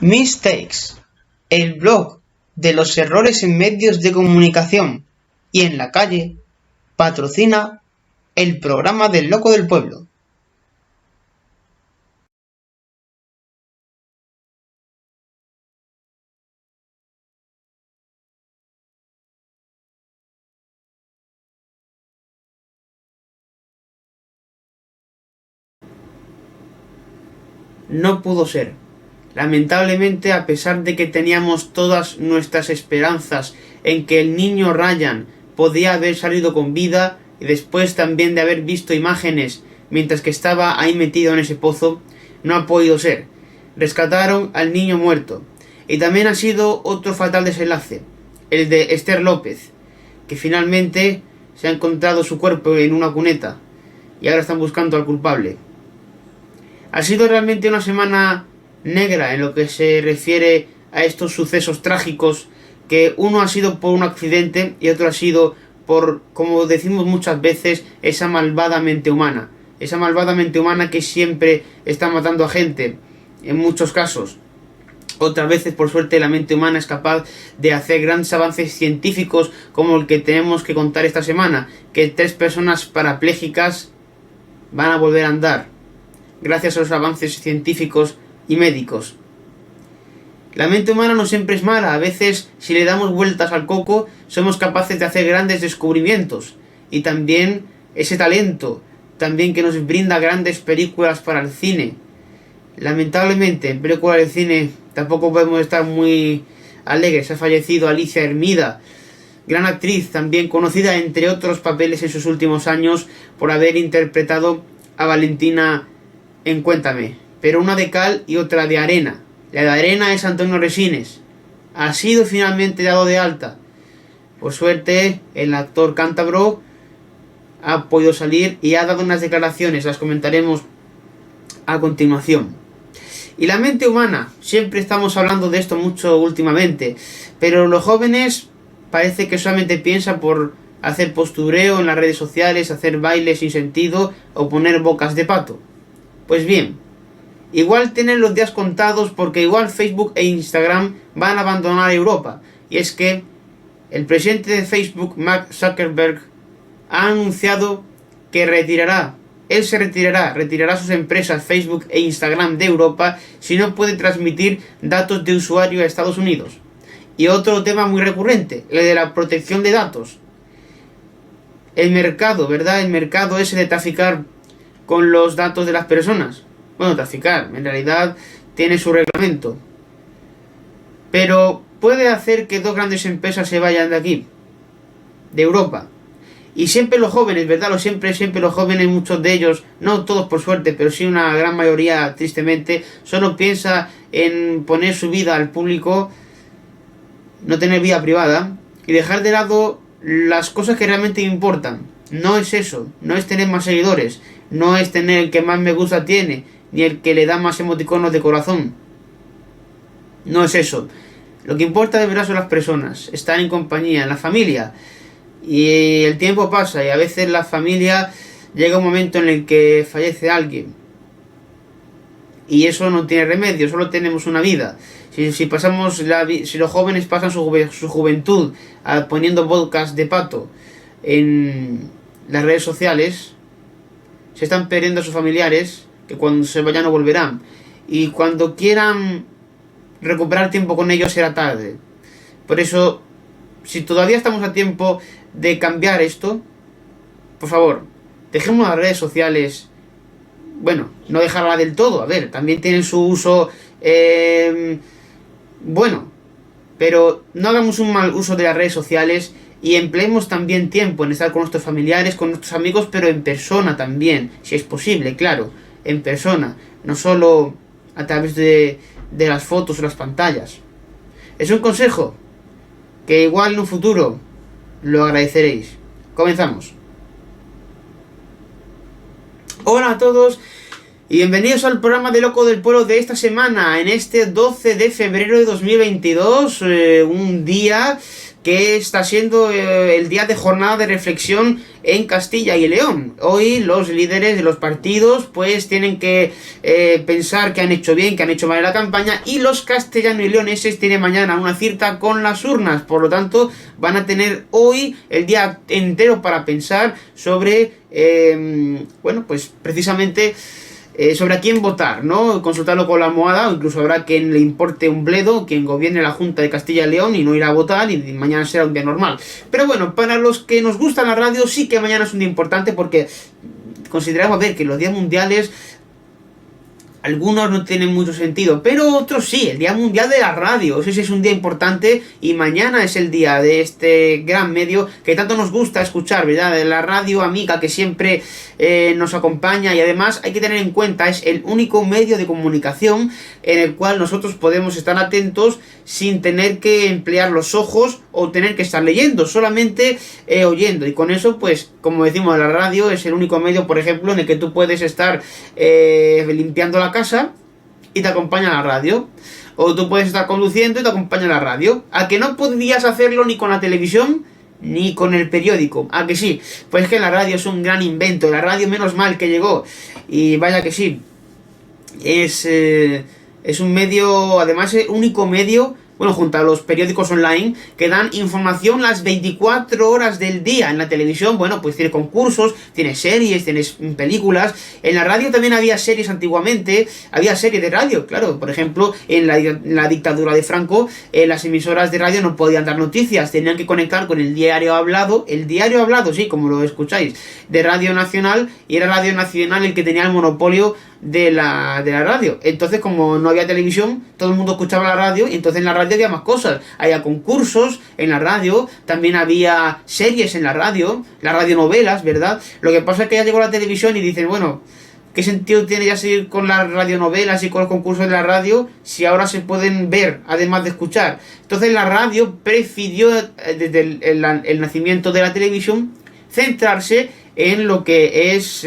Mistakes, el blog de los errores en medios de comunicación y en la calle, patrocina el programa del Loco del Pueblo. No pudo ser. Lamentablemente, a pesar de que teníamos todas nuestras esperanzas en que el niño Ryan podía haber salido con vida, y después también de haber visto imágenes mientras que estaba ahí metido en ese pozo, no ha podido ser. Rescataron al niño muerto. Y también ha sido otro fatal desenlace, el de Esther López, que finalmente se ha encontrado su cuerpo en una cuneta y ahora están buscando al culpable. Ha sido realmente una semana negra en lo que se refiere a estos sucesos trágicos, que uno ha sido por un accidente y otro ha sido por, como decimos muchas veces, esa malvada mente humana. Esa malvada mente humana que siempre está matando a gente, en muchos casos. Otras veces, por suerte, la mente humana es capaz de hacer grandes avances científicos, como el que tenemos que contar esta semana, que 3 personas parapléjicas van a volver a andar gracias a los avances científicos y médicos. La mente humana no siempre es mala. A veces, si le damos vueltas al coco, somos capaces de hacer grandes descubrimientos. Y también ese talento, también que nos brinda grandes películas para el cine. Lamentablemente, en películas del cine tampoco podemos estar muy alegres. Ha fallecido Alicia Hermida, gran actriz, también conocida entre otros papeles en sus últimos años por haber interpretado a Valentina en Cuéntame, pero una de cal y otra de arena. La de arena es Antonio Resines. Ha sido finalmente dado de alta. Por suerte, el actor cántabro ha podido salir y ha dado unas declaraciones, las comentaremos a continuación. Y la mente humana, siempre estamos hablando de esto mucho últimamente, pero los jóvenes parece que solamente piensan por hacer postureo en las redes sociales, hacer bailes sin sentido o poner bocas de pato. Pues bien, igual tienen los días contados, porque igual Facebook e Instagram van a abandonar Europa. Y es que el presidente de Facebook, Mark Zuckerberg, ha anunciado que retirará sus empresas Facebook e Instagram de Europa si no puede transmitir datos de usuario a Estados Unidos. Y otro tema muy recurrente, el de la protección de datos. El mercado, ¿verdad? El mercado ese de traficar con los datos de las personas. Bueno, traficar, en realidad tiene su reglamento. Pero puede hacer que 2 grandes empresas se vayan de aquí, de Europa. Y siempre los jóvenes, ¿verdad? Siempre los jóvenes, muchos de ellos, no todos por suerte, pero sí una gran mayoría, tristemente, solo piensa en poner su vida al público, no tener vida privada y dejar de lado las cosas que realmente importan. No es eso, no es tener más seguidores, no es tener el que más me gusta tiene, ni el que le da más emoticonos de corazón. No es eso. Lo que importa de verdad son las personas, estar en compañía, en la familia. Y el tiempo pasa y a veces la familia llega un momento en el que fallece alguien. Y eso no tiene remedio, solo tenemos una vida. Si los jóvenes pasan su juventud poniendo bocas de pato en las redes sociales, se están perdiendo a sus familiares, que cuando se vayan no volverán. Y cuando quieran recuperar tiempo con ellos será tarde. Por eso, si todavía estamos a tiempo de cambiar esto, por favor, dejemos las redes sociales. Bueno, no dejarla del todo, a ver, también tienen su uso bueno, pero no hagamos un mal uso de las redes sociales y empleemos también tiempo en estar con nuestros familiares, con nuestros amigos, pero en persona también, si es posible, claro, en persona, no solo a través de las fotos o las pantallas. Es un consejo que igual en un futuro lo agradeceréis. Comenzamos. Hola a todos y bienvenidos al programa de Loco del Pueblo de esta semana, en este 12 de febrero de 2022, un día que está siendo el día de jornada de reflexión en Castilla y León. Hoy los líderes de los partidos pues tienen que pensar que han hecho bien, que han hecho mal en la campaña, y los castellanos y leoneses tienen mañana una cita con las urnas. Por lo tanto, van a tener hoy el día entero para pensar sobre, bueno, pues precisamente sobre a quién votar, ¿no? Consultarlo con la almohada, o incluso habrá quien le importe un bledo, quien gobierne la Junta de Castilla y León y no irá a votar, y mañana será un día normal. Pero bueno, para los que nos gusta la radio, sí que mañana es un día importante, porque consideramos, a ver, que los días mundiales algunos no tienen mucho sentido, pero otros sí. El Día Mundial de la Radio, ese es un día importante, y mañana es el día de este gran medio que tanto nos gusta escuchar, ¿verdad? De la radio amiga que siempre nos acompaña, y además hay que tener en cuenta, es el único medio de comunicación en el cual nosotros podemos estar atentos sin tener que emplear los ojos o tener que estar leyendo, solamente oyendo. Y con eso, pues, como decimos, la radio es el único medio, por ejemplo, en el que tú puedes estar limpiando la casa y te acompaña la radio, o tú puedes estar conduciendo y te acompaña la radio. ¿A que no podrías hacerlo ni con la televisión ni con el periódico? ¿A que sí? Pues que la radio es un gran invento. La radio, menos mal que llegó, y vaya que sí, es un medio, además el único medio, bueno, junto a los periódicos online, que dan información las 24 horas del día. En la televisión, bueno, pues tiene concursos, tiene series, tienes películas. En la radio también había series antiguamente, había series de radio, claro. Por ejemplo, en la dictadura de Franco, las emisoras de radio no podían dar noticias, tenían que conectar con el diario hablado, sí, como lo escucháis, de Radio Nacional, y era Radio Nacional el que tenía el monopolio de la radio. Entonces, como no había televisión, todo el mundo escuchaba la radio, y entonces en la radio había más cosas. Había concursos en la radio, también había series en la radionovelas, ¿verdad? Lo que pasa es que ya llegó la televisión y dicen, bueno, ¿qué sentido tiene ya seguir con las radionovelas y con los concursos de la radio si ahora se pueden ver, además de escuchar? Entonces la radio prefirió, desde el nacimiento de la televisión, centrarse en lo que es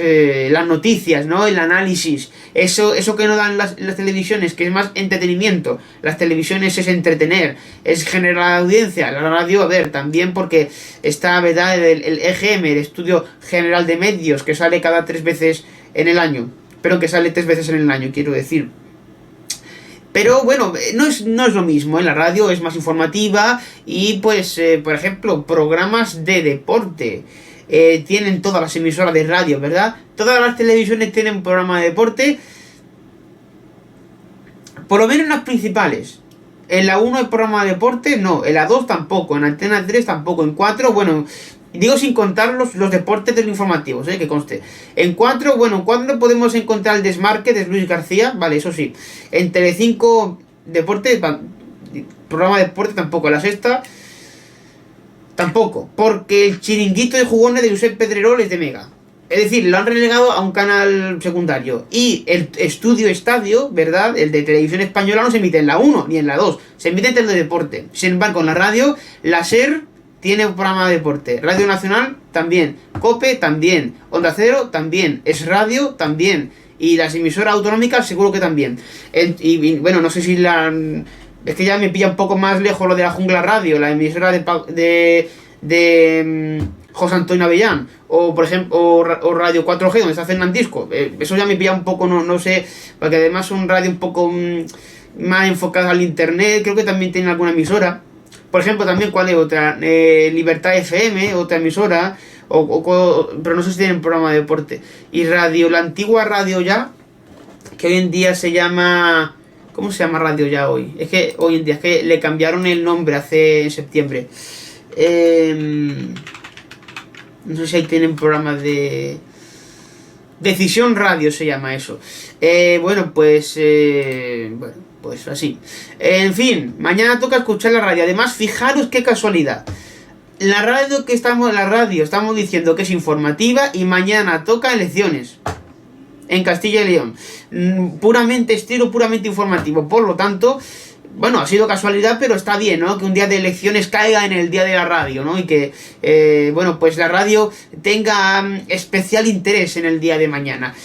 las noticias, ¿no? El análisis, eso que no dan las televisiones, que es más entretenimiento. Las televisiones es entretener, es generar audiencia. La radio, a ver, también, porque está, ¿verdad?, el EGM, el Estudio General de Medios, que sale cada 3 veces en el año, pero que sale 3 veces en el año, quiero decir. Pero bueno, no es lo mismo. En la radio es más informativa, y pues, por ejemplo, programas de deporte. Tienen todas las emisoras de radio, ¿verdad? Todas las televisiones tienen un programa de deporte, por lo menos las principales. En la 1 hay programa de deporte, no. En la 2 tampoco, en Antena 3 tampoco, en 4, bueno, digo sin contar los deportes de los informativos, que conste. En 4, bueno, ¿cuándo podemos encontrar el desmarque de Luis García? Vale, eso sí. En Telecinco, deporte, programa de deporte tampoco. En la Sexta tampoco, porque el chiringuito de jugones de Josep Pedrerol es de Mega. Es decir, lo han relegado a un canal secundario. Y el Estudio Estadio, ¿verdad?, el de Televisión Española, no se emite en la 1 ni en la 2. Se emite en el de deporte. Sin embargo, en la radio, la SER tiene un programa de deporte. Radio Nacional también. COPE también. Onda Cero también. Es Radio también. Y las emisoras autonómicas seguro que también. Y bueno, no sé si es que ya me pilla un poco más lejos lo de la Jungla Radio, la emisora de José Antonio Avellán, o por ejemplo, o Radio 4G, donde está Fernandisco. Eso ya me pilla un poco, no sé, porque además son radio un poco más enfocadas al internet. Creo que también tienen alguna emisora. Por ejemplo, también, ¿cuál es otra? Libertad FM, otra emisora, pero no sé si tienen programa de deporte. Y radio, la antigua Radio Ya, que hoy en día se llama... ¿Cómo se llama Radio Ya hoy? Es que hoy en día, es que le cambiaron el nombre en septiembre. No sé si ahí tienen programas de... Decisión Radio se llama eso. Bueno, pues así. En fin, mañana toca escuchar la radio. Además, fijaros qué casualidad. La radio estamos diciendo que es informativa, y mañana toca elecciones en Castilla y León. Estilo puramente informativo. Por lo tanto, bueno, ha sido casualidad, pero está bien, ¿no?, que un día de elecciones caiga en el día de la radio, ¿no? Y que, bueno, pues la radio tenga especial interés en el día de mañana.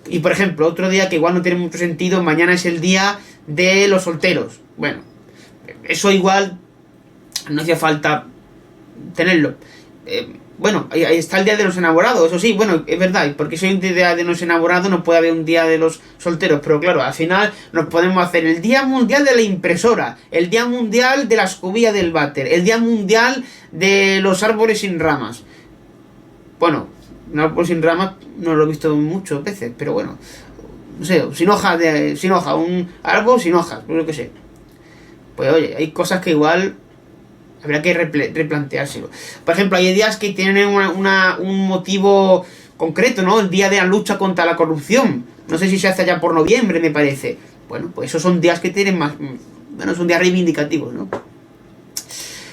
Y por ejemplo, otro día que igual no tiene mucho sentido, mañana es el día de los solteros. Bueno, eso igual no hacía falta tenerlo. Bueno, ahí está el Día de los Enamorados, eso sí, bueno, es verdad, porque si hay un Día de los Enamorados no puede haber un Día de los Solteros, pero claro, al final nos podemos hacer el Día Mundial de la Impresora, el Día Mundial de la Escobilla del váter, el Día Mundial de los Árboles sin Ramas. Bueno, un árbol sin ramas no lo he visto muchas veces, pero bueno, no sé, sin hoja, un árbol sin hojas, lo que sé. Pues oye, hay cosas que igual habría que replanteárselo. Por ejemplo, hay días que tienen un motivo concreto, ¿no? El día de la lucha contra la corrupción. No sé si se hace ya por noviembre, me parece. Bueno, pues esos son días que tienen más... Bueno, son días reivindicativos, ¿no?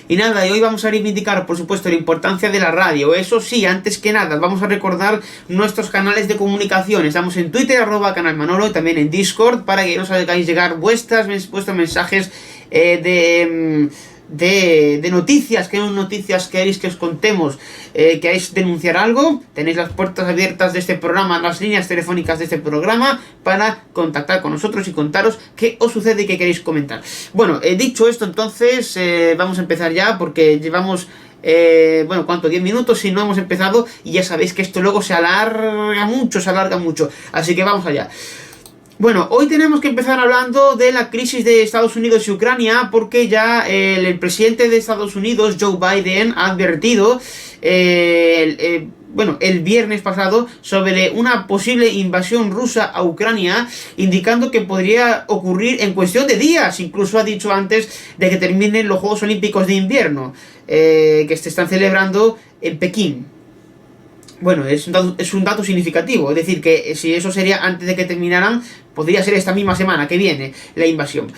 Y nada, y hoy vamos a reivindicar, por supuesto, la importancia de la radio. Eso sí, antes que nada, vamos a recordar nuestros canales de comunicación. Estamos en Twitter, @canalmanolo, y también en Discord, para que nos hagáis llegar vuestros mensajes de noticias, que noticias queréis que os contemos, queréis denunciar algo, tenéis las puertas abiertas de este programa, las líneas telefónicas de este programa para contactar con nosotros y contaros qué os sucede y qué queréis comentar. Bueno, dicho esto, entonces vamos a empezar ya, porque llevamos bueno, ¿cuánto? 10 minutos si no hemos empezado, y ya sabéis que esto luego se alarga mucho, así que vamos allá. Bueno, hoy tenemos que empezar hablando de la crisis de Estados Unidos y Ucrania, porque ya el presidente de Estados Unidos, Joe Biden, ha advertido, el viernes pasado, sobre una posible invasión rusa a Ucrania, indicando que podría ocurrir en cuestión de días. Incluso ha dicho antes de que terminen los Juegos Olímpicos de Invierno, que se están celebrando en Pekín. Bueno, es un dato significativo, es decir, que si eso sería antes de que terminaran, podría ser esta misma semana que viene la invasión.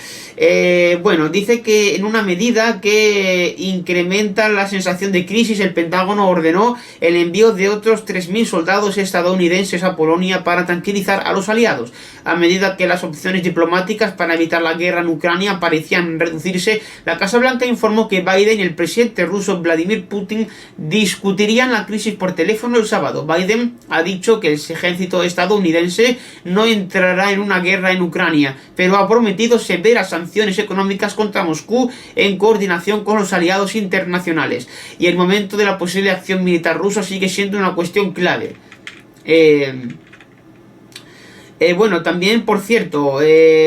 Bueno, dice que en una medida que incrementa la sensación de crisis, el Pentágono ordenó el envío de otros 3.000 soldados estadounidenses a Polonia para tranquilizar a los aliados. A medida que las opciones diplomáticas para evitar la guerra en Ucrania parecían reducirse, la Casa Blanca informó que Biden y el presidente ruso Vladimir Putin discutirían la crisis por teléfono el sábado. Biden ha dicho que el ejército estadounidense no entrará en una guerra en Ucrania, pero ha prometido severas sanciones económicas contra Moscú en coordinación con los aliados internacionales. Y el momento de la posible acción militar rusa sigue siendo una cuestión clave. Bueno, también, por cierto,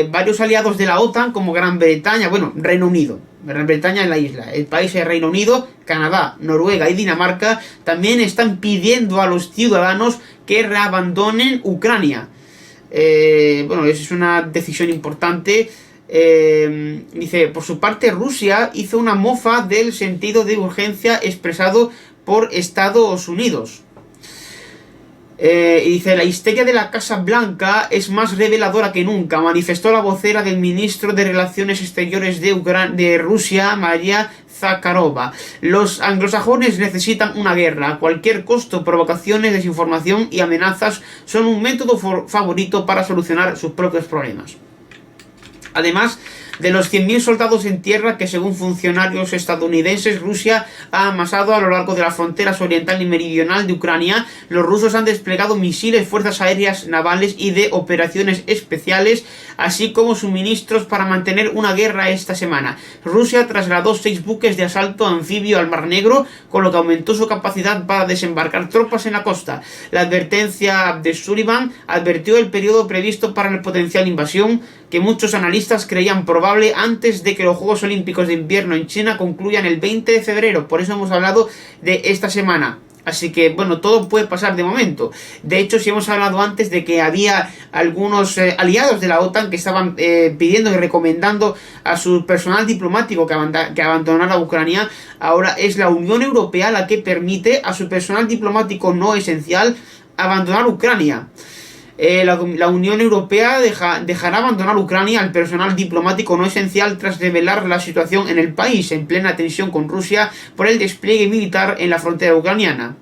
varios aliados de la OTAN, como Gran Bretaña, Reino Unido, Gran Bretaña en la isla, el país es Reino Unido, Canadá, Noruega y Dinamarca, también están pidiendo a los ciudadanos que reabandonen Ucrania. Eso es una decisión importante. Dice, por su parte, Rusia hizo una mofa del sentido de urgencia expresado por Estados Unidos. Y dice, la histeria de la Casa Blanca es más reveladora que nunca, manifestó la vocera del ministro de Relaciones Exteriores de Rusia, María Zakharova. Los anglosajones necesitan una guerra a cualquier costo. Provocaciones, desinformación y amenazas son un método favorito para solucionar sus propios problemas. Además de los 100.000 soldados en tierra que, según funcionarios estadounidenses, Rusia ha amasado a lo largo de las fronteras oriental y meridional de Ucrania, los rusos han desplegado misiles, fuerzas aéreas, navales y de operaciones especiales, así como suministros para mantener una guerra esta semana. Rusia trasladó 6 buques de asalto anfibio al Mar Negro, con lo que aumentó su capacidad para desembarcar tropas en la costa. La advertencia de Sullivan advirtió el periodo previsto para la potencial invasión, que muchos analistas creían probable antes de que los Juegos Olímpicos de Invierno en China concluyan el 20 de febrero. Por eso hemos hablado de esta semana. Así que, todo puede pasar de momento. De hecho, si hemos hablado antes de que había algunos aliados de la OTAN que estaban pidiendo y recomendando a su personal diplomático que abandonara Ucrania, ahora es la Unión Europea la que permite a su personal diplomático no esencial abandonar Ucrania. La Unión Europea dejará abandonar Ucrania al personal diplomático no esencial tras revelar la situación en el país, en plena tensión con Rusia por el despliegue militar en la frontera ucraniana.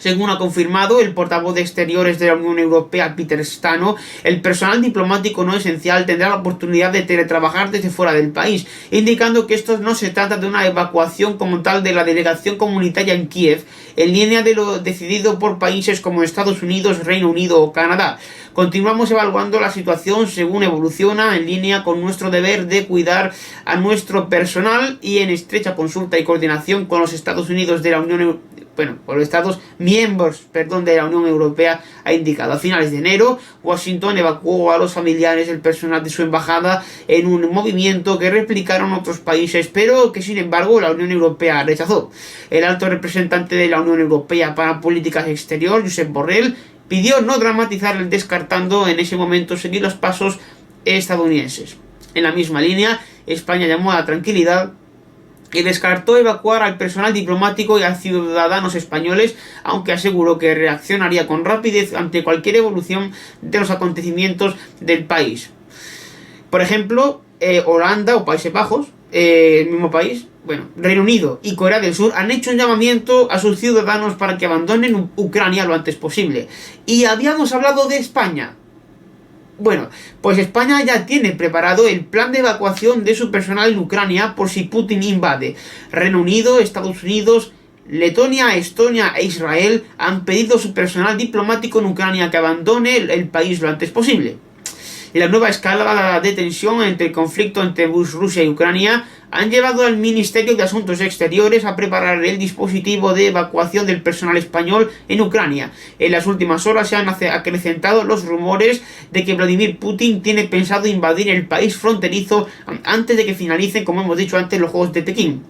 Según ha confirmado el portavoz de Exteriores de la Unión Europea, Peter Stano, el personal diplomático no esencial tendrá la oportunidad de teletrabajar desde fuera del país, indicando que esto no se trata de una evacuación como tal de la delegación comunitaria en Kiev, en línea de lo decidido por países como Estados Unidos, Reino Unido o Canadá. Continuamos evaluando la situación según evoluciona, en línea con nuestro deber de cuidar a nuestro personal y en estrecha consulta y coordinación con los Estados Unidos de la Unión por los Estados miembros de la Unión Europea, ha indicado. A finales de enero, Washington evacuó a los familiares del personal de su embajada en un movimiento que replicaron otros países, pero que sin embargo la Unión Europea rechazó. El alto representante de la Unión Europea para Políticas Exterior, Josep Borrell, pidió no dramatizar, descartando en ese momento seguir los pasos estadounidenses. En la misma línea, España llamó a la tranquilidad y descartó evacuar al personal diplomático y a ciudadanos españoles, aunque aseguró que reaccionaría con rapidez ante cualquier evolución de los acontecimientos del país. Por ejemplo, Holanda o Países Bajos, el mismo país, Reino Unido y Corea del Sur han hecho un llamamiento a sus ciudadanos para que abandonen Ucrania lo antes posible. Y habíamos hablado de España. Bueno, pues España ya tiene preparado el plan de evacuación de su personal en Ucrania por si Putin invade. Reino Unido, Estados Unidos, Letonia, Estonia e Israel han pedido a su personal diplomático en Ucrania que abandone el país lo antes posible. La nueva escalada de tensión entre el conflicto entre Rusia y Ucrania han llevado al Ministerio de Asuntos Exteriores a preparar el dispositivo de evacuación del personal español en Ucrania. En las últimas horas se han acrecentado los rumores de que Vladimir Putin tiene pensado invadir el país fronterizo antes de que finalicen, como hemos dicho antes, los Juegos de Pekín.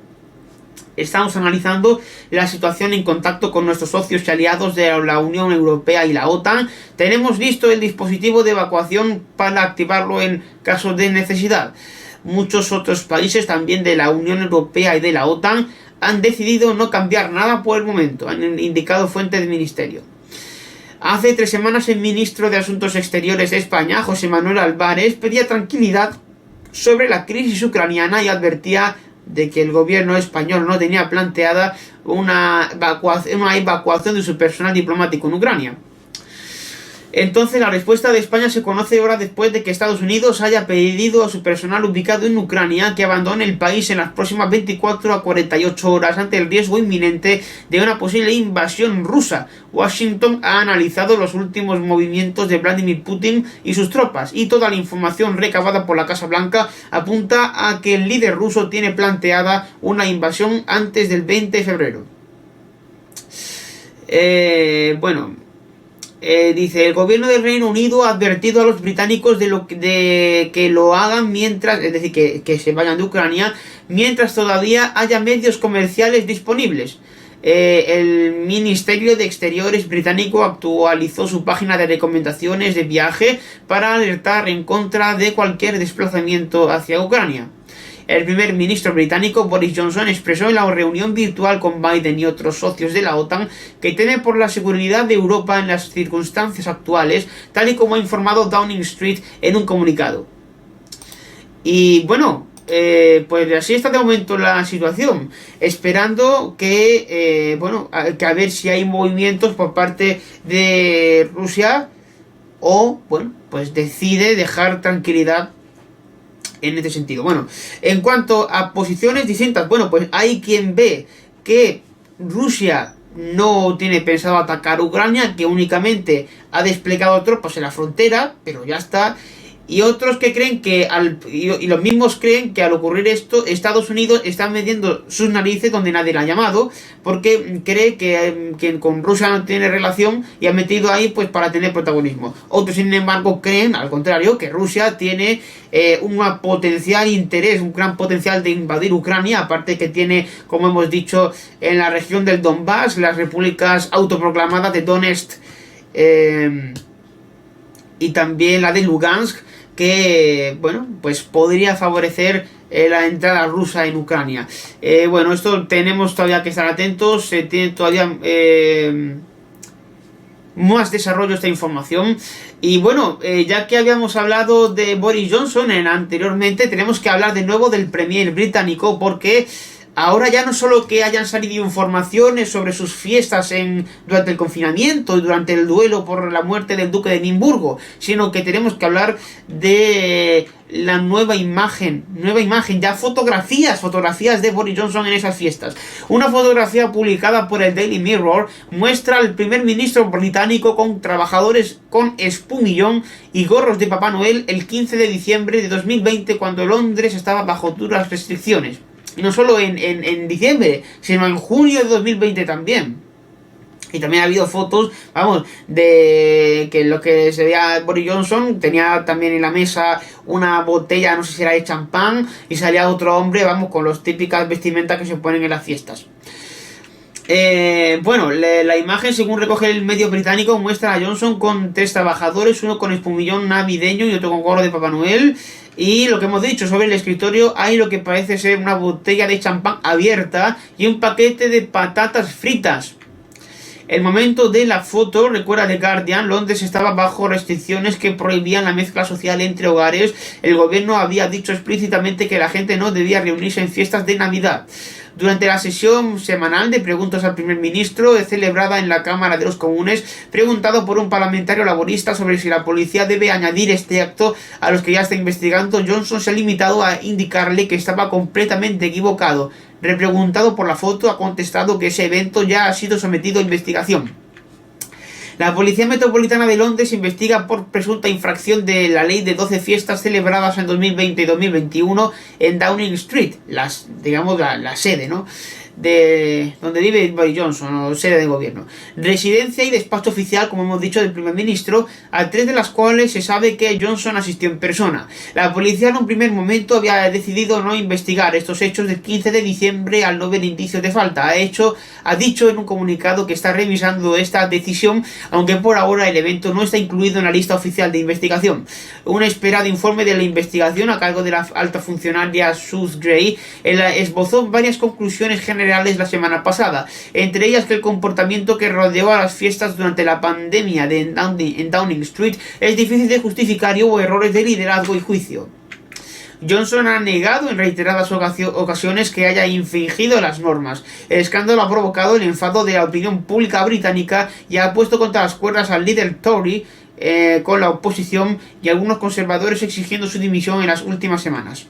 Estamos analizando la situación en contacto con nuestros socios y aliados de la Unión Europea y la OTAN. Tenemos listo el dispositivo de evacuación para activarlo en caso de necesidad. Muchos otros países también de la Unión Europea y de la OTAN han decidido no cambiar nada por el momento, han indicado fuentes del ministerio. Hace 3 semanas el ministro de Asuntos Exteriores de España, José Manuel Álvarez, pedía tranquilidad sobre la crisis ucraniana y advertía de que el gobierno español no tenía planteada una evacuación de su personal diplomático en Ucrania. Entonces la respuesta de España se conoce horas después de que Estados Unidos haya pedido a su personal ubicado en Ucrania que abandone el país en las próximas 24 a 48 horas ante el riesgo inminente de una posible invasión rusa. Washington ha analizado los últimos movimientos de Vladimir Putin y sus tropas, y toda la información recabada por la Casa Blanca apunta a que el líder ruso tiene planteada una invasión antes del 20 de febrero. Dice, el gobierno del Reino Unido ha advertido a los británicos de que lo hagan mientras, es decir, que se vayan de Ucrania, mientras todavía haya medios comerciales disponibles. El Ministerio de Exteriores británico actualizó su página de recomendaciones de viaje para alertar en contra de cualquier desplazamiento hacia Ucrania. El primer ministro británico Boris Johnson expresó en la reunión virtual con Biden y otros socios de la OTAN que teme por la seguridad de Europa en las circunstancias actuales, tal y como ha informado Downing Street en un comunicado. Y pues así está de momento la situación, esperando que a ver si hay movimientos por parte de Rusia o pues decide dejar tranquilidad en este sentido. En cuanto a posiciones distintas, pues hay quien ve que Rusia no tiene pensado atacar Ucrania, que únicamente ha desplegado tropas en la frontera, pero ya está. Y otros que creen que y los mismos creen que al ocurrir esto, Estados Unidos está metiendo sus narices donde nadie la ha llamado, porque cree que con Rusia no tiene relación y ha metido ahí pues para tener protagonismo. Otros, sin embargo, creen, al contrario, que Rusia tiene un potencial interés, un gran potencial de invadir Ucrania, aparte que tiene, como hemos dicho, en la región del Donbass, las repúblicas autoproclamadas de Donetsk y también la de Lugansk, que pues podría favorecer la entrada rusa en Ucrania. Esto tenemos todavía que estar atentos, se tiene todavía más desarrollo de esta información. Y ya que habíamos hablado de Boris Johnson anteriormente, tenemos que hablar de nuevo del premier británico, porque Ahora ya no solo que hayan salido informaciones sobre sus fiestas durante el confinamiento y durante el duelo por la muerte del duque de Edimburgo, sino que tenemos que hablar de la nueva imagen, ya fotografías de Boris Johnson en esas fiestas. Una fotografía publicada por el Daily Mirror muestra al primer ministro británico con trabajadores con espumillón y gorros de Papá Noel el 15 de diciembre de 2020, cuando Londres estaba bajo duras restricciones. Y no solo en diciembre, sino en junio de 2020 también. Y también ha habido fotos, vamos, de que lo que se veía Boris Johnson tenía también en la mesa una botella, no sé si era de champán, y salía otro hombre, vamos, con las típicas vestimentas que se ponen en las fiestas. Bueno, la imagen, según recoge el medio británico, muestra a Johnson con 3 trabajadores, uno con espumillón navideño y otro con gorro de Papá Noel. Y lo que hemos dicho, sobre el escritorio hay lo que parece ser una botella de champán abierta y un paquete de patatas fritas. El momento de la foto, recuerda The Guardian, Londres estaba bajo restricciones que prohibían la mezcla social entre hogares. El gobierno había dicho explícitamente que la gente no debía reunirse en fiestas de Navidad. Durante la sesión semanal de preguntas al primer ministro, celebrada en la Cámara de los Comunes, preguntado por un parlamentario laborista sobre si la policía debe añadir este acto a los que ya está investigando, Johnson se ha limitado a indicarle que estaba completamente equivocado. Repreguntado por la foto, ha contestado que ese evento ya ha sido sometido a investigación. La Policía Metropolitana de Londres investiga por presunta infracción de la ley de 12 fiestas celebradas en 2020 y 2021 en Downing Street, la sede, ¿no?, de donde vive Boris Johnson, o sede de gobierno, residencia y despacho oficial, como hemos dicho, del primer ministro, a 3 de las cuales se sabe que Johnson asistió en persona. La policía en un primer momento había decidido no investigar estos hechos del 15 de diciembre al no ver indicios de falta. Ha dicho en un comunicado que está revisando esta decisión, aunque por ahora el evento no está incluido en la lista oficial de investigación. Un esperado informe de la investigación a cargo de la alta funcionaria Sue Gray esbozó varias conclusiones generales la semana pasada, entre ellas que el comportamiento que rodeó a las fiestas durante la pandemia en Downing Street es difícil de justificar y hubo errores de liderazgo y juicio. Johnson ha negado en reiteradas ocasiones que haya infringido las normas. El escándalo ha provocado el enfado de la opinión pública británica y ha puesto contra las cuerdas al líder Tory, con la oposición y algunos conservadores exigiendo su dimisión en las últimas semanas.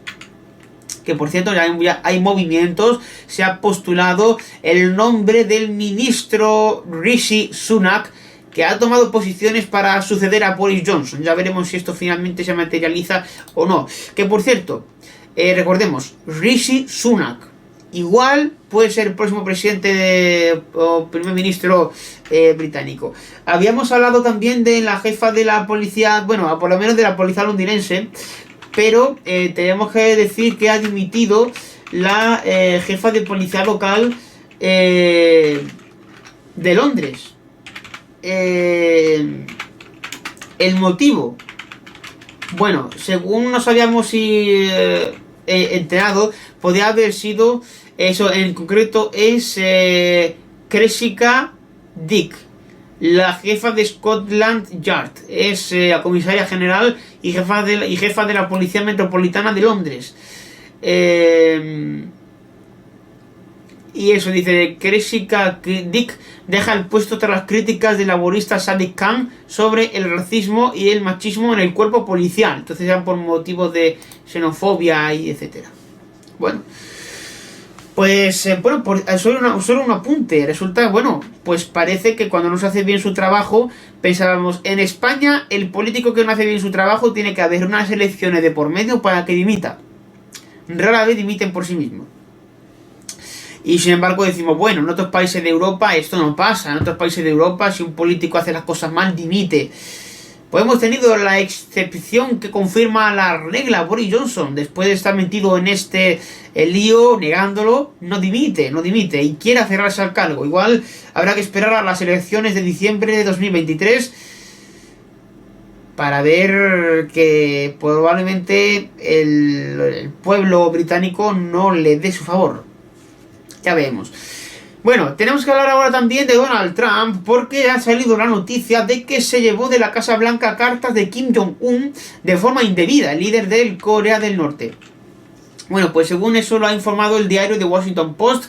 Que por cierto ya hay movimientos, se ha postulado el nombre del ministro Rishi Sunak, que ha tomado posiciones para suceder a Boris Johnson. Ya veremos si esto finalmente se materializa o no. Que por cierto, recordemos, Rishi Sunak igual puede ser el próximo presidente o primer ministro británico. Habíamos hablado también de la jefa de la policía, bueno, por lo menos de la policía londinense, pero tenemos que decir que ha dimitido la jefa de policía local de Londres. El motivo, bueno, según nos habíamos enterado, podría haber sido eso. En concreto es Cressida Dick, la jefa de Scotland Yard, es la comisaria general y jefa de la Policía Metropolitana de Londres. Y eso dice, Cressida Dick deja el puesto tras las críticas del laborista Sadiq Khan sobre el racismo y el machismo en el cuerpo policial. Entonces eran por motivos de xenofobia y etcétera. Bueno, pues solo un apunte. Resulta, bueno, pues parece que cuando no se hace bien su trabajo, pensábamos, en España el político que no hace bien su trabajo tiene que haber unas elecciones de por medio para que dimita. Rara vez dimiten por sí mismos. Y sin embargo decimos, bueno, en otros países de Europa esto no pasa. En otros países de Europa, si un político hace las cosas mal, dimite. Pues hemos tenido la excepción que confirma la regla. Boris Johnson, después de estar metido en este lío, negándolo, no dimite y quiere aferrarse al cargo. Igual habrá que esperar a las elecciones de diciembre de 2023 para ver que probablemente el pueblo británico no le dé su favor. Ya vemos. Bueno, tenemos que hablar ahora también de Donald Trump, porque ha salido la noticia de que se llevó de la Casa Blanca cartas de Kim Jong-un de forma indebida, el líder de Corea del Norte. Bueno, pues según eso lo ha informado el diario The Washington Post,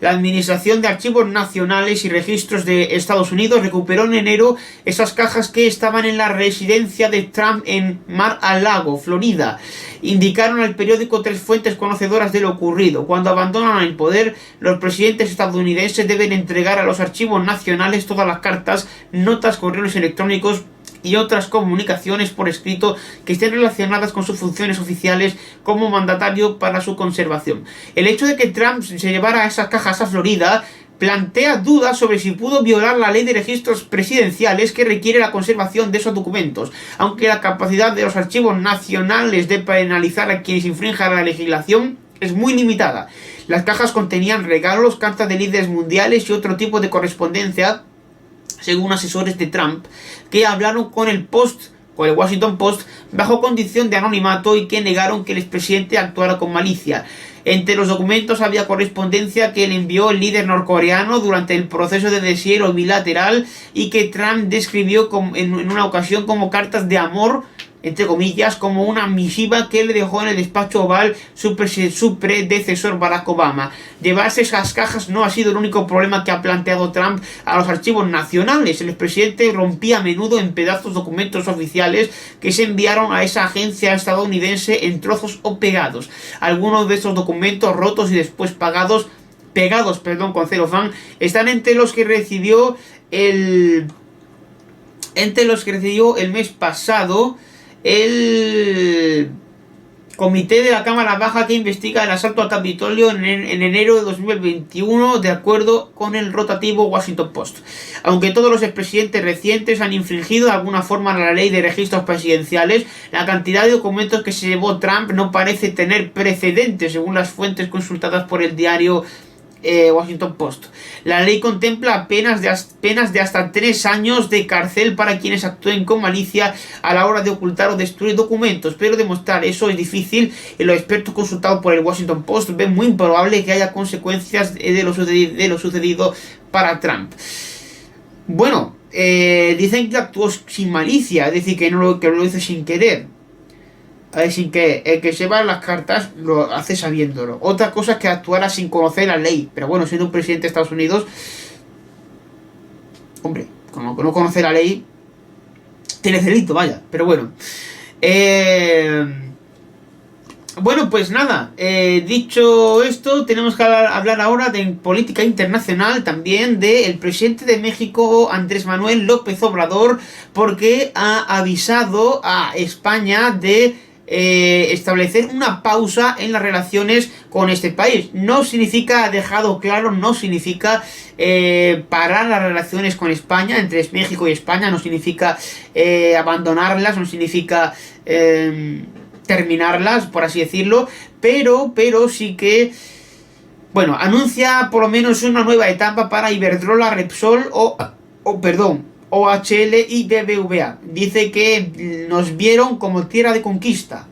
la Administración de Archivos Nacionales y Registros de Estados Unidos recuperó en enero esas cajas que estaban en la residencia de Trump en Mar-a-Lago, Florida. Indicaron al periódico 3 fuentes conocedoras de lo ocurrido. Cuando abandonan el poder, los presidentes estadounidenses deben entregar a los archivos nacionales todas las cartas, notas, correos electrónicos y otras comunicaciones por escrito que estén relacionadas con sus funciones oficiales como mandatario para su conservación. El hecho de que Trump se llevara esas cajas a Florida plantea dudas sobre si pudo violar la ley de registros presidenciales que requiere la conservación de esos documentos, aunque la capacidad de los archivos nacionales de penalizar a quienes infrinjan la legislación es muy limitada. Las cajas contenían regalos, cartas de líderes mundiales y otro tipo de correspondencia, según asesores de Trump, que hablaron con el Washington Post, bajo condición de anonimato y que negaron que el expresidente actuara con malicia. Entre los documentos había correspondencia que le envió el líder norcoreano durante el proceso de deshielo bilateral y que Trump describió en una ocasión como cartas de amor, entre comillas, como una misiva que le dejó en el despacho oval su predecesor Barack Obama. Llevarse esas cajas no ha sido el único problema que ha planteado Trump a los archivos nacionales. El expresidente rompía a menudo en pedazos documentos oficiales que se enviaron a esa agencia estadounidense en trozos o pegados. Algunos de esos documentos rotos y después pegados con celofán, están entre los que recibió el mes pasado el comité de la Cámara Baja que investiga el asalto al Capitolio en enero de 2021, de acuerdo con el rotativo Washington Post. Aunque todos los expresidentes recientes han infringido de alguna forma la ley de registros presidenciales, la cantidad de documentos que se llevó Trump no parece tener precedentes, según las fuentes consultadas por el diario Washington Post. La ley contempla penas de hasta 3 años de cárcel para quienes actúen con malicia a la hora de ocultar o destruir documentos, pero demostrar eso es difícil y los expertos consultados por el Washington Post ven muy improbable que haya consecuencias de lo sucedido para Trump. Bueno, dicen que actuó sin malicia, es decir, que lo hizo sin querer. Sin que el que lleva las cartas lo hace sabiéndolo. Otra cosa es que actuara sin conocer la ley. Pero bueno, siendo un presidente de Estados Unidos, hombre, como no conoce la ley, tiene delito, vaya. Pero bueno. Bueno, pues nada. Dicho esto, tenemos que hablar ahora de política internacional, también del presidente de México, Andrés Manuel López Obrador, porque ha avisado a España de establecer una pausa en las relaciones con este país. No significa, ha dejado claro, no significa parar las relaciones con España, entre México y España, no significa abandonarlas, no significa terminarlas, por así decirlo, pero sí que, bueno, anuncia por lo menos una nueva etapa para Iberdrola, Repsol OHL y BBVA. Dice que nos vieron como tierra de conquista.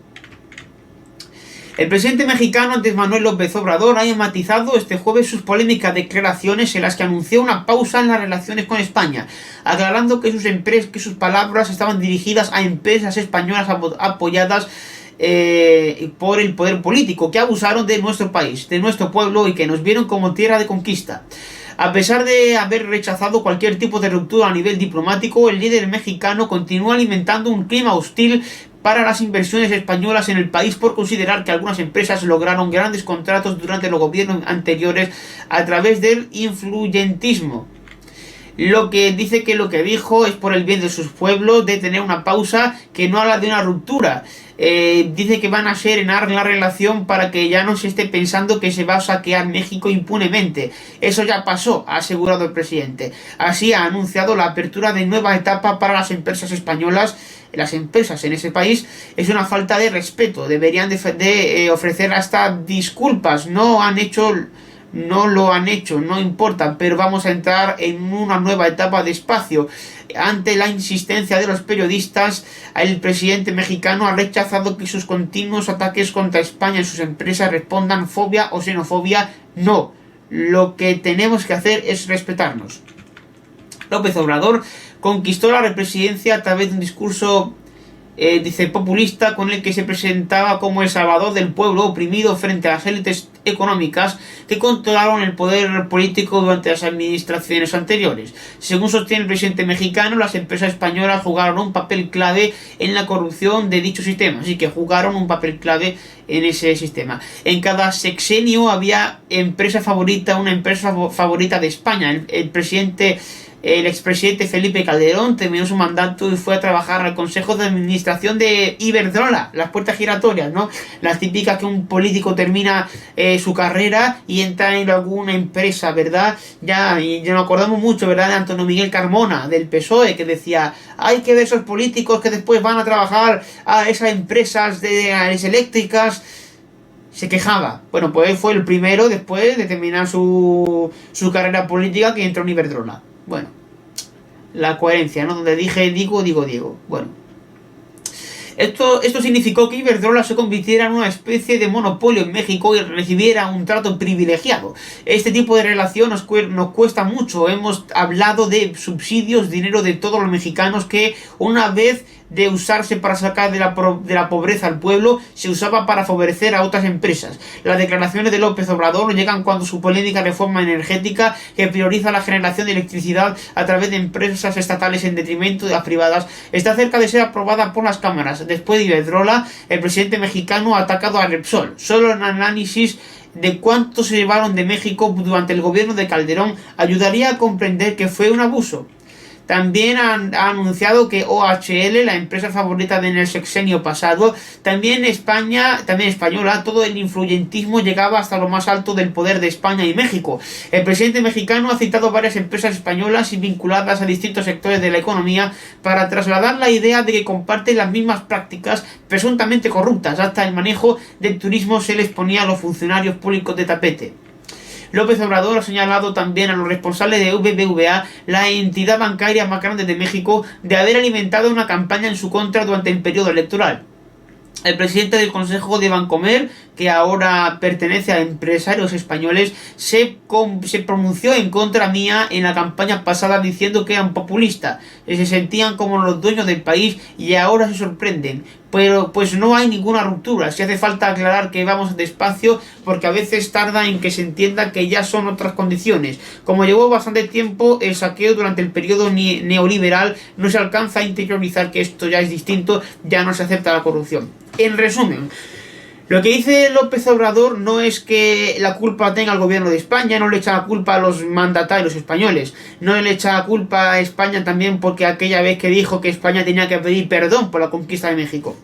El presidente mexicano Andrés Manuel López Obrador ha matizado este jueves sus polémicas declaraciones en las que anunció una pausa en las relaciones con España, aclarando que sus palabras estaban dirigidas a empresas españolas apoyadas por el poder político, que abusaron de nuestro país, de nuestro pueblo, y que nos vieron como tierra de conquista. A pesar de haber rechazado cualquier tipo de ruptura a nivel diplomático, el líder mexicano continúa alimentando un clima hostil para las inversiones españolas en el país por considerar que algunas empresas lograron grandes contratos durante los gobiernos anteriores a través del influyentismo. Lo que dice que lo que dijo es por el bien de sus pueblos, de tener una pausa, que no habla de una ruptura. Dice que van a serenar la relación para que ya no se esté pensando que se va a saquear México impunemente. Eso ya pasó, ha asegurado el presidente. Así ha anunciado la apertura de nueva etapa para las empresas españolas. Las empresas en ese país es una falta de respeto. Deberían de ofrecer hasta disculpas. No lo han hecho, no importa, pero vamos a entrar en una nueva etapa despacio. Ante la insistencia de los periodistas, el presidente mexicano ha rechazado que sus continuos ataques contra España y sus empresas respondan fobia o xenofobia. No, lo que tenemos que hacer es respetarnos. López Obrador conquistó la presidencia a través de un discurso dice populista, con el que se presentaba como el salvador del pueblo oprimido frente a las élites económicas que controlaron el poder político durante las administraciones anteriores. Según sostiene el presidente mexicano, las empresas españolas jugaron un papel clave en la corrupción de dicho sistema, así que jugaron un papel clave en ese sistema. En cada sexenio había empresa favorita, una empresa favorita de España. El expresidente Felipe Calderón terminó su mandato y fue a trabajar al Consejo de Administración de Iberdrola, las puertas giratorias, ¿no? Las típicas que un político termina su carrera y entra en alguna empresa, ¿verdad? Ya nos acordamos mucho, ¿verdad? De Antonio Miguel Carmona, del PSOE, que decía, hay que ver esos políticos que después van a trabajar a esas empresas de eléctricas. Se quejaba. Bueno, pues él fue el primero después de terminar su carrera política que entró en Iberdrola. Bueno, la coherencia, ¿no? Donde digo. Bueno, esto significó que Iberdrola se convirtiera en una especie de monopolio en México y recibiera un trato privilegiado. Este tipo de relación nos cuesta mucho. Hemos hablado de subsidios, dinero de todos los mexicanos que una vez de usarse para sacar de la pobreza al pueblo, se usaba para favorecer a otras empresas. Las declaraciones de López Obrador llegan cuando su polémica reforma energética, que prioriza la generación de electricidad a través de empresas estatales en detrimento de las privadas, está cerca de ser aprobada por las cámaras. Después de Iberdrola, el presidente mexicano ha atacado a Repsol. Solo en análisis de cuánto se llevaron de México durante el gobierno de Calderón ayudaría a comprender que fue un abuso. También ha anunciado que OHL, la empresa favorita en el sexenio pasado, también española, todo el influyentismo llegaba hasta lo más alto del poder de España y México. El presidente mexicano ha citado varias empresas españolas y vinculadas a distintos sectores de la economía para trasladar la idea de que comparten las mismas prácticas presuntamente corruptas. Hasta el manejo del turismo se les ponía a los funcionarios públicos de tapete. López Obrador ha señalado también a los responsables de BBVA, la entidad bancaria más grande de México, de haber alimentado una campaña en su contra durante el periodo electoral. El presidente del Consejo de Bancomer, que ahora pertenece a empresarios españoles, se pronunció en contra mía en la campaña pasada diciendo que eran populistas, que se sentían como los dueños del país y ahora se sorprenden. Pero pues no hay ninguna ruptura. Si hace falta aclarar que vamos despacio porque a veces tarda en que se entienda que ya son otras condiciones. Como llevó bastante tiempo el saqueo durante el periodo neoliberal, no se alcanza a interiorizar que esto ya es distinto, ya no se acepta la corrupción. En resumen, lo que dice López Obrador no es que la culpa tenga el gobierno de España, no le echa la culpa a los mandatarios españoles, no le echa la culpa a España también porque aquella vez que dijo que España tenía que pedir perdón por la conquista de México.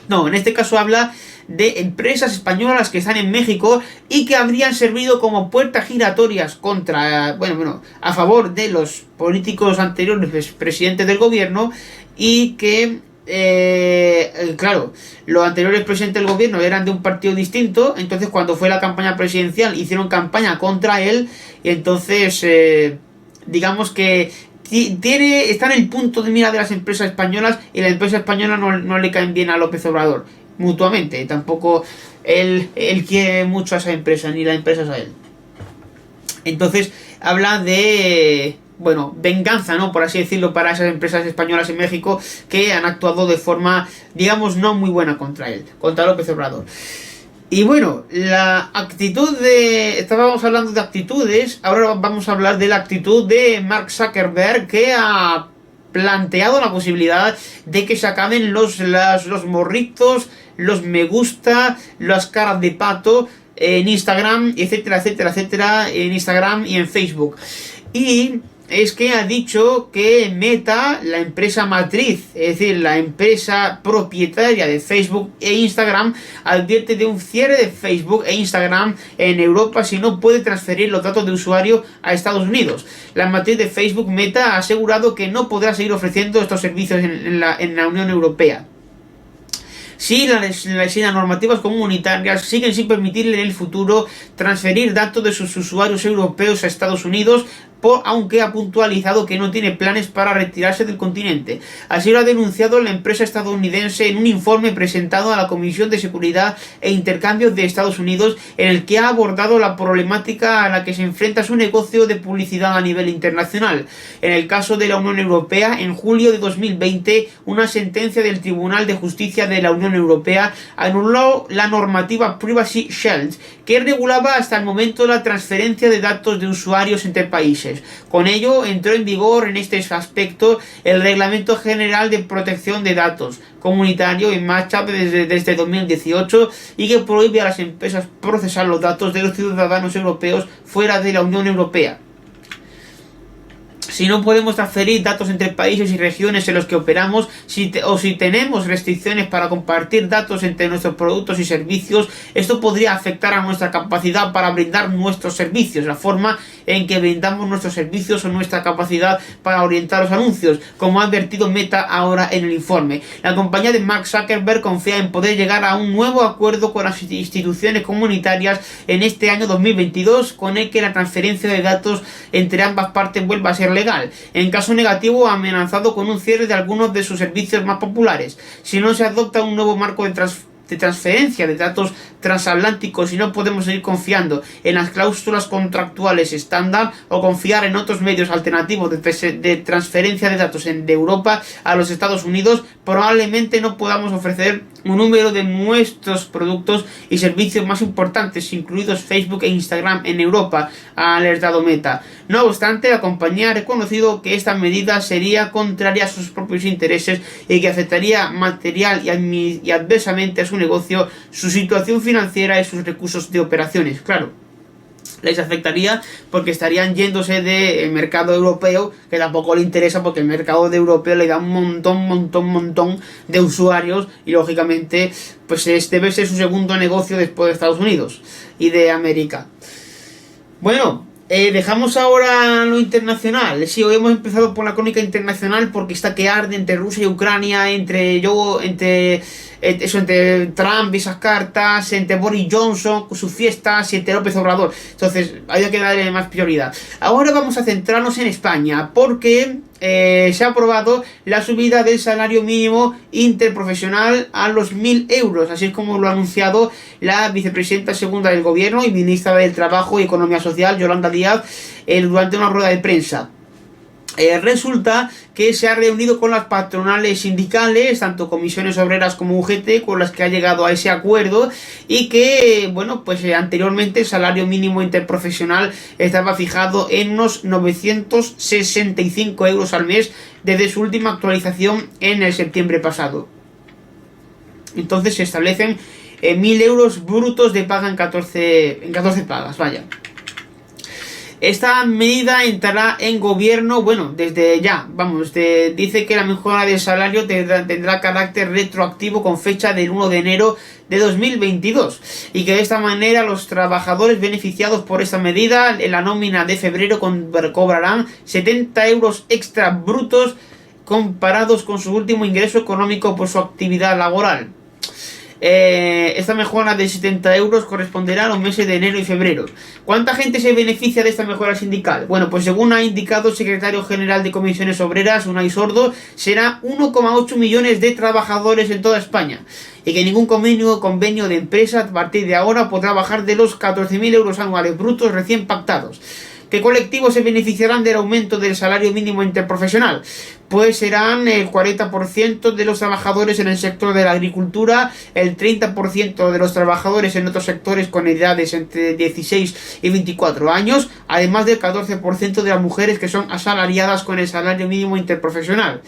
No, en este caso habla de empresas españolas que están en México y que habrían servido como puertas giratorias a favor de los políticos anteriores, presidentes del gobierno, y que claro, los anteriores presidentes del gobierno eran de un partido distinto, entonces cuando fue la campaña presidencial hicieron campaña contra él y entonces digamos que está en el punto de mira de las empresas españolas y las empresas españolas no le caen bien a López Obrador mutuamente, tampoco él quiere mucho a esa empresa ni las empresas a él. Entonces habla de venganza, ¿no? Por así decirlo, para esas empresas españolas en México que han actuado de forma, digamos, no muy buena contra él, contra López Obrador. Y bueno, la actitud estábamos hablando de actitudes, ahora vamos a hablar de la actitud de Mark Zuckerberg, que ha planteado la posibilidad de que se acaben los morritos, los me gusta, las caras de pato en Instagram, etcétera, en Instagram y en Facebook. Y es que ha dicho que Meta, la empresa matriz, es decir, la empresa propietaria de Facebook e Instagram, advierte de un cierre de Facebook e Instagram en Europa si no puede transferir los datos de usuario a Estados Unidos. La matriz de Facebook, Meta, ha asegurado que no podrá seguir ofreciendo estos servicios en la Unión Europea. Si las normativas comunitarias siguen sin permitirle en el futuro transferir datos de sus usuarios europeos a Estados Unidos, aunque ha puntualizado que no tiene planes para retirarse del continente. Así lo ha denunciado la empresa estadounidense en un informe presentado a la Comisión de Seguridad e Intercambio de Estados Unidos, en el que ha abordado la problemática a la que se enfrenta su negocio de publicidad a nivel internacional. En el caso de la Unión Europea, en julio de 2020, una sentencia del Tribunal de Justicia de la Unión Europea anuló la normativa Privacy Shield, que regulaba hasta el momento la transferencia de datos de usuarios entre países. Con ello entró en vigor en este aspecto el Reglamento General de Protección de Datos comunitario en marcha desde 2018 y que prohíbe a las empresas procesar los datos de los ciudadanos europeos fuera de la Unión Europea. Si no podemos transferir datos entre países y regiones en los que operamos, si tenemos restricciones para compartir datos entre nuestros productos y servicios, esto podría afectar a nuestra capacidad para brindar nuestros servicios, la forma en que brindamos nuestros servicios o nuestra capacidad para orientar los anuncios, como ha advertido Meta ahora en el informe. La compañía de Mark Zuckerberg confía en poder llegar a un nuevo acuerdo con las instituciones comunitarias en este año 2022, con el que la transferencia de datos entre ambas partes vuelva a ser legal. En caso negativo, ha amenazado con un cierre de algunos de sus servicios más populares. Si no se adopta un nuevo marco de transferencia de datos transatlánticos y no podemos seguir confiando en las cláusulas contractuales estándar o confiar en otros medios alternativos de transferencia de datos de Europa a los Estados Unidos, probablemente no podamos ofrecer un número de nuestros productos y servicios más importantes, incluidos Facebook e Instagram en Europa, ha alertado Meta. No obstante, la compañía ha reconocido que esta medida sería contraria a sus propios intereses y que afectaría material y adversamente a su negocio, su situación financiera y sus recursos de operaciones. Claro, les afectaría porque estarían yéndose del mercado europeo, que tampoco le interesa porque el mercado de europeo le da un montón de usuarios y lógicamente pues debe ser su segundo negocio después de Estados Unidos y de América. Bueno, dejamos ahora lo internacional. Sí, hoy hemos empezado por la crónica internacional porque está que arde entre Rusia y Ucrania, entre Trump y esas cartas, entre Boris Johnson con sus fiestas y entre López Obrador. Entonces, hay que darle más prioridad. Ahora vamos a centrarnos en España porque se ha aprobado la subida del salario mínimo interprofesional a los 1.000 euros, así es como lo ha anunciado la vicepresidenta segunda del gobierno y ministra del Trabajo y Economía Social, Yolanda Díaz, durante una rueda de prensa. Resulta que se ha reunido con las patronales sindicales, tanto comisiones obreras como UGT, con las que ha llegado a ese acuerdo y que, bueno, pues anteriormente el salario mínimo interprofesional estaba fijado en unos 965 euros al mes desde su última actualización en el septiembre pasado. Entonces se establecen 1.000 euros brutos de paga en 14 pagas, vaya. Esta medida entrará en gobierno, bueno, desde ya, dice que la mejora del salario tendrá carácter retroactivo con fecha del 1 de enero de 2022 y que de esta manera los trabajadores beneficiados por esta medida en la nómina de febrero cobrarán 70 euros extra brutos comparados con su último ingreso económico por su actividad laboral. Esta mejora de 70 euros corresponderá a los meses de enero y febrero. ¿Cuánta gente se beneficia de esta mejora sindical? Bueno, pues según ha indicado el secretario general de Comisiones Obreras, Unai Sordo, será 1,8 millones de trabajadores en toda España y que ningún convenio de empresa a partir de ahora podrá bajar de los 14.000 euros anuales brutos recién pactados. ¿Qué colectivos se beneficiarán del aumento del salario mínimo interprofesional? Pues serán el 40% de los trabajadores en el sector de la agricultura, el 30% de los trabajadores en otros sectores con edades entre 16 y 24 años, además del 14% de las mujeres que son asalariadas con el salario mínimo interprofesional.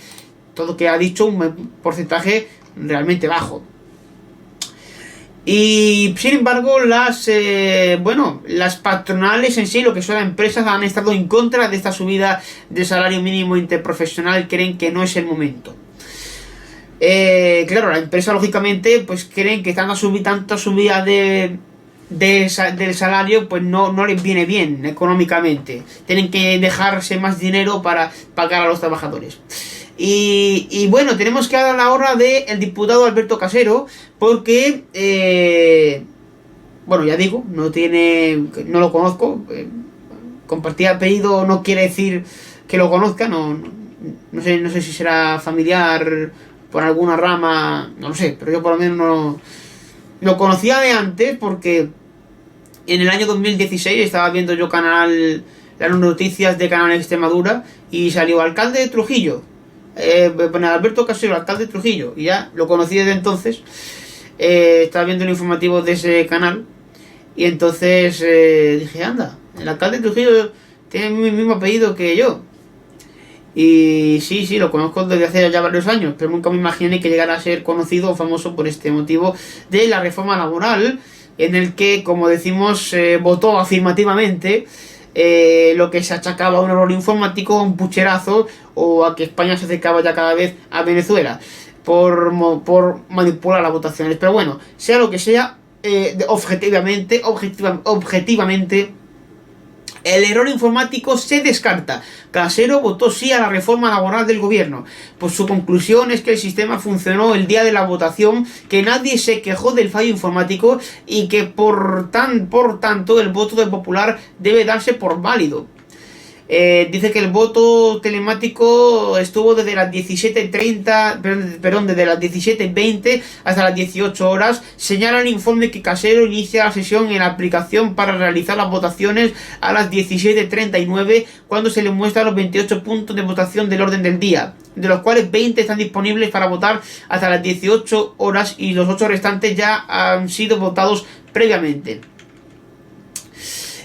Todo que ha dicho un porcentaje realmente bajo. Y sin embargo las patronales en sí, lo que son las empresas, han estado en contra de esta subida de salario mínimo interprofesional, creen que no es el momento. Claro, la empresa lógicamente pues creen que tanta subida del salario pues no les viene bien económicamente, tienen que dejarse más dinero para pagar a los trabajadores. Y bueno, tenemos que dar la hora del diputado Alberto Casero porque, ya digo, no lo conozco, compartir apellido no quiere decir que lo conozca, no sé si será familiar por alguna rama, no lo sé, pero yo por lo menos no lo conocía de antes porque en el año 2016 estaba viendo yo las noticias de Canal Extremadura y salió alcalde de Trujillo, Alberto Casero, alcalde de Trujillo, y ya lo conocí desde entonces. Estaba viendo un informativo de ese canal y entonces dije, anda, el alcalde de Trujillo tiene el mismo apellido que yo. Y sí, lo conozco desde hace ya varios años, pero nunca me imaginé que llegara a ser conocido o famoso por este motivo de la reforma laboral, en el que, como decimos, votó afirmativamente lo que se achacaba a un error informático, a un pucherazo, o a que España se acercaba ya cada vez a Venezuela por manipular las votaciones. Pero bueno, sea lo que sea, objetivamente, el error informático se descarta. Casero votó sí a la reforma laboral del gobierno. Pues su conclusión es que el sistema funcionó el día de la votación, que nadie se quejó del fallo informático y que por tanto el voto del Popular debe darse por válido. Dice que el voto telemático estuvo desde las 17:30, desde las 17:20 hasta las 18 horas. Señala el informe que Casero inicia la sesión en la aplicación para realizar las votaciones a las 17:39, cuando se le muestran los 28 puntos de votación del orden del día, de los cuales 20 están disponibles para votar hasta las 18 horas y los 8 restantes ya han sido votados previamente.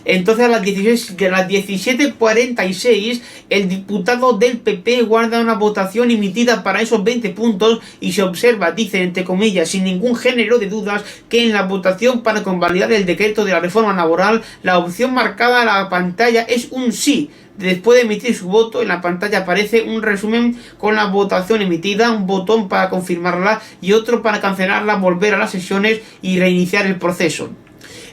Entonces a las 17:46 el diputado del PP guarda una votación emitida para esos 20 puntos y se observa, dice entre comillas, sin ningún género de dudas, que en la votación para convalidar el decreto de la reforma laboral la opción marcada a la pantalla es un sí. Después de emitir su voto, en la pantalla aparece un resumen con la votación emitida, un botón para confirmarla y otro para cancelarla, volver a las sesiones y reiniciar el proceso.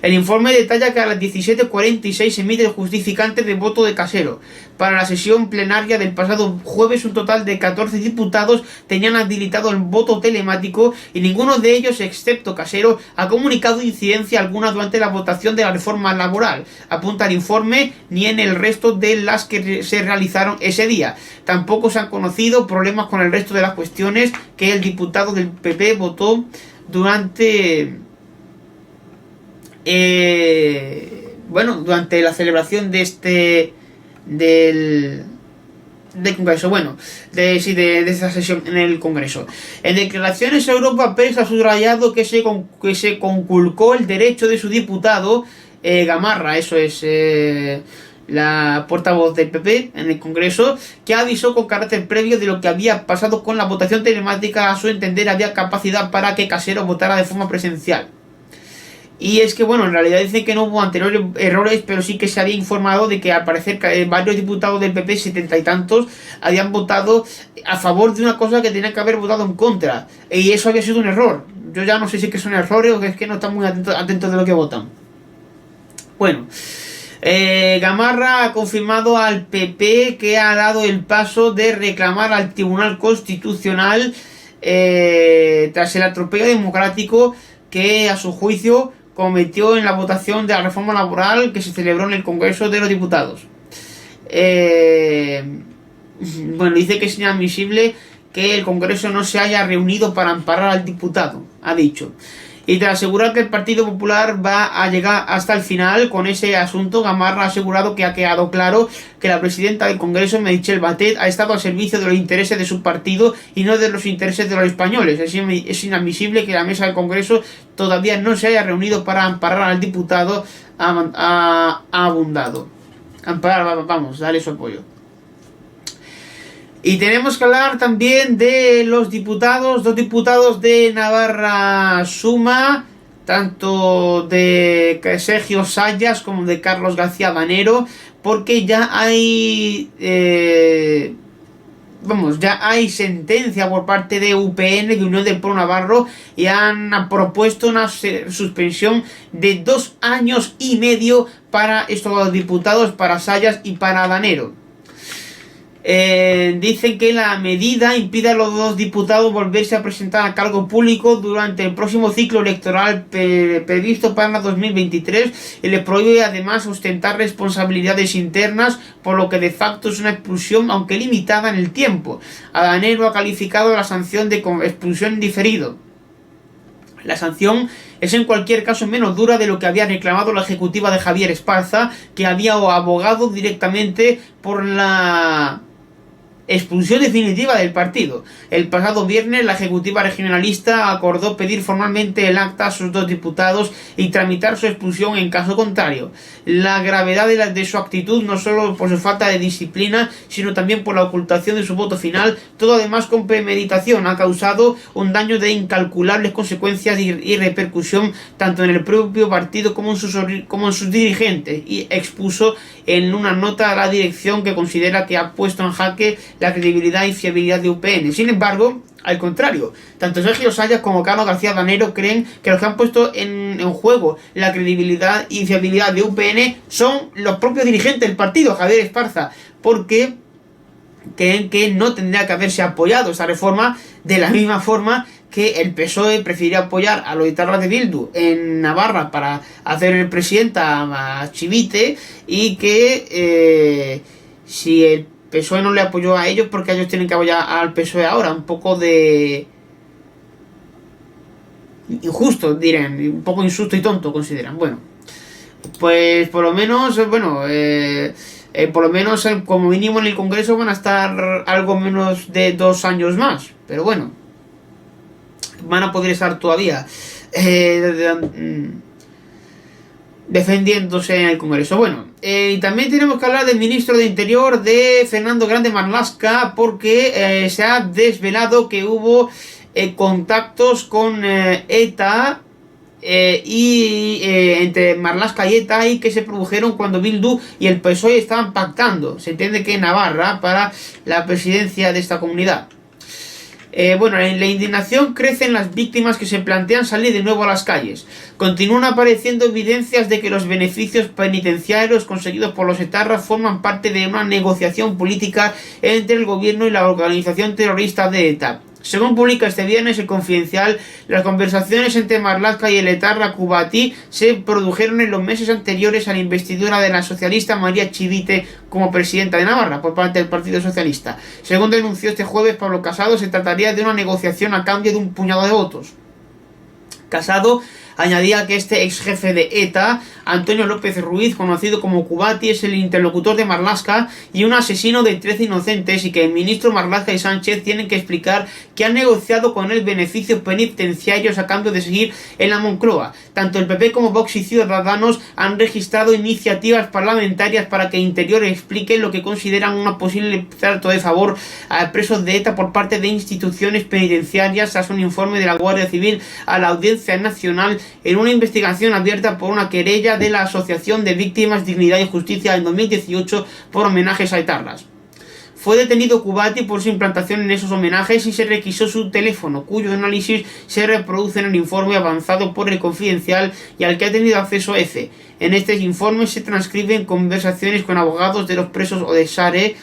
El informe detalla que a las 17:46 se emite el justificante de voto de Casero. Para la sesión plenaria del pasado jueves, un total de 14 diputados tenían habilitado el voto telemático y ninguno de ellos, excepto Casero, ha comunicado incidencia alguna durante la votación de la reforma laboral. Apunta el informe, ni en el resto de las que se realizaron ese día. Tampoco se han conocido problemas con el resto de las cuestiones que el diputado del PP votó durante la celebración de del Congreso, de esta sesión en el Congreso. En declaraciones a Europa Press ha subrayado que se conculcó el derecho de su diputado Gamarra, eso es la portavoz del PP en el Congreso, que avisó con carácter previo de lo que había pasado con la votación telemática. A su entender había capacidad para que Casero votara de forma presencial. Y es que, en realidad dicen que no hubo anteriores errores, pero sí que se había informado de que al parecer varios diputados del PP, 70 y tantos, habían votado a favor de una cosa que tenían que haber votado en contra. Y eso había sido un error. Yo ya no sé si es que son errores o que es que no están muy atentos de lo que votan. Gamarra ha confirmado al PP que ha dado el paso de reclamar al Tribunal Constitucional tras el atropello democrático que, a su juicio, cometió en la votación de la reforma laboral que se celebró en el Congreso de los Diputados. Dice que es inadmisible que el Congreso no se haya reunido para amparar al diputado, ha dicho. Y tras asegurar que el Partido Popular va a llegar hasta el final con ese asunto, Gamarra ha asegurado que ha quedado claro que la presidenta del Congreso, Meritxell Batet, ha estado al servicio de los intereses de su partido y no de los intereses de los españoles. Es inadmisible que la mesa del Congreso todavía no se haya reunido para amparar al diputado, ha abundado. Darle su apoyo. Y tenemos que hablar también de los dos diputados de Navarra Suma, tanto de Sergio Sayas como de Carlos García Danero, porque ya hay sentencia por parte de UPN, de Unión del Pueblo Navarro, y han propuesto una suspensión de 2 años y medio para estos diputados, para Sayas y para Danero. Dicen que la medida impide a los dos diputados volverse a presentar a cargo público durante el próximo ciclo electoral previsto para 2023 y les prohíbe además ostentar responsabilidades internas, por lo que de facto es una expulsión, aunque limitada en el tiempo. Adanero ha calificado la sanción de expulsión diferido. La sanción es en cualquier caso menos dura de lo que había reclamado la ejecutiva de Javier Esparza, que había abogado directamente por la expulsión definitiva del partido. El pasado viernes la ejecutiva regionalista acordó pedir formalmente el acta a sus dos diputados y tramitar su expulsión en caso contrario. La gravedad de su actitud, no solo por su falta de disciplina, sino también por la ocultación de su voto final, todo además con premeditación, ha causado un daño de incalculables consecuencias y repercusión tanto en el propio partido como en sus dirigentes, y expuso en una nota a la dirección que considera que ha puesto en jaque la credibilidad y fiabilidad de UPN. Sin embargo, al contrario, tanto Sergio Sayas como Carlos García Danero creen que los que han puesto en juego la credibilidad y fiabilidad de UPN son los propios dirigentes del partido, Javier Esparza, porque creen que no tendría que haberse apoyado esa reforma de la misma forma que el PSOE prefirió apoyar a los etarras de Bildu en Navarra para hacer presidenta a Chivite, y que si el PSOE no le apoyó a ellos, porque ellos tienen que apoyar al PSOE ahora. Un poco de injusto, dirán, un poco injusto y tonto consideran. Bueno, pues por lo menos, como mínimo en el Congreso van a estar algo menos de 2 años más, pero bueno, van a poder estar todavía defendiéndose en el Congreso. Bueno, y también tenemos que hablar del ministro de Interior, de Fernando Grande Marlaska, porque se ha desvelado que hubo contactos con ETA entre Marlaska y ETA, y que se produjeron cuando Bildu y el PSOE estaban pactando, se entiende que en Navarra, para la presidencia de esta comunidad. Bueno, la indignación crece en las víctimas, que se plantean salir de nuevo a las calles. Continúan apareciendo evidencias de que los beneficios penitenciarios conseguidos por los etarras forman parte de una negociación política entre el gobierno y la organización terrorista de ETA. Según publica este viernes El Confidencial, las conversaciones entre Marlaska y el etarra Kubati se produjeron en los meses anteriores a la investidura de la socialista María Chivite como presidenta de Navarra por parte del Partido Socialista. Según denunció este jueves Pablo Casado, se trataría de una negociación a cambio de un puñado de votos. Casado añadía que este ex jefe de ETA, Antonio López Ruiz, conocido como Kubati, es el interlocutor de Marlaska y un asesino de 13 inocentes, y que el ministro Marlaska y Sánchez tienen que explicar que han negociado con él beneficios penitenciarios a cambio de seguir en la Moncloa. Tanto el PP como Vox y Ciudadanos han registrado iniciativas parlamentarias para que Interior explique lo que consideran una posible trato de favor a presos de ETA por parte de instituciones penitenciarias, tras un informe de la Guardia Civil a la Audiencia Nacional en una investigación abierta por una querella de la Asociación de Víctimas, Dignidad y Justicia en 2018 por homenajes a etarras. Fue detenido Kubati por su implantación en esos homenajes y se requisó su teléfono, cuyo análisis se reproduce en el informe avanzado por El Confidencial y al que ha tenido acceso EFE. En este informe se transcriben conversaciones con abogados de los presos Odesare,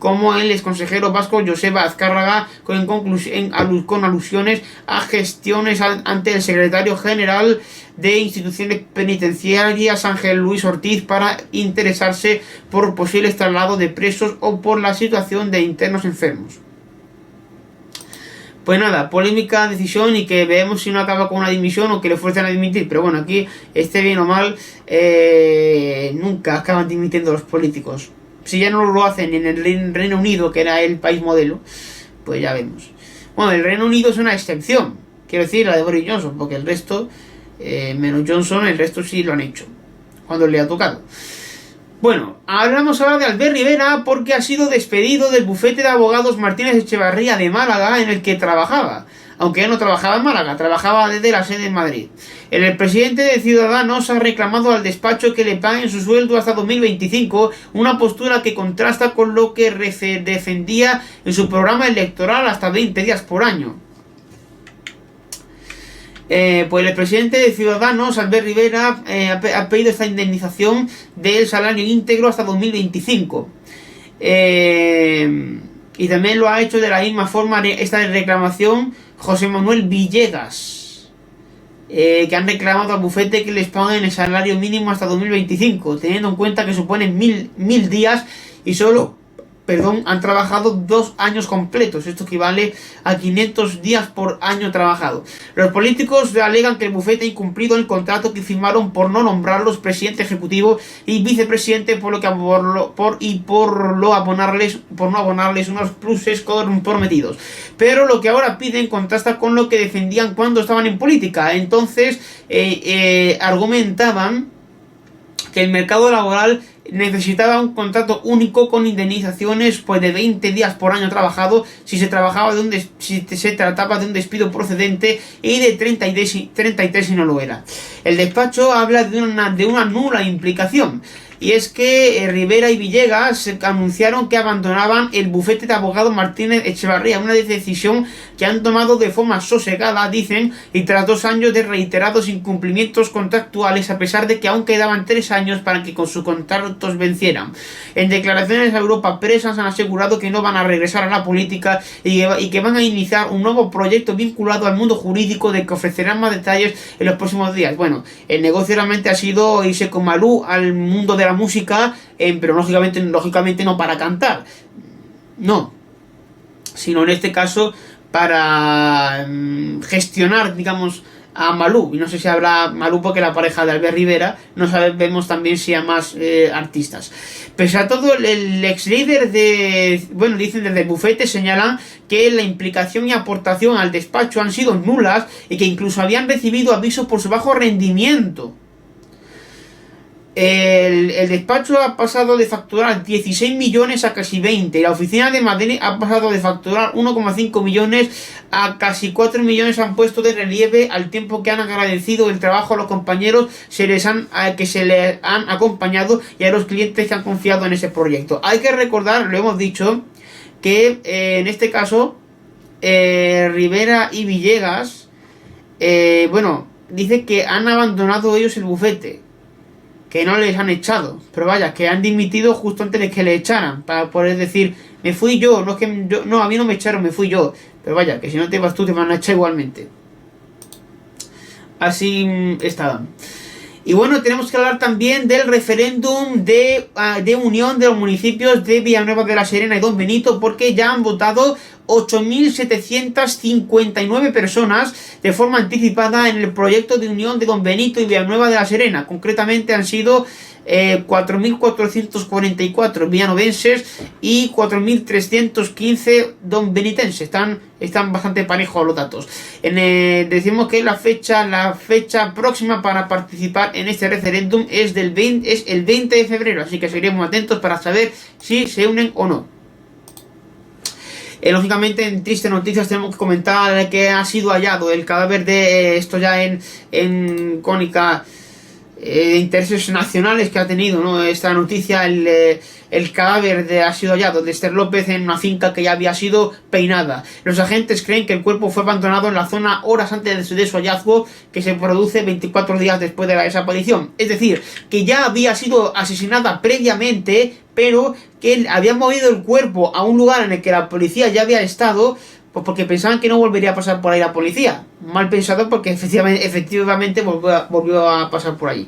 como el exconsejero vasco Joseba Azcárraga, con alusiones a gestiones ante el secretario general de instituciones penitenciarias Ángel Luis Ortiz para interesarse por posibles traslados de presos o por la situación de internos enfermos. Pues nada, polémica decisión, y que veamos si no acaba con una dimisión o que le fuerzan a dimitir. Pero bueno, aquí, esté bien o mal, nunca acaban dimitiendo los políticos. Si ya no lo hacen en el Reino Unido, que era el país modelo, pues ya vemos. Bueno, el Reino Unido es una excepción, quiero decir, la de Boris Johnson, porque el resto, menos Johnson, el resto sí lo han hecho, cuando le ha tocado. Bueno, ahora vamos a hablar de Albert Rivera, porque ha sido despedido del bufete de abogados Martínez Echevarría de Málaga, en el que trabajaba. Aunque ya no trabajaba en Málaga, trabajaba desde la sede en Madrid. El presidente de Ciudadanos ha reclamado al despacho que le paguen su sueldo hasta 2025, una postura que contrasta con lo que defendía en su programa electoral, hasta 20 días por año. Pues el presidente de Ciudadanos, Albert Rivera, ha pedido esta indemnización del salario íntegro hasta 2025. Y también lo ha hecho de la misma forma esta reclamación José Manuel Villegas, que han reclamado al bufete que les paguen el salario mínimo hasta 2025, teniendo en cuenta que suponen mil días y solo han trabajado 2 años completos. Esto equivale a 500 días por año trabajado. Los políticos alegan que el bufete ha incumplido el contrato que firmaron por no nombrarlos presidente ejecutivo y vicepresidente, por no abonarles unos pluses comprometidos. Pero lo que ahora piden contrasta con lo que defendían cuando estaban en política. Entonces argumentaban que el mercado laboral necesitaba un contrato único con indemnizaciones de 20 días por año trabajado si se trataba de un despido procedente, y de 33 si no lo era. El despacho habla de una nula implicación, y es que Rivera y Villegas anunciaron que abandonaban el bufete de abogado Martínez Echevarría, una decisión que han tomado de forma sosegada, dicen, y tras 2 años de reiterados incumplimientos contractuales, a pesar de que aún quedaban 3 años para que con sus contratos vencieran. En declaraciones a Europa Press han asegurado que no van a regresar a la política y que van a iniciar un nuevo proyecto vinculado al mundo jurídico, de que ofrecerán más detalles en los próximos días. Bueno, el negocio realmente ha sido irse con Malú al mundo de la música, pero lógicamente no para cantar, no, sino en este caso para gestionar, digamos, a Malú. Y no sé si habrá Malú porque la pareja de Albert Rivera, no sabemos también si hay más artistas. Pese a todo, el ex líder dicen desde el bufete, señalan que la implicación y aportación al despacho han sido nulas y que incluso habían recibido avisos por su bajo rendimiento. El despacho ha pasado de facturar 16 millones a casi 20. La oficina de Madrid ha pasado de facturar 1,5 millones a casi 4 millones. Han puesto de relieve al tiempo que han agradecido el trabajo a los compañeros que se les han acompañado y a los clientes que han confiado en ese proyecto. Hay que recordar, lo hemos dicho, que en este caso Rivera y Villegas dice que han abandonado ellos el bufete, que no les han echado, pero vaya, que han dimitido justo antes de que le echaran, para poder decir, me fui yo, a mí no me echaron, me fui yo, pero vaya, que si no te vas tú te van a echar igualmente. Así estaban. Y bueno, tenemos que hablar también del referéndum de unión de los municipios de Villanueva de la Serena y Don Benito, porque ya han votado 8.759 personas de forma anticipada en el proyecto de unión de Don Benito y Villanueva de la Serena. Concretamente han sido 4.444 villanovenses y 4.315 donbenitenses. Están bastante parejos los datos. Decimos que la fecha próxima para participar en este referéndum es el 20 de febrero, así que seguiremos atentos para saber si se unen o no. Lógicamente, en tristes noticias tenemos que comentar que ha sido hallado el cadáver de esto ya en crónica de intereses nacionales que ha tenido, ¿no?, esta noticia. El cadáver ha sido hallado de Esther López en una finca que ya había sido peinada. Los agentes creen que el cuerpo fue abandonado en la zona horas antes de su hallazgo, que se produce 24 días después de la desaparición. Es decir, que ya había sido asesinada previamente, pero que habían movido el cuerpo a un lugar en el que la policía ya había estado, pues porque pensaban que no volvería a pasar por ahí la policía. Mal pensado, porque efectivamente volvió a pasar por allí.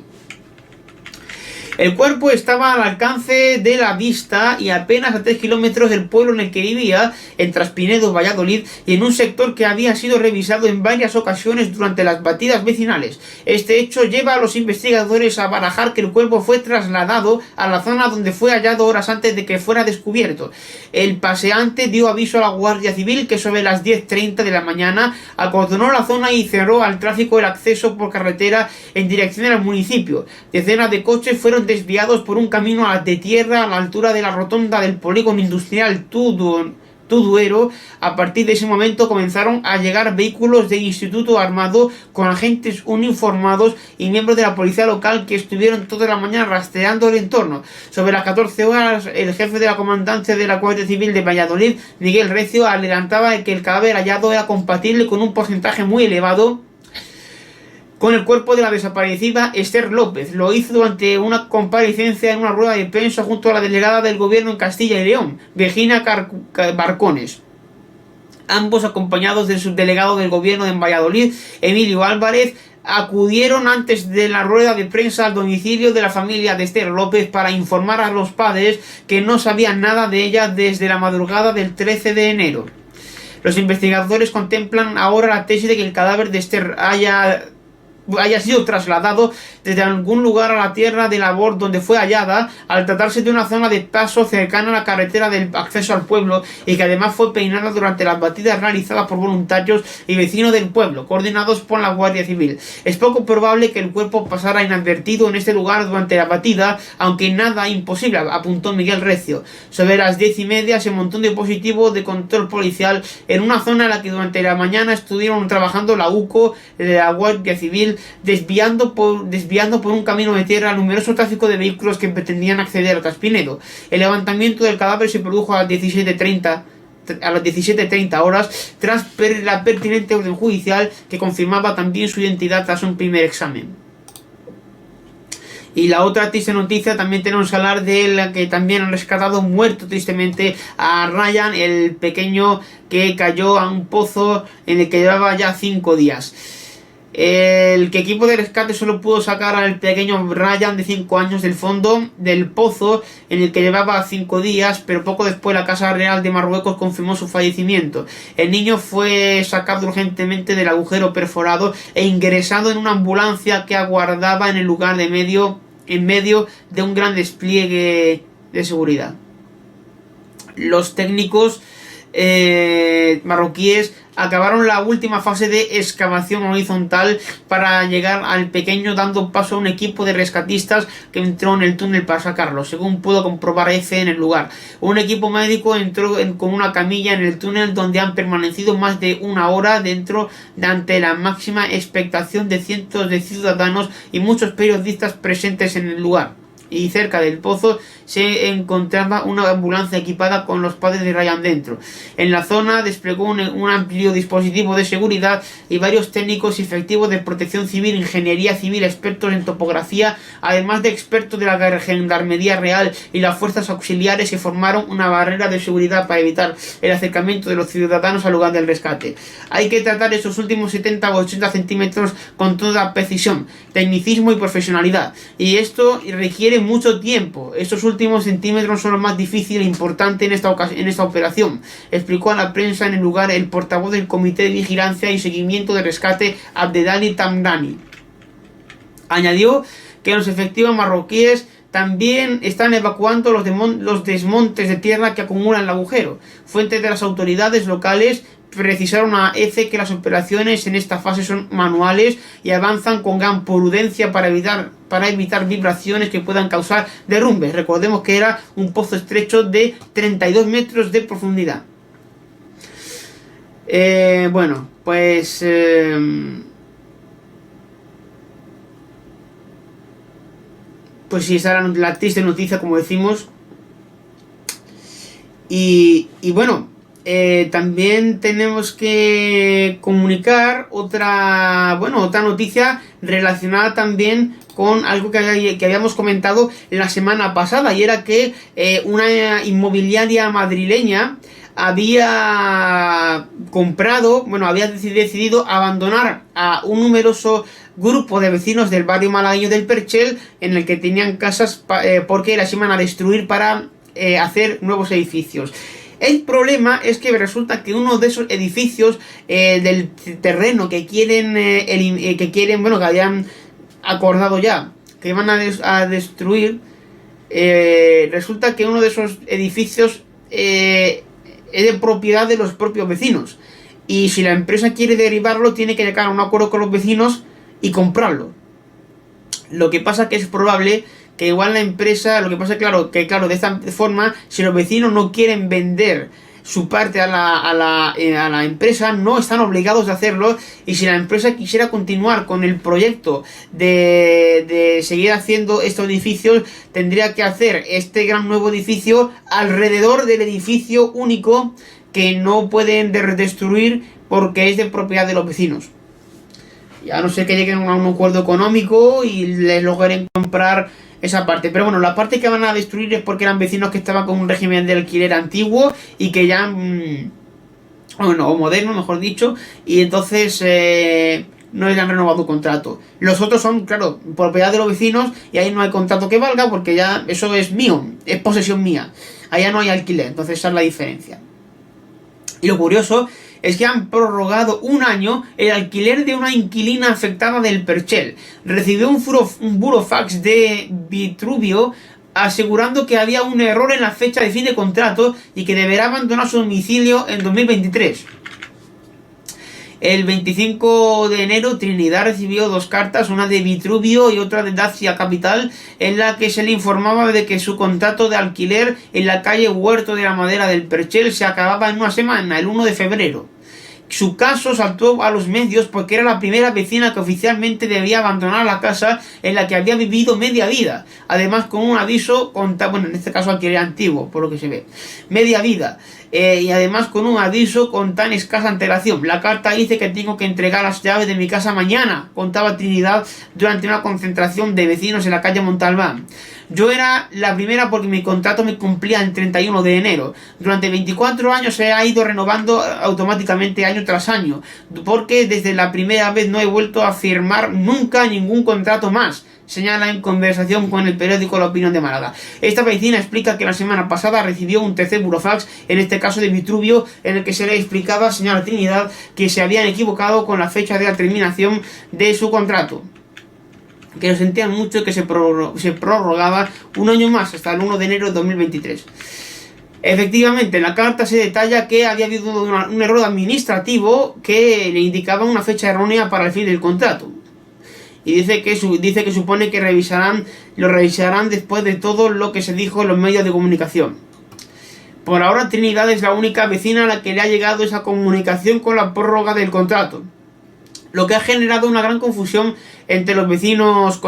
El cuerpo estaba al alcance de la vista y apenas a 3 kilómetros del pueblo en el que vivía, en Traspinedo, Valladolid, y en un sector que había sido revisado en varias ocasiones durante las batidas vecinales. Este hecho lleva a los investigadores a barajar que el cuerpo fue trasladado a la zona donde fue hallado horas antes de que fuera descubierto. El paseante dio aviso a la Guardia Civil, que sobre las 10:30 de la mañana acordonó la zona y cerró al tráfico el acceso por carretera en dirección al municipio. Decenas de coches fueron desviados por un camino de tierra a la altura de la rotonda del polígono industrial Tuduero. A partir de ese momento comenzaron a llegar vehículos del Instituto Armado con agentes uniformados y miembros de la policía local, que estuvieron toda la mañana rastreando el entorno. Sobre las 14 horas, el jefe de la comandancia de la Guardia Civil de Valladolid, Miguel Recio, adelantaba que el cadáver hallado era compatible con un porcentaje muy elevado con el cuerpo de la desaparecida Esther López. Lo hizo durante una comparecencia en una rueda de prensa junto a la delegada del gobierno en Castilla y León, Virginia Barcones. Ambos, acompañados del subdelegado del gobierno en Valladolid, Emilio Álvarez, acudieron antes de la rueda de prensa al domicilio de la familia de Esther López para informar a los padres que no sabían nada de ella desde la madrugada del 13 de enero. Los investigadores contemplan ahora la tesis de que el cadáver de Esther haya sido trasladado desde algún lugar a la tierra de labor donde fue hallada, al tratarse de una zona de paso cercana a la carretera del acceso al pueblo, y que además fue peinada durante las batidas realizadas por voluntarios y vecinos del pueblo, coordinados por la Guardia Civil. Es poco probable que el cuerpo pasara inadvertido en este lugar durante la batida, aunque nada imposible, apuntó Miguel Recio. Sobre las 10:30 se montó un dispositivo de control policial en una zona en la que durante la mañana estuvieron trabajando la UCO, la Guardia Civil, desviando por un camino de tierra al numeroso tráfico de vehículos que pretendían acceder al Caspinedo. El levantamiento del cadáver se produjo a las 17:30 horas, tras la pertinente orden judicial que confirmaba también su identidad tras un primer examen. Y la otra triste noticia, también tenemos que hablar de la que también han rescatado muerto tristemente a Ryan, el pequeño que cayó a un pozo en el que llevaba ya 5 días. El equipo de rescate solo pudo sacar al pequeño Ryan de 5 años del fondo del pozo en el que llevaba 5 días, pero poco después la Casa Real de Marruecos confirmó su fallecimiento. El niño fue sacado urgentemente del agujero perforado e ingresado en una ambulancia que aguardaba en el lugar en medio de un gran despliegue de seguridad. Los técnicos marroquíes acabaron la última fase de excavación horizontal para llegar al pequeño, dando paso a un equipo de rescatistas que entró en el túnel para sacarlo, según pudo comprobar EFE en el lugar. Un equipo médico entró con una camilla en el túnel, donde han permanecido más de 1 hora dentro, ante la máxima expectación de cientos de ciudadanos y muchos periodistas presentes en el lugar. Y cerca del pozo se encontraba una ambulancia equipada con los padres de Ryan dentro. En la zona desplegó un amplio dispositivo de seguridad y varios técnicos y efectivos de protección civil, ingeniería civil, expertos en topografía, además de expertos de la Gendarmería Real y las fuerzas auxiliares, que formaron una barrera de seguridad para evitar el acercamiento de los ciudadanos al lugar del rescate. Hay que tratar esos últimos 70 o 80 centímetros con toda precisión, tecnicismo y profesionalidad, y esto requiere mucho tiempo. Estos últimos centímetros son lo más difícil e importante en esta operación, explicó a la prensa en el lugar el portavoz del Comité de Vigilancia y Seguimiento de Rescate, Abdelali Tamdani. Añadió que los efectivos marroquíes también están evacuando los desmontes de tierra que acumulan el agujero. Fuentes de las autoridades locales precisaron a EFE que las operaciones en esta fase son manuales y avanzan con gran prudencia para evitar vibraciones que puedan causar derrumbes. Recordemos que era un pozo estrecho de 32 metros de profundidad. Bueno, pues sí, esa era la triste noticia, como decimos. Y bueno, también tenemos que comunicar otra noticia relacionada también con algo que habíamos comentado la semana pasada, y era que una inmobiliaria madrileña había decidido abandonar a un numeroso grupo de vecinos del barrio malagueño del Perchel, en el que tenían casas porque las iban a destruir para hacer nuevos edificios. El problema es que resulta que uno de esos edificios del terreno que habían acordado ya que iban a destruir, resulta que uno de esos edificios es de propiedad de los propios vecinos, y si la empresa quiere derribarlo tiene que llegar a un acuerdo con los vecinos y comprarlo. Lo que pasa que es probable que igual la empresa, de esta forma, si los vecinos no quieren vender su parte a la empresa, no están obligados a hacerlo, y si la empresa quisiera continuar con el proyecto de seguir haciendo estos edificios, tendría que hacer este gran nuevo edificio alrededor del edificio único que no pueden destruir porque es de propiedad de los vecinos. A no ser que lleguen a un acuerdo económico y les logren comprar esa parte. Pero bueno, la parte que van a destruir es porque eran vecinos que estaban con un régimen de alquiler antiguo y que ya... bueno, o moderno, mejor dicho. Y entonces no les han renovado contrato. Los otros son, claro, propiedad de los vecinos y ahí no hay contrato que valga porque ya eso es mío, es posesión mía. Allá no hay alquiler, entonces esa es la diferencia. Y lo curioso es que han prorrogado un año el alquiler de una inquilina afectada del Perchel. Recibió un burofax de Vitruvio asegurando que había un error en la fecha de fin de contrato y que deberá abandonar su domicilio en 2023. El 25 de enero Trinidad recibió 2 cartas, una de Vitruvio y otra de Dacia Capital, en la que se le informaba de que su contrato de alquiler en la calle Huerto de la Madera del Perchel se acababa en una semana, el 1 de febrero. Su caso saltó a los medios porque era la primera vecina que oficialmente debía abandonar la casa en la que había vivido media vida. Además, con un aviso, bueno, en este caso alquiler antiguo, por lo que se ve, media vida. Y además con un aviso con tan escasa antelación. La carta dice que tengo que entregar las llaves de mi casa mañana, contaba Trinidad durante una concentración de vecinos en la calle Montalbán. Yo era la primera porque mi contrato me cumplía el 31 de enero. Durante 24 años se ha ido renovando automáticamente año tras año, porque desde la primera vez no he vuelto a firmar nunca ningún contrato más, señala en conversación con el periódico La Opinión de Málaga. Esta vecina explica que la semana pasada recibió un tercer burofax, en este caso de Vitruvio, en el que se le explicaba a señora Trinidad que se habían equivocado con la fecha de la terminación de su contrato, que lo sentían mucho y que se prorrogaba un año más hasta el 1 de enero de 2023. Efectivamente, en la carta se detalla que había habido un error administrativo que le indicaba una fecha errónea para el fin del contrato. Y dice que supone que lo revisarán después de todo lo que se dijo en los medios de comunicación. Por ahora Trinidad es la única vecina a la que le ha llegado esa comunicación con la prórroga del contrato, lo que ha generado una gran confusión entre los vecinos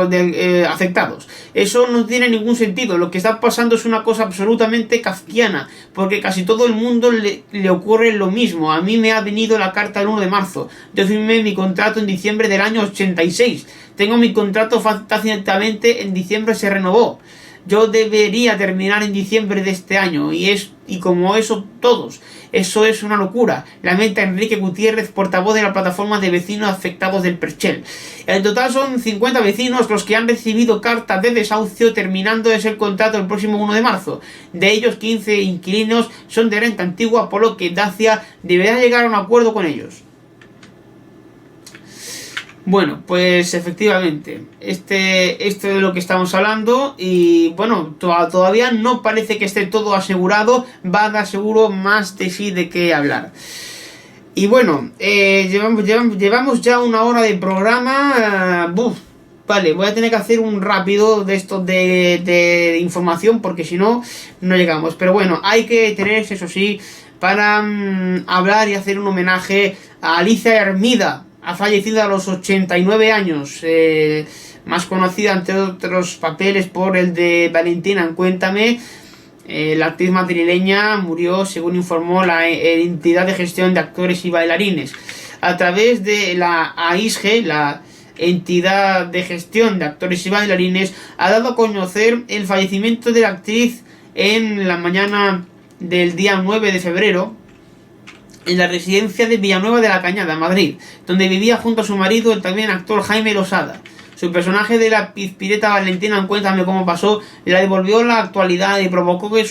afectados. Eso no tiene ningún sentido. Lo que está pasando es una cosa absolutamente kafkiana, porque casi todo el mundo le ocurre lo mismo. A mí me ha venido la carta el 1 de marzo. Yo firmé mi contrato en diciembre del año 86. Tengo mi contrato tácitamente, en diciembre se renovó. Yo debería terminar en diciembre de este año y como eso todos. Eso es una locura, lamenta Enrique Gutiérrez, portavoz de la plataforma de vecinos afectados del Perchel. En total son 50 vecinos los que han recibido cartas de desahucio terminando ese contrato el próximo 1 de marzo. De ellos 15 inquilinos son de renta antigua, por lo que Dacia deberá llegar a un acuerdo con ellos. Bueno, pues efectivamente, esto es de lo que estamos hablando y bueno, todavía no parece que esté todo asegurado, va a dar seguro más de sí de qué hablar. Y bueno, llevamos ya 1 hora de programa, vale, voy a tener que hacer un rápido de esto de información porque si no, no llegamos. Pero bueno, hay que tener, eso sí, para hablar y hacer un homenaje a Alicia Hermida. Ha fallecido a los 89 años, más conocida entre otros papeles por el de Valentina en Cuéntame. La actriz madrileña murió, según informó la entidad de gestión de actores y bailarines. A través de la AISGE, la entidad de gestión de actores y bailarines, ha dado a conocer el fallecimiento de la actriz en la mañana del día 9 de febrero, en la residencia de Villanueva de la Cañada, Madrid, donde vivía junto a su marido, el también actor Jaime Losada. Su personaje de la pizpireta Valentina en Cuéntame cómo pasó la devolvió a la actualidad y provocó que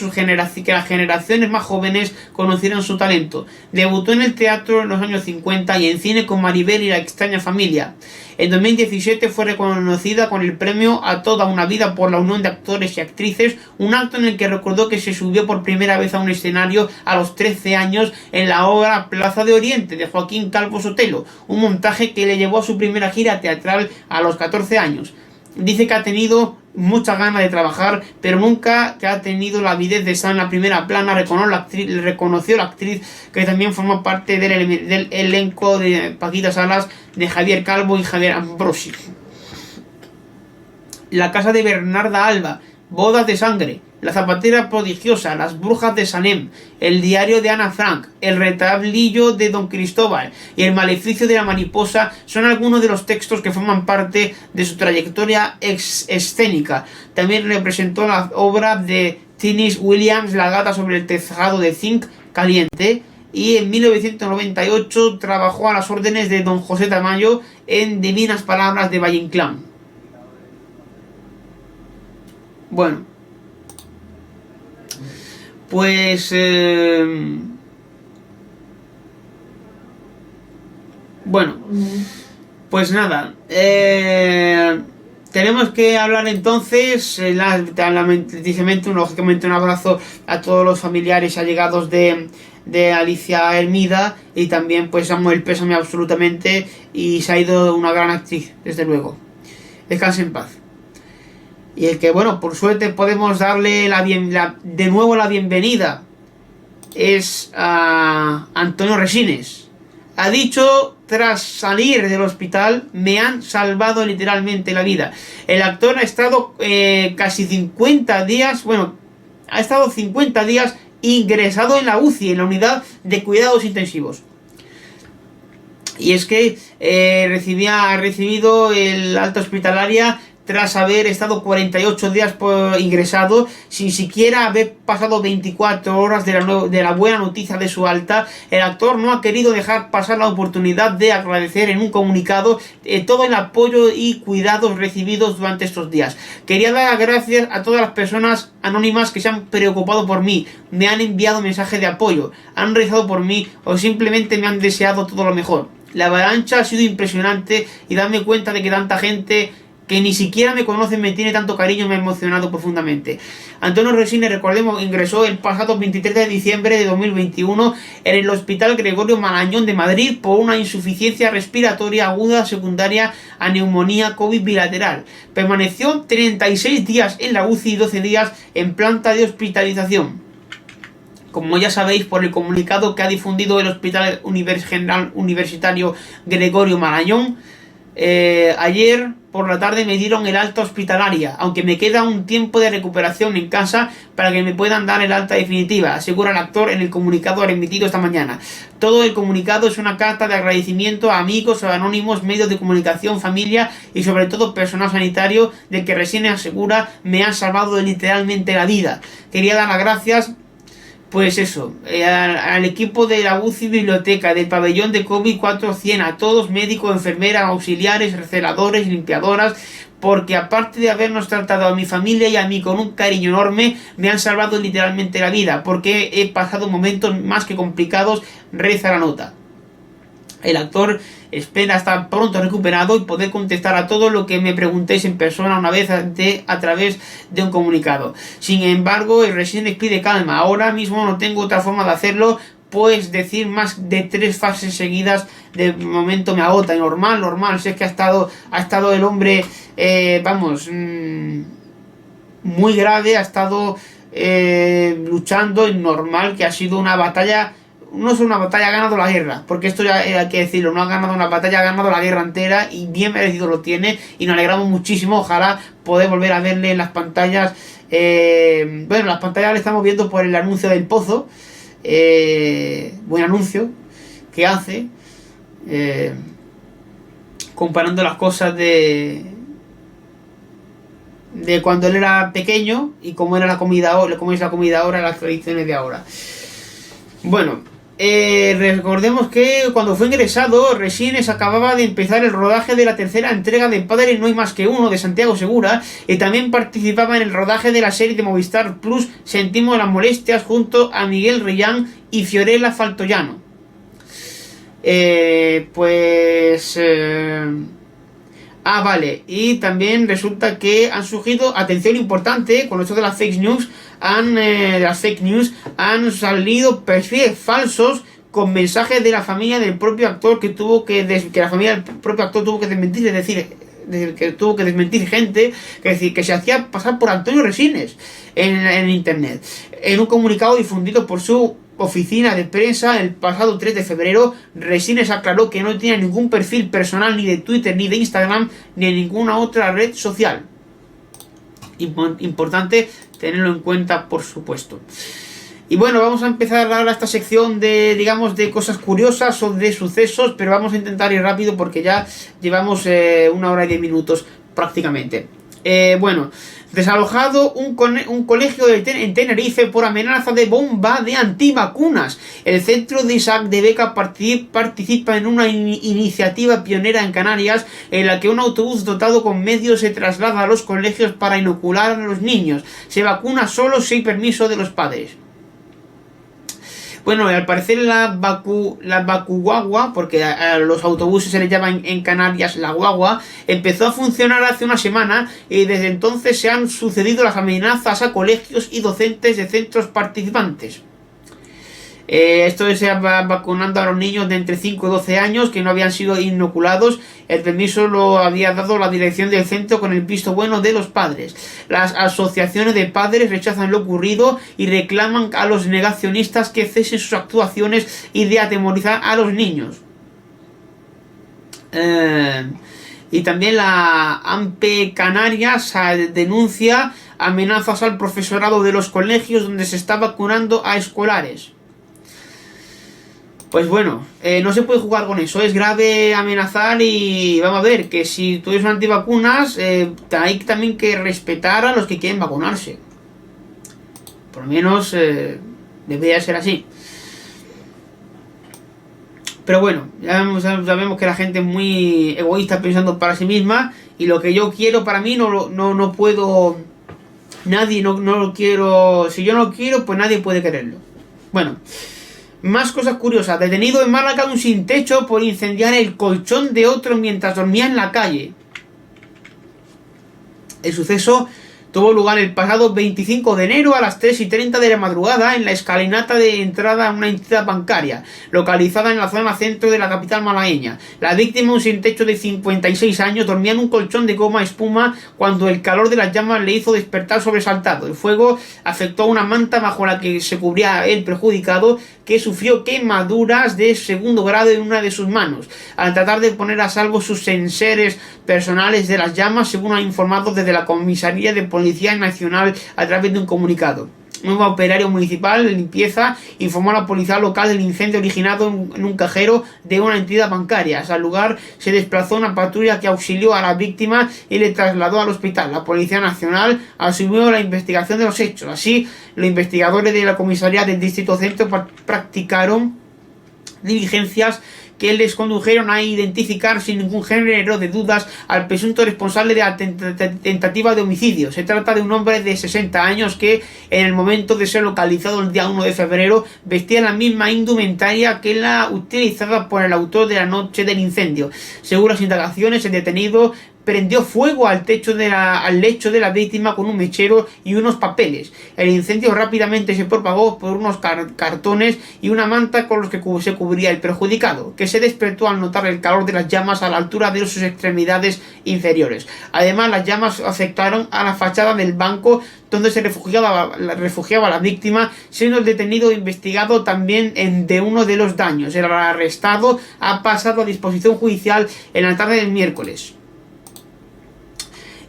las generaciones más jóvenes conocieran su talento. Debutó en el teatro en los años 50 y en cine con Maribel y La extraña familia. En 2017 fue reconocida con el premio A toda una vida por la Unión de Actores y Actrices, un acto en el que recordó que se subió por primera vez a un escenario a los 13 años en la obra Plaza de Oriente de Joaquín Calvo Sotelo, un montaje que le llevó a su primera gira teatral a los 14 años. Dice que ha tenido muchas ganas de trabajar, pero nunca que ha tenido la avidez de estar en la primera plana. Reconoció la actriz que también formó parte del elenco de Paquita Salas, de Javier Calvo y Javier Ambrosi. La casa de Bernarda Alba, Bodas de sangre, La zapatera prodigiosa, Las brujas de Salem, El diario de Ana Frank, El retablillo de Don Cristóbal y El maleficio de la mariposa son algunos de los textos que forman parte de su trayectoria escénica. También representó la obra de Tennessee Williams, La gata sobre el tejado de zinc caliente, y en 1998 trabajó a las órdenes de Don José Tamayo en Divinas palabras de Valle Inclán. Bueno, pues pues nada, tenemos que hablar entonces, lógicamente un abrazo a todos los familiares y allegados de Alicia Hermida, y también pues amo el pésame absolutamente, y se ha ido una gran actriz, desde luego. Descanse en paz. Y el que, bueno, por suerte podemos darle de nuevo la bienvenida es a Antonio Resines. Ha dicho: tras salir del hospital me han salvado literalmente la vida. El actor ha estado casi 50 días, ha estado 50 días ingresado en la UCI, en la unidad de cuidados intensivos. Y es que ha recibido el alta hospitalaria tras haber estado 48 días ingresado, sin siquiera haber pasado 24 horas de la buena noticia de su alta. El actor no ha querido dejar pasar la oportunidad de agradecer en un comunicado todo el apoyo y cuidados recibidos durante estos días. Quería dar las gracias a todas las personas anónimas que se han preocupado por mí, me han enviado mensajes de apoyo, han rezado por mí o simplemente me han deseado todo lo mejor. La avalancha ha sido impresionante, y darme cuenta de que tanta gente que ni siquiera me conoce me tiene tanto cariño me ha emocionado profundamente. Antonio Resines, recordemos, ingresó el pasado 23 de diciembre de 2021 en el Hospital Gregorio Marañón de Madrid por una insuficiencia respiratoria aguda secundaria a neumonía COVID bilateral. Permaneció 36 días en la UCI y 12 días en planta de hospitalización. Como ya sabéis por el comunicado que ha difundido el Hospital General Universitario Gregorio Marañón, ayer por la tarde me dieron el alta hospitalaria, aunque me queda un tiempo de recuperación en casa para que me puedan dar el alta definitiva, asegura el actor en el comunicado remitido esta mañana. Todo el comunicado es una carta de agradecimiento a amigos, a anónimos, medios de comunicación, familia y sobre todo personal sanitario, del que Resines asegura me han salvado literalmente la vida. Quería dar las gracias al equipo de la UCI Biblioteca, del pabellón de COVID 400, a todos, médicos, enfermeras, auxiliares, celadores, limpiadoras, porque aparte de habernos tratado a mi familia y a mí con un cariño enorme, me han salvado literalmente la vida, porque he pasado momentos más que complicados, reza la nota. El actor espera estar pronto recuperado y poder contestar a todo lo que me preguntéis en persona una vez a través de un comunicado. Sin embargo, el Resines pide calma. Ahora mismo no tengo otra forma de hacerlo, pues decir más de 3 fases seguidas de momento me agota. Y normal, si es que ha estado el hombre, muy grave, ha estado luchando, y normal que ha sido una batalla. No es una batalla, ha ganado la guerra, porque esto ya hay que decirlo, no ha ganado una batalla, ha ganado la guerra entera, y bien merecido lo tiene, y nos alegramos muchísimo. Ojalá poder volver a verle en las pantallas. Las pantallas le estamos viendo por el anuncio del Pozo, buen anuncio que hace, comparando las cosas de cuando él era pequeño y cómo era la comida ahora, cómo es la comida ahora, las tradiciones de ahora. Recordemos que cuando fue ingresado, Resines acababa de empezar el rodaje de la tercera entrega de Padre No hay más que uno, de Santiago Segura, y también participaba en el rodaje de la serie de Movistar Plus Sentimos las molestias, junto a Miguel Reyán y Fiorella Faltoyano. Y también resulta que han surgido, atención importante, con esto de las fake news, han salido perfiles falsos con mensajes de la familia del propio actor que la familia del propio actor tuvo que desmentir, es decir, que tuvo que desmentir gente que se hacía pasar por Antonio Resines en internet. En un comunicado difundido por su oficina de prensa el pasado 3 de febrero, Resines aclaró que no tiene ningún perfil personal ni de Twitter, ni de Instagram, ni de ninguna otra red social. Importante tenerlo en cuenta, por supuesto. Y bueno, vamos a empezar ahora esta sección de, digamos, de cosas curiosas o de sucesos, pero vamos a intentar ir rápido porque ya llevamos 1 hora y 10 minutos prácticamente. Bueno, desalojado un colegio en Tenerife por amenaza de bomba de antivacunas. El centro de Isaac de Beca participa en una iniciativa pionera en Canarias en la que un autobús dotado con medios se traslada a los colegios para inocular a los niños. Se vacuna solo si hay permiso de los padres. Bueno, al parecer la Vacuguagua, porque a los autobuses se les llama en Canarias la guagua, empezó a funcionar hace una semana y desde entonces se han sucedido las amenazas a colegios y docentes de centros participantes. Esto es vacunando a los niños de entre 5 y 12 años que no habían sido inoculados. El permiso lo había dado la dirección del centro con el visto bueno de los padres. Las asociaciones de padres rechazan lo ocurrido y reclaman a los negacionistas que cesen sus actuaciones y de atemorizar a los niños. Y también la AMPE Canarias denuncia amenazas al profesorado de los colegios donde se está vacunando a escolares. Pues bueno, no se puede jugar con eso, es grave amenazar y vamos a ver que si tú eres antivacunas, hay también que respetar a los que quieren vacunarse. Por lo menos debería ser así. Pero bueno, ya vemos que la gente es muy egoísta pensando para sí misma y lo que yo quiero para mí no puedo... Nadie no lo quiero... Si yo no lo quiero, pues nadie puede quererlo. Bueno... Más cosas curiosas. Detenido en Málaga un sin techo por incendiar el colchón de otro mientras dormía en la calle. El suceso tuvo lugar el pasado 25 de enero a las 3:30 de la madrugada en la escalinata de entrada a una entidad bancaria, localizada en la zona centro de la capital malagueña. La víctima, un sin techo de 56 años, dormía en un colchón de goma espuma cuando el calor de las llamas le hizo despertar sobresaltado. El fuego afectó a una manta bajo la que se cubría el perjudicado, que sufrió quemaduras de 2º grado en una de sus manos. Al tratar de poner a salvo sus enseres personales de las llamas, según ha informado desde la Comisaría de Policía Nacional a través de un comunicado. Un operario municipal de limpieza informó a la policía local del incendio originado en un cajero de una entidad bancaria. Al lugar se desplazó una patrulla que auxilió a la víctima y le trasladó al hospital. La Policía Nacional asumió la investigación de los hechos. Así, los investigadores de la comisaría del Distrito Centro practicaron diligencias que les condujeron a identificar sin ningún género de dudas al presunto responsable de la tentativa de homicidio. Se trata de un hombre de 60 años que, en el momento de ser localizado el día 1 de febrero, vestía la misma indumentaria que la utilizada por el autor de la noche del incendio. Según las indagaciones, el detenido prendió fuego al lecho de la víctima con un mechero y unos papeles. El incendio rápidamente se propagó por unos cartones y una manta con los que se cubría el perjudicado, que se despertó al notar el calor de las llamas a la altura de sus extremidades inferiores. Además, las llamas afectaron a la fachada del banco donde se refugiaba la víctima, siendo el detenido investigado también de uno de los daños. El arrestado ha pasado a disposición judicial en la tarde del miércoles.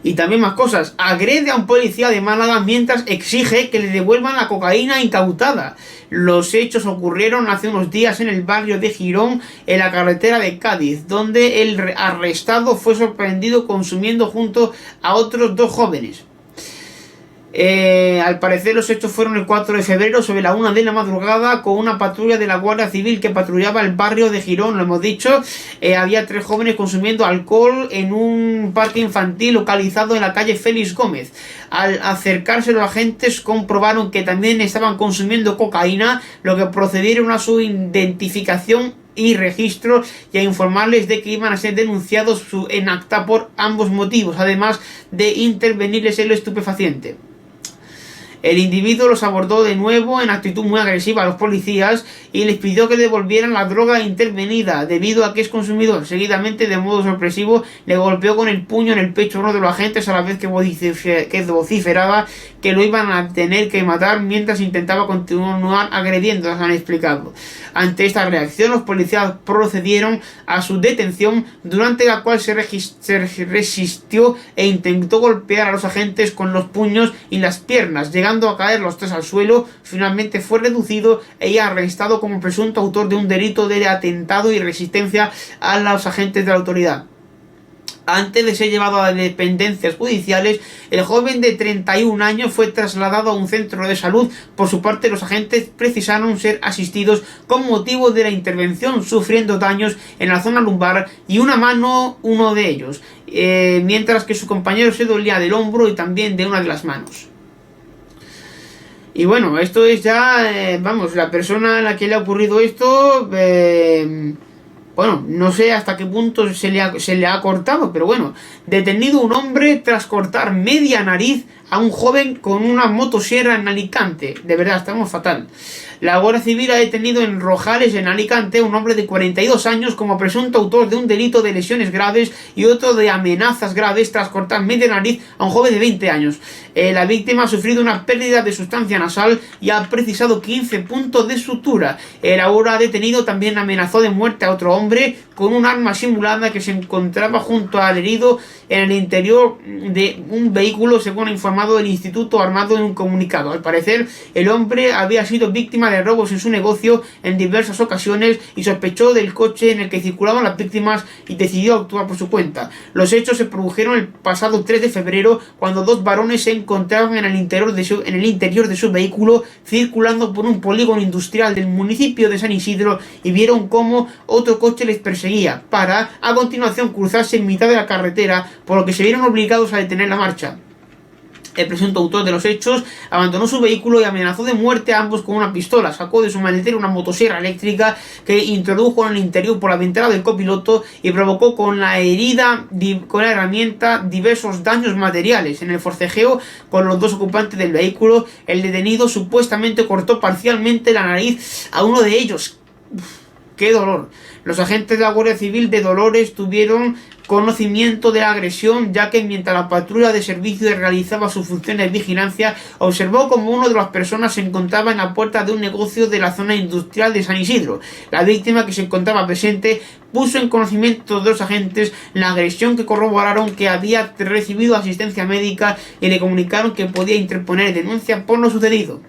Y también más cosas. Agrede a un policía de Málaga mientras exige que le devuelvan la cocaína incautada. Los hechos ocurrieron hace unos días en el barrio de Girón, en la carretera de Cádiz, donde el arrestado fue sorprendido consumiendo junto a otros 2 jóvenes. Al parecer los hechos fueron el 4 de febrero sobre la 1 de la madrugada con una patrulla de la Guardia Civil que patrullaba el barrio de Girón, lo hemos dicho. Había 3 jóvenes consumiendo alcohol en un parque infantil localizado en la calle Félix Gómez. Al acercarse los agentes comprobaron que también estaban consumiendo cocaína, lo que procedieron a su identificación y registro y a informarles de que iban a ser denunciados en acta por ambos motivos, además de intervenirles el estupefaciente. El individuo los abordó de nuevo en actitud muy agresiva a los policías y les pidió que devolvieran la droga intervenida, debido a que es consumido. Seguidamente, de modo sorpresivo, le golpeó con el puño en el pecho a uno de los agentes, a la vez que vociferaba que lo iban a tener que matar mientras intentaba continuar agrediendo, han explicado. Ante esta reacción, los policías procedieron a su detención, durante la cual se resistió e intentó golpear a los agentes con los puños y las piernas, llegando a caer los tres al suelo. Finalmente fue reducido y arrestado como presunto autor de un delito de atentado y resistencia a los agentes de la autoridad. Antes de ser llevado a dependencias judiciales, el joven de 31 años fue trasladado a un centro de salud. Por su parte, los agentes precisaron ser asistidos con motivo de la intervención, sufriendo daños en la zona lumbar y una mano, uno de ellos, mientras que su compañero se dolía del hombro y también de una de las manos. Y bueno, esto es ya, la persona a la que le ha ocurrido esto... Bueno, no sé hasta qué punto se le ha cortado, pero bueno. Detenido un hombre tras cortar media nariz a un joven con una motosierra en Alicante. De verdad, estamos fatal. La Guardia Civil ha detenido en Rojales, en Alicante, a un hombre de 42 años como presunto autor de un delito de lesiones graves y otro de amenazas graves tras cortar media nariz a un joven de 20 años. La víctima ha sufrido una pérdida de sustancia nasal y ha precisado 15 puntos de sutura. El ahora detenido también amenazó de muerte a otro hombre con un arma simulada que se encontraba junto al herido en el interior de un vehículo, según ha informado el Instituto Armado en un comunicado. Al parecer, el hombre había sido víctima de robos en su negocio en diversas ocasiones y sospechó del coche en el que circulaban las víctimas y decidió actuar por su cuenta. Los hechos se produjeron el pasado 3 de febrero, cuando dos varones se encontraban en el interior de su vehículo circulando por un polígono industrial del municipio de San Isidro y vieron cómo otro coche les perseguía para, a continuación, cruzarse en mitad de la carretera, por lo que se vieron obligados a detener la marcha. El presunto autor de los hechos abandonó su vehículo y amenazó de muerte a ambos con una pistola. Sacó de su maletero una motosierra eléctrica que introdujo en el interior por la ventana del copiloto y provocó con la herramienta diversos daños materiales. En el forcejeo con los dos ocupantes del vehículo, el detenido supuestamente cortó parcialmente la nariz a uno de ellos. ¡Qué dolor! Los agentes de la Guardia Civil de Dolores tuvieron conocimiento de la agresión, ya que mientras la patrulla de servicio realizaba sus funciones de vigilancia, observó como una de las personas se encontraba en la puerta de un negocio de la zona industrial de San Isidro. La víctima, que se encontraba presente, puso en conocimiento de los agentes la agresión, que corroboraron que había recibido asistencia médica y le comunicaron que podía interponer denuncia por lo sucedido.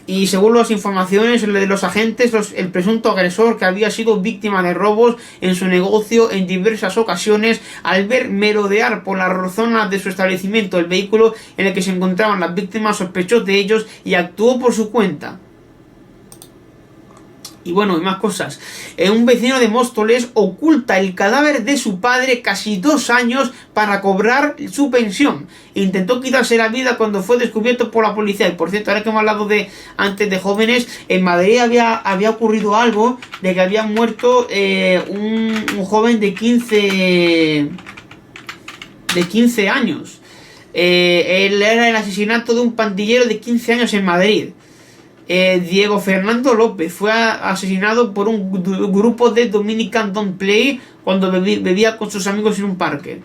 Y según las informaciones de los agentes, el presunto agresor, que había sido víctima de robos en su negocio en diversas ocasiones, al ver merodear por la zona de su establecimiento el vehículo en el que se encontraban las víctimas, sospechó de ellos y actuó por su cuenta. Y bueno, y más cosas. Un vecino de Móstoles oculta el cadáver de su padre casi 2 años para cobrar su pensión. Intentó quitarse la vida cuando fue descubierto por la policía. Y por cierto, ahora que hemos hablado antes de jóvenes, en Madrid había ocurrido algo de que había muerto un joven de 15 años. Él era el asesinato de un pandillero de 15 años en Madrid. Diego Fernando López fue asesinado por un grupo de Dominican Don't Play cuando bebía con sus amigos en un parque.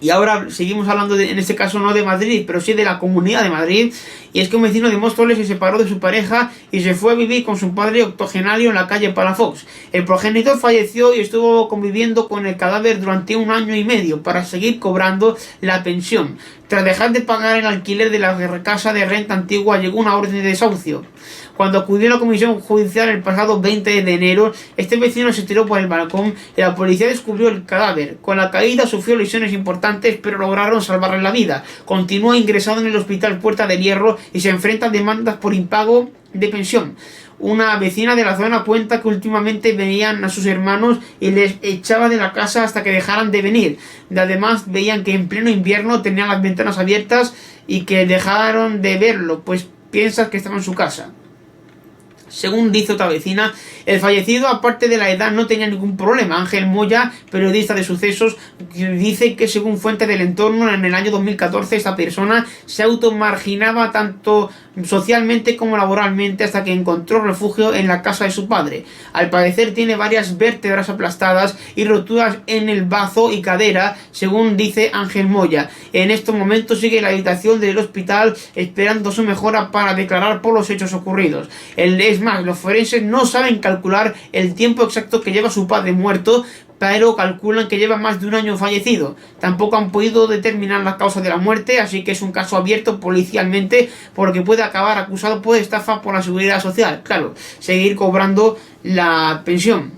Y ahora seguimos hablando en este caso no de Madrid, pero sí de la Comunidad de Madrid. Y es que un vecino de Móstoles se separó de su pareja y se fue a vivir con su padre octogenario en la calle Palafox. El progenitor falleció y estuvo conviviendo con el cadáver durante 1 año y medio para seguir cobrando la pensión. Tras dejar de pagar el alquiler de la casa de renta antigua, llegó una orden de desahucio. Cuando acudió a la comisión judicial el pasado 20 de enero, este vecino se tiró por el balcón y la policía descubrió el cadáver. Con la caída sufrió lesiones importantes, pero lograron salvarle la vida. Continúa ingresado en el hospital Puerta del Hierro y se enfrenta a demandas por impago de pensión. Una vecina de la zona cuenta que últimamente venían a sus hermanos y les echaba de la casa hasta que dejaran de venir. Además, veían que en pleno invierno tenían las ventanas abiertas y que dejaron de verlo, pues piensas que estaba en su casa. Según dice otra vecina, el fallecido, aparte de la edad, no tenía ningún problema. Ángel Moya, periodista de sucesos, dice que según fuentes del entorno, en el año 2014 esta persona se automarginaba tanto socialmente como laboralmente hasta que encontró refugio en la casa de su padre. Al parecer tiene varias vértebras aplastadas y roturas en el bazo y cadera, según dice Ángel Moya. En estos momentos sigue en la habitación del hospital esperando su mejora para declarar por los hechos ocurridos. Es más, los forenses no saben calcular el tiempo exacto que lleva su padre muerto, pero calculan que lleva más de un año fallecido. Tampoco han podido determinar la causa de la muerte, así que es un caso abierto policialmente porque puede acabar acusado por estafa por la seguridad social. Claro, seguir cobrando la pensión.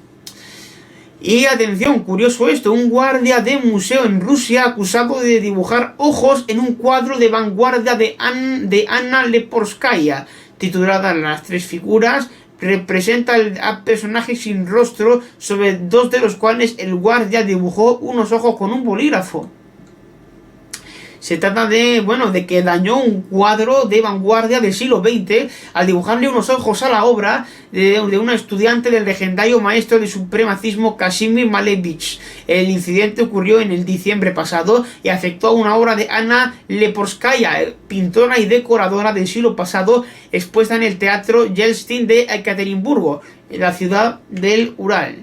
Y atención, curioso esto, un guardia de museo en Rusia acusado de dibujar ojos en un cuadro de vanguardia de Anna Leporskaya, titulada Las tres figuras. Representa a personajes sin rostro, sobre dos de los cuales el guardia dibujó unos ojos con un bolígrafo. Se trata de que dañó un cuadro de vanguardia del siglo XX al dibujarle unos ojos a la obra de una estudiante del legendario maestro de supremacismo Kazimir Malevich. El incidente ocurrió en el diciembre pasado y afectó a una obra de Anna Leporskaya, pintora y decoradora del siglo pasado, expuesta en el Teatro Yeltsin de Ekaterimburgo, en la ciudad del Ural,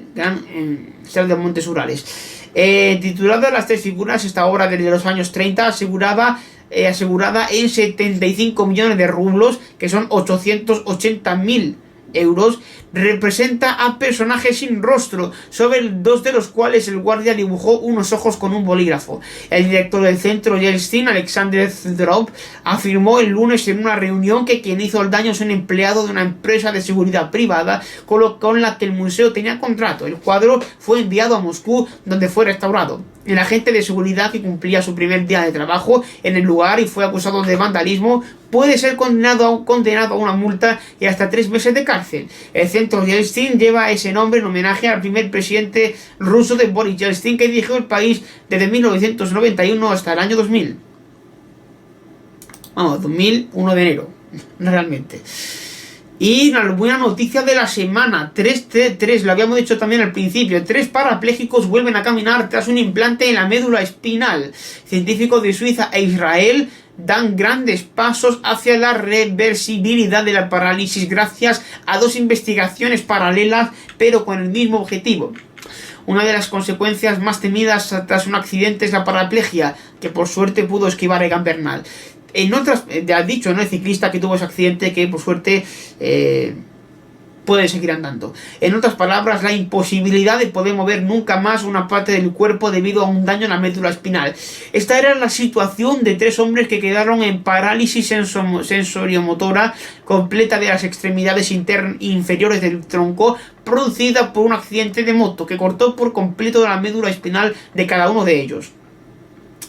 ciudad de Montes Urales. Titulada Las tres figuras, esta obra desde los años 30 asegurada en 75 millones de rublos, que son 880.000 euros, representa a personajes sin rostro, sobre dos de los cuales el guardia dibujó unos ojos con un bolígrafo. El director del centro Yeltsin, Alexander Zdrov, afirmó el lunes en una reunión que quien hizo el daño es un empleado de una empresa de seguridad privada con la que el museo tenía contrato. El cuadro fue enviado a Moscú, donde fue restaurado. El agente de seguridad, que cumplía su primer día de trabajo en el lugar y fue acusado de vandalismo, puede ser condenado a una multa y hasta 3 meses de cárcel. El centro Yeltsin lleva ese nombre en homenaje al primer presidente ruso de Boris Yeltsin, que dirigió el país desde 1991 hasta el año 2000. 2001 de enero, realmente. Y una buena noticia de la semana, lo habíamos dicho también al principio, 3 parapléjicos vuelven a caminar tras un implante en la médula espinal. Científicos de Suiza e Israel dan grandes pasos hacia la reversibilidad de la parálisis gracias a 2 investigaciones paralelas, pero con el mismo objetivo. Una de las consecuencias más temidas tras un accidente es la paraplegia, que por suerte pudo esquivar Egan Bernal. En otras, te has dicho, ¿no? El ciclista que tuvo ese accidente que por suerte puede seguir andando. En otras palabras, la imposibilidad de poder mover nunca más una parte del cuerpo debido a un daño en la médula espinal. Esta era la situación de 3 hombres que quedaron en parálisis sensoriomotora completa de las extremidades inferiores del tronco, producida por un accidente de moto que cortó por completo la médula espinal de cada uno de ellos.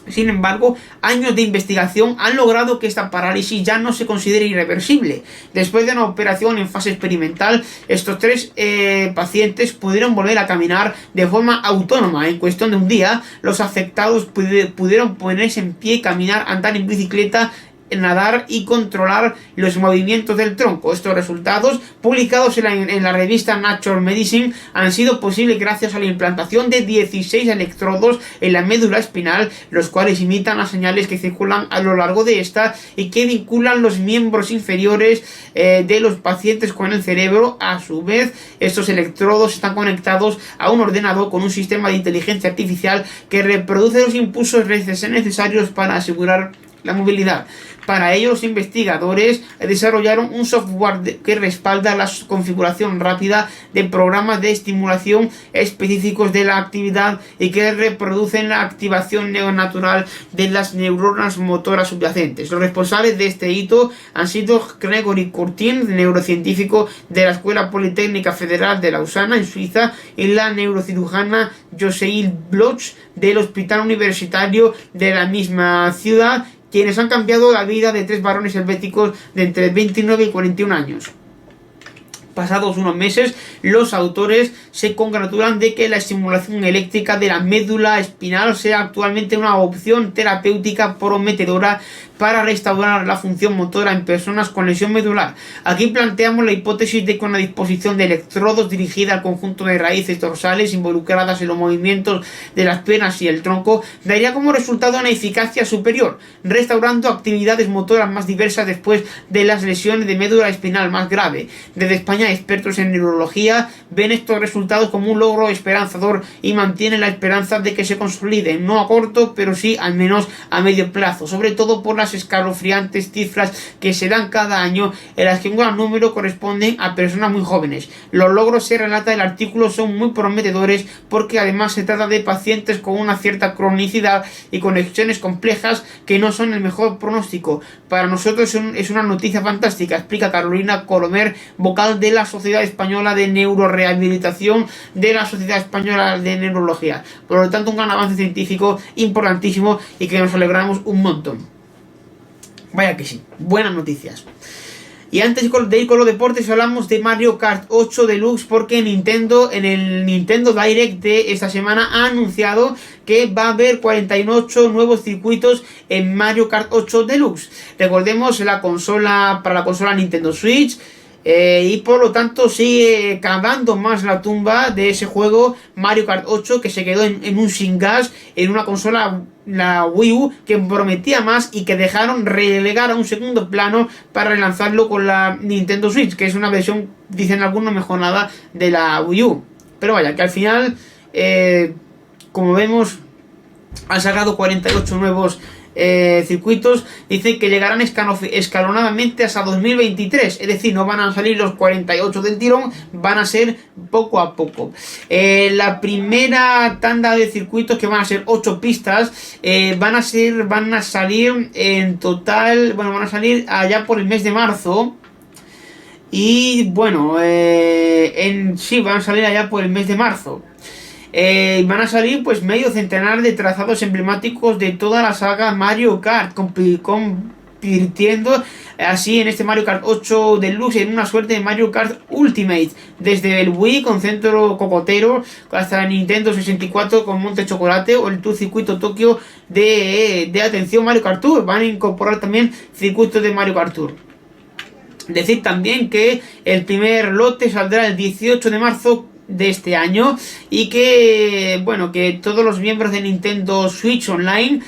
Sin embargo, años de investigación han logrado que esta parálisis ya no se considere irreversible. Después de una operación en fase experimental, estos 3 pacientes pudieron volver a caminar de forma autónoma. En cuestión de un día, los afectados pudieron ponerse en pie, caminar, andar en bicicleta, nadar y controlar los movimientos del tronco. Estos resultados, publicados en la revista Nature Medicine, han sido posibles gracias a la implantación de 16 electrodos en la médula espinal, los cuales imitan las señales que circulan a lo largo de esta y que vinculan los miembros inferiores de los pacientes con el cerebro. A su vez, estos electrodos están conectados a un ordenador con un sistema de inteligencia artificial que reproduce los impulsos necesarios para asegurar la movilidad. Para ello, los investigadores desarrollaron un software que respalda la configuración rápida de programas de estimulación específicos de la actividad y que reproducen la activación natural de las neuronas motoras subyacentes. Los responsables de este hito han sido Gregory Curtin, neurocientífico de la Escuela Politécnica Federal de Lausana, en Suiza, y la neurocirujana Joseil Bloch, del Hospital Universitario de la misma ciudad, quienes han cambiado la vida de 3 varones helvéticos de entre 29 y 41 años. Pasados unos meses, los autores se congratulan de que la estimulación eléctrica de la médula espinal sea actualmente una opción terapéutica prometedora para restaurar la función motora en personas con lesión medular. Aquí planteamos la hipótesis de que una disposición de electrodos dirigida al conjunto de raíces dorsales involucradas en los movimientos de las piernas y el tronco daría como resultado una eficacia superior, restaurando actividades motoras más diversas después de las lesiones de médula espinal más grave. Desde España, expertos en neurología ven estos resultados como un logro esperanzador y mantienen la esperanza de que se consoliden, no a corto, pero sí al menos a medio plazo, sobre todo por las escalofriantes cifras que se dan cada año, en las que un gran número corresponden a personas muy jóvenes. Los logros, se relata el artículo, son muy prometedores porque además se trata de pacientes con una cierta cronicidad y conexiones complejas que no son el mejor pronóstico. Para nosotros es una noticia fantástica, explica Carolina Colomer, vocal de la Sociedad Española de Neurorehabilitación de la Sociedad Española de Neurología. Por lo tanto, un gran avance científico importantísimo y que nos alegramos un montón. Vaya que sí, buenas noticias. Y antes de ir con los deportes, hablamos de Mario Kart 8 Deluxe, porque Nintendo, en el Nintendo Direct de esta semana, ha anunciado que va a haber 48 nuevos circuitos en Mario Kart 8 Deluxe. Recordemos, para la consola Nintendo Switch, y por lo tanto sigue cavando más la tumba de ese juego Mario Kart 8, que se quedó en un sin gas en una consola, la Wii U, que prometía más y que dejaron relegar a un segundo plano para relanzarlo con la Nintendo Switch, que es una versión, dicen algunos, mejorada de la Wii U. Pero vaya, que al final, como vemos, han sacado 48 nuevos circuitos. Dicen que llegarán escalonadamente hasta 2023, es decir, no van a salir los 48 del tirón, van a ser poco a poco. La primera tanda de circuitos, que van a ser 8 pistas, van a salir en total, bueno, van a salir allá por el mes de marzo. Y bueno, sí, van a salir allá por el mes de marzo. Van a salir pues medio centenar de trazados emblemáticos de toda la saga Mario Kart, convirtiendo así en este Mario Kart 8 Deluxe en una suerte de Mario Kart Ultimate, desde el Wii con centro cocotero hasta el Nintendo 64 con monte chocolate, o el Tour Circuito Tokio de atención Mario Kart Tour. Van a incorporar también circuitos de Mario Kart Tour. Decir también que el primer lote saldrá el 18 de marzo de este año, y que bueno, que todos los miembros de Nintendo Switch Online,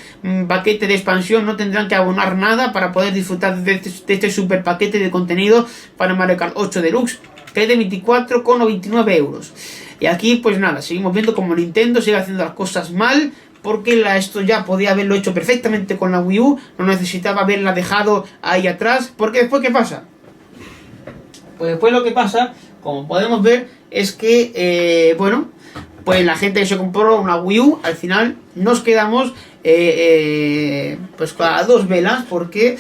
paquete de expansión, no tendrán que abonar nada para poder disfrutar de este super paquete de contenido para Mario Kart 8 Deluxe, que es de 24,99 euros. Y aquí pues nada, seguimos viendo como Nintendo sigue haciendo las cosas mal, porque esto ya podía haberlo hecho perfectamente con la Wii U, no necesitaba haberla dejado ahí atrás, porque después ¿qué pasa? Pues después lo que pasa, como podemos ver, es que, bueno, pues la gente que se compró una Wii U, al final nos quedamos pues a dos velas, porque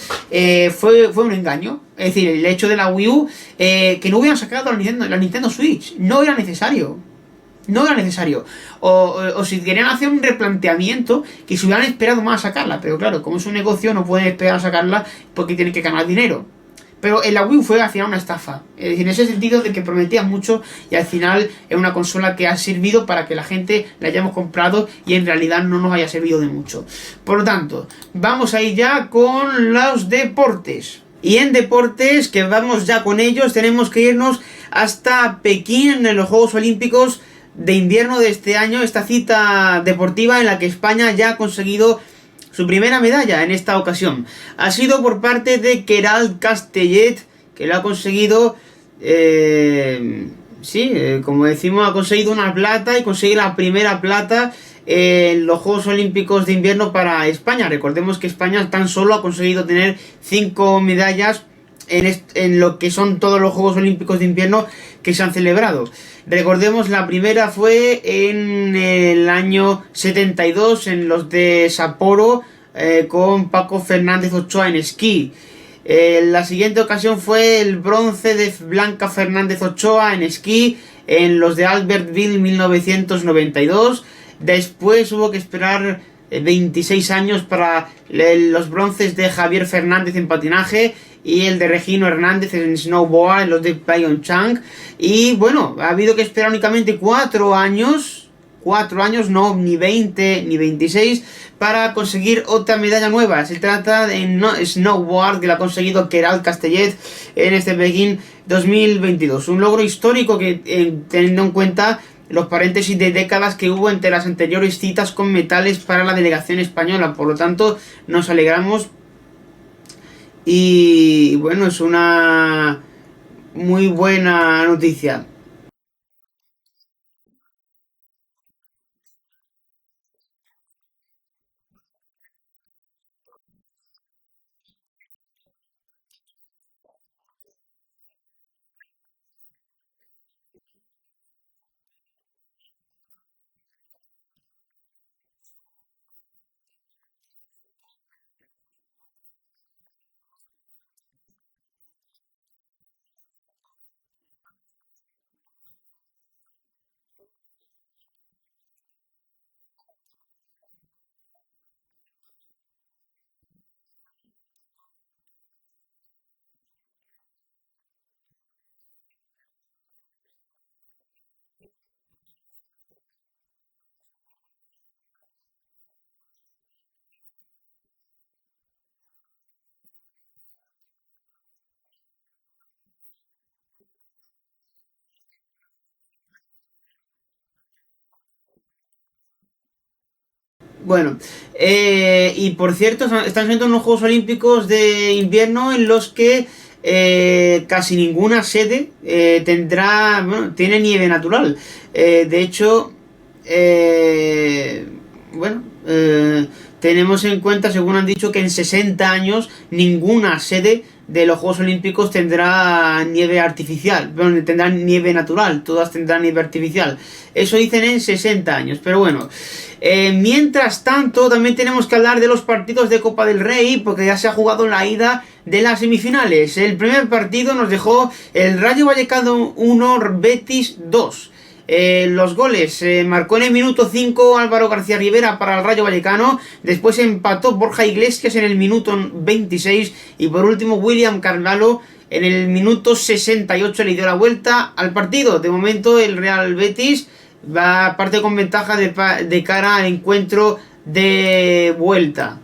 fue un engaño. Es decir, el hecho de la Wii U, que no hubieran sacado la Nintendo Switch, no era necesario. No era necesario. O si querían hacer un replanteamiento, que se hubieran esperado más a sacarla. Pero claro, como es un negocio, no pueden esperar a sacarla porque tienen que ganar dinero. Pero en la Wii U fue al final una estafa. Es decir, en ese sentido de que prometía mucho y al final es una consola que ha servido para que la gente la hayamos comprado y en realidad no nos haya servido de mucho. Por lo tanto, vamos a ir ya con los deportes. Y en deportes, que vamos ya con ellos, tenemos que irnos hasta Pekín, en los Juegos Olímpicos de invierno de este año. Esta cita deportiva en la que España ya ha conseguido su primera medalla en esta ocasión. Ha sido por parte de Queralt Castellet, que lo ha conseguido, como decimos, ha conseguido una plata y consigue la primera plata en los Juegos Olímpicos de invierno para España. Recordemos que España tan solo ha conseguido tener 5 medallas en lo que son todos los Juegos Olímpicos de invierno que se han celebrado. Recordemos, la primera fue en el año 72, en los de Sapporo, con Paco Fernández Ochoa en esquí. La siguiente ocasión fue el bronce de Blanca Fernández Ochoa en esquí, en los de Albertville 1992. Después hubo que esperar 26 años para los bronces de Javier Fernández en patinaje, y el de Regino Hernández en snowboard, en los de Pyeongchang. Y bueno, ha habido que esperar únicamente 4 años, 4 años, no ni 20 ni 26, para conseguir otra medalla nueva. Se trata de snowboard, que la ha conseguido Queralt Castellet en este Pekín 2022. Un logro histórico que, teniendo en cuenta los paréntesis de décadas que hubo entre las anteriores citas con metales para la delegación española. Por lo tanto, nos alegramos y bueno, es una muy buena noticia. Bueno, y por cierto, están siendo unos Juegos Olímpicos de invierno en los que casi ninguna sede tendrá, bueno, tiene nieve natural. De hecho, eh, bueno, tenemos en cuenta, según han dicho, que en 60 años ninguna sede de los Juegos Olímpicos tendrá nieve artificial, bueno, tendrá nieve natural, todas tendrán nieve artificial. Eso dicen en 60 años, pero bueno. Mientras tanto, también tenemos que hablar de los partidos de Copa del Rey, porque ya se ha jugado la ida de las semifinales. El primer partido nos dejó el Rayo Vallecano 1, Betis 2. Los goles marcó en el minuto 5 Álvaro García Rivera para el Rayo Vallecano, después empató Borja Iglesias en el minuto 26 y por último William Carvalho en el minuto 68 le dio la vuelta al partido. De momento el Real Betis va parte con ventaja de cara al encuentro de vuelta.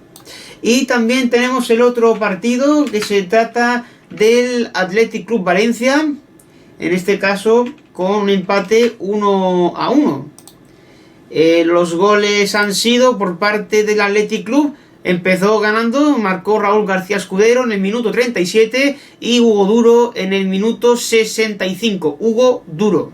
Y también tenemos el otro partido, que se trata del Athletic Club Valencia, en este caso con un empate 1-1. Los goles han sido por parte del Athletic Club. Empezó ganando, marcó Raúl García Escudero en el minuto 37 y Hugo Duro en el minuto 65. Hugo Duro,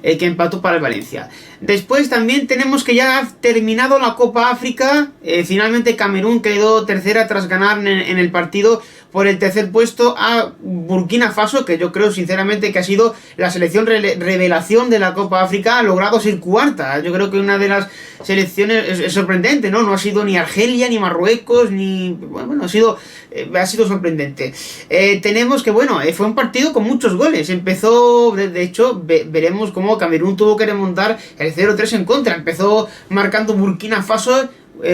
el que empató para el Valencia. Después también tenemos que ya ha terminado la Copa África. Finalmente Camerún quedó tercera tras ganar en el partido por el tercer puesto a Burkina Faso, que yo creo sinceramente que ha sido la selección revelación de la Copa África. Ha logrado ser cuarta. Yo creo que una de las selecciones es sorprendente, ¿no? No ha sido ni Argelia, ni Marruecos, ni... Bueno, ha sido sorprendente. Tenemos que, bueno, fue un partido con muchos goles. Empezó, de hecho, veremos cómo Camerún tuvo que remontar el 0-3 en contra. Empezó marcando Burkina Faso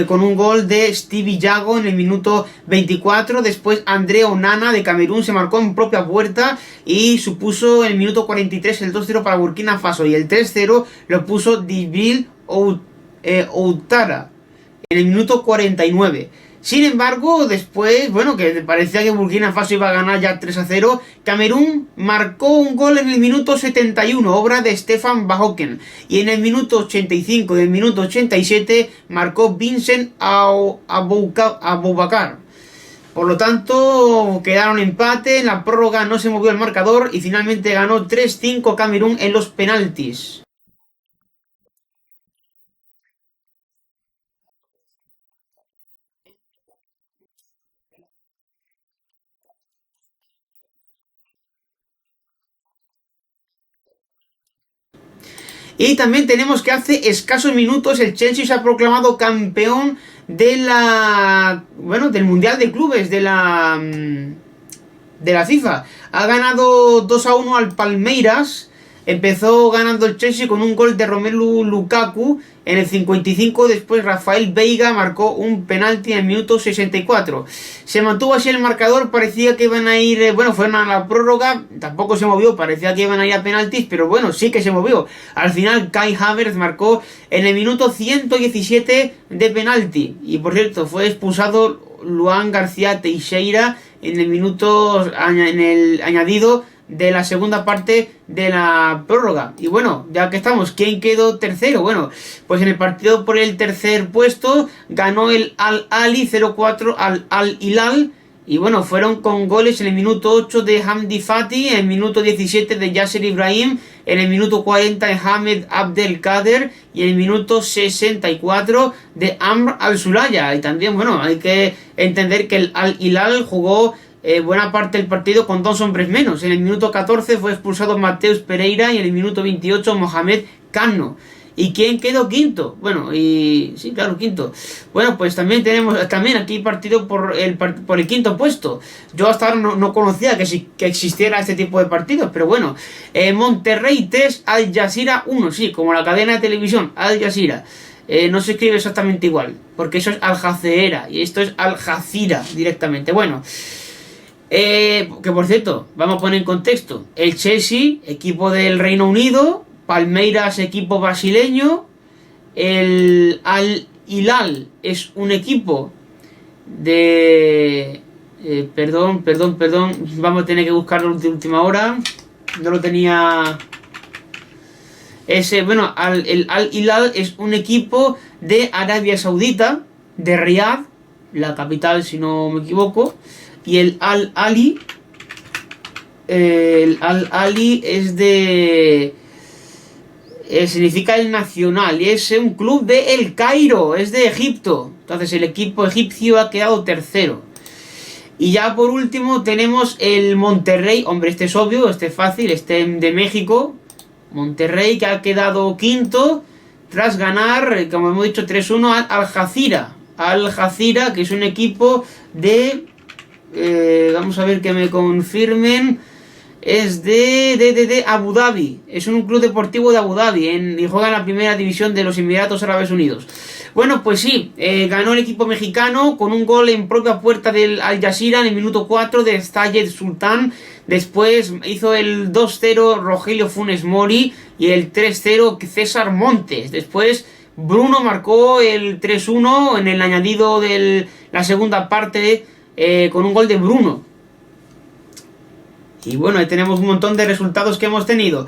con un gol de Stevie Yago en el minuto 24. Después André Onana de Camerún se marcó en propia puerta y supuso en el minuto 43 el 2-0 para Burkina Faso. Y el 3-0 lo puso Djibril Outara en el minuto 49. Sin embargo, después, bueno, que parecía que Burkina Faso iba a ganar ya 3-0, Camerún marcó un gol en el minuto 71, obra de Stefan Bahoken, y en el minuto 85 y en el minuto 87 marcó Vincent Aboubakar. Por lo tanto, quedaron empate, en la prórroga no se movió el marcador y finalmente ganó 3-5 Camerún en los penaltis. Y también tenemos que hace escasos minutos el Chelsea se ha proclamado campeón de del Mundial de Clubes de la FIFA. Ha ganado 2-1 al Palmeiras Empezó ganando el Chelsea con un gol de Romelu Lukaku en el 55, después Rafael Veiga marcó un penalti en el minuto 64. Se mantuvo así el marcador, parecía que iban a ir, fueron a la prórroga, tampoco se movió, parecía que iban a ir a penaltis, pero bueno, sí que se movió. Al final Kai Havertz marcó en el minuto 117 de penalti, y por cierto, fue expulsado Luan García Teixeira en el añadido de la segunda parte de la prórroga. Y bueno, ya que estamos, ¿quién quedó tercero? Bueno, pues en el partido por el tercer puesto ganó el Al-Ali 0-4 al Al-Hilal. Y bueno, fueron con goles en el minuto 8 de Hamdi Fati, en el minuto 17 de Yasser Ibrahim, en el minuto 40 de Hamed Abdelkader y en el minuto 64 de Amr Al-Sulaya. Y también, bueno, hay que entender que el Al-Hilal jugó buena parte del partido con 2 hombres menos. En el minuto 14 fue expulsado Mateus Pereira y en el minuto 28 Mohamed Cano. ¿Y quién quedó quinto? Bueno, sí, claro, quinto. Bueno, pues también tenemos aquí partido por el quinto puesto. Yo hasta ahora no conocía que existiera este tipo de partidos, pero bueno. Monterrey 3, Al Jazeera 1, sí, como la cadena de televisión, Al Jazeera. No se escribe exactamente igual, porque eso es Al Jazeera y esto es Al Jazeera directamente. Bueno, que por cierto, vamos a poner en contexto. El Chelsea, equipo del Reino Unido, Palmeiras, equipo brasileño, el Al-Hilal es un equipo de... perdón, vamos a tener que buscarlo de última hora, no lo tenía... el Al-Hilal es un equipo de Arabia Saudita, de Riad, la capital si no me equivoco, y el Al-Ali es de... significa el Nacional, y es un club de El Cairo, es de Egipto. Entonces el equipo egipcio ha quedado tercero. Y ya por último tenemos el Monterrey, hombre, este es obvio, este es fácil, este de México. Monterrey, que ha quedado quinto tras ganar, como hemos dicho, 3-1 al Jazeera. Al Jazeera, que es un equipo de... vamos a ver que me confirmen. Es de Abu Dhabi. Es un club deportivo de Abu Dhabi y juega en la primera división de los Emiratos Árabes Unidos. Bueno, pues sí, ganó el equipo mexicano con un gol en propia puerta del Al Jazeera en el minuto 4 de Stayed Sultan. Después hizo el 2-0 Rogelio Funes Mori y el 3-0 César Montes. Después Bruno marcó el 3-1 en el añadido de la segunda parte con un gol de Bruno. Y bueno, ahí tenemos un montón de resultados que hemos tenido.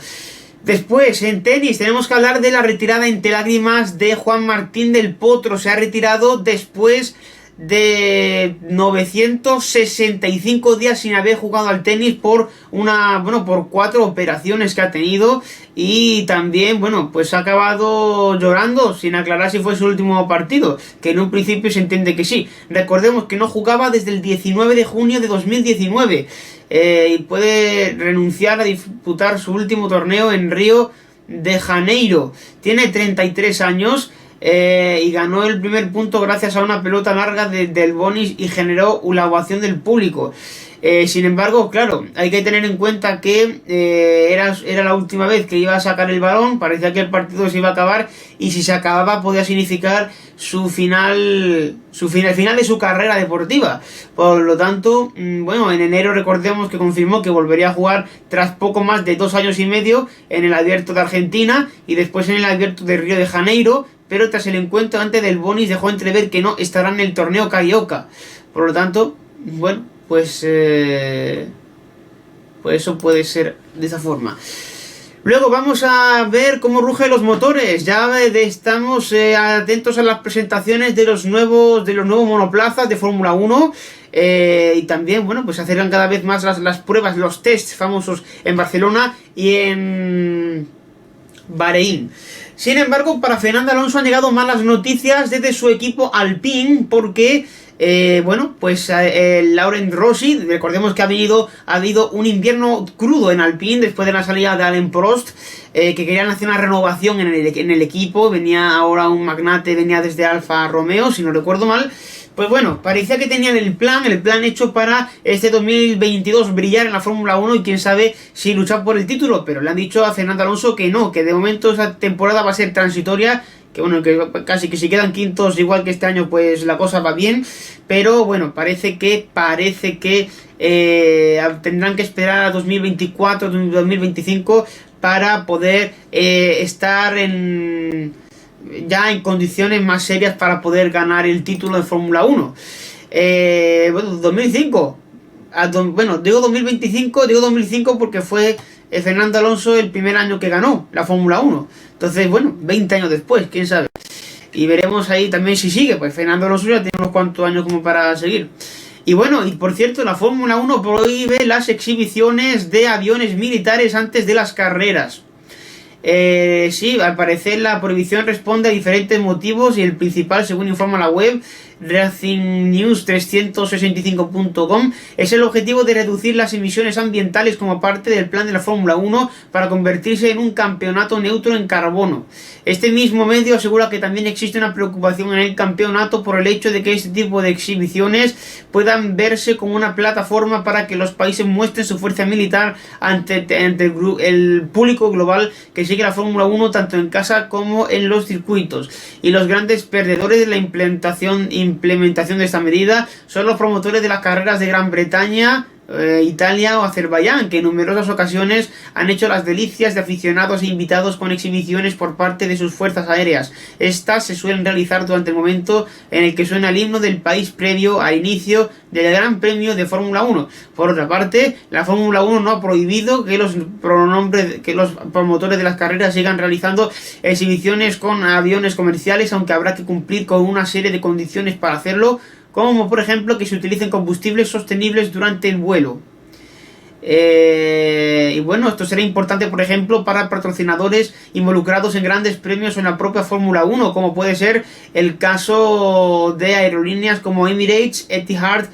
Después, en tenis, tenemos que hablar de la retirada entre lágrimas de Juan Martín del Potro. Se ha retirado después de 965 días sin haber jugado al tenis por 4 operaciones que ha tenido, y también, pues ha acabado llorando sin aclarar si fue su último partido, que en un principio se entiende que sí. Recordemos que no jugaba desde el 19 de junio de 2019 y puede renunciar a disputar su último torneo en Río de Janeiro. Tiene 33 años. Y ganó el primer punto gracias a una pelota larga del Bonis y generó la ovación del público. Sin embargo, claro, hay que tener en cuenta que era la última vez que iba a sacar el balón. Parecía que el partido se iba a acabar, y si se acababa podía significar el final de su carrera deportiva. Por lo tanto, en enero recordemos que confirmó que volvería a jugar tras poco más de 2 años y medio en el Abierto de Argentina y después en el Abierto de Río de Janeiro, pero tras el encuentro antes del Bonis dejó entrever que no estará en el torneo Carioca. Por lo tanto, pues eso puede ser de esa forma. Luego vamos a ver cómo rugen los motores. Ya estamos atentos a las presentaciones de los nuevos monoplazas de Fórmula 1. Y también, pues se acercan cada vez más las pruebas, los tests famosos en Barcelona y en Bahrein. Sin embargo, para Fernando Alonso han llegado malas noticias desde su equipo Alpine, porque Laurent Rossi, recordemos que ha habido un invierno crudo en Alpine después de la salida de Alain Prost, que querían hacer una renovación en el equipo. Venía ahora un magnate, venía desde Alfa Romeo, si no recuerdo mal. Pues bueno, parecía que tenían el plan hecho para este 2022 brillar en la Fórmula 1 y quién sabe si luchar por el título, pero le han dicho a Fernando Alonso que no, que de momento esa temporada va a ser transitoria, que bueno, que casi que si quedan quintos igual que este año pues la cosa va bien, pero bueno, parece que tendrán que esperar a 2024, 2025 para poder estar ya en condiciones más serias para poder ganar el título de Fórmula 1. Bueno, 2005. Digo 2005 porque fue Fernando Alonso el primer año que ganó la Fórmula 1. Entonces, bueno, 20 años después, quién sabe. Y veremos ahí también si sigue, pues Fernando Alonso ya tiene unos cuantos años como para seguir. Y bueno, y por cierto, la Fórmula 1 prohíbe las exhibiciones de aviones militares antes de las carreras. Sí, al parecer la prohibición responde a diferentes motivos y el principal, según informa la web RacingNews365.com, es el objetivo de reducir las emisiones ambientales como parte del plan de la Fórmula 1 para convertirse en un campeonato neutro en carbono. Este mismo medio asegura que también existe una preocupación en el campeonato por el hecho de que este tipo de exhibiciones puedan verse como una plataforma para que los países muestren su fuerza militar ante el público global que sigue la Fórmula 1 tanto en casa como en los circuitos. Y los grandes perdedores de la implementación de esta medida son los promotores de las carreras de Gran Bretaña, Italia o Azerbaiyán, que en numerosas ocasiones han hecho las delicias de aficionados e invitados con exhibiciones por parte de sus fuerzas aéreas. Estas se suelen realizar durante el momento en el que suena el himno del país previo al inicio del Gran Premio de Fórmula 1. Por otra parte, la Fórmula 1 no ha prohibido que los promotores de las carreras sigan realizando exhibiciones con aviones comerciales, aunque habrá que cumplir con una serie de condiciones para hacerlo, como por ejemplo que se utilicen combustibles sostenibles durante el vuelo. Y bueno, esto será importante por ejemplo para patrocinadores involucrados en grandes premios o en la propia Fórmula 1, como puede ser el caso de aerolíneas como Emirates, Etihad,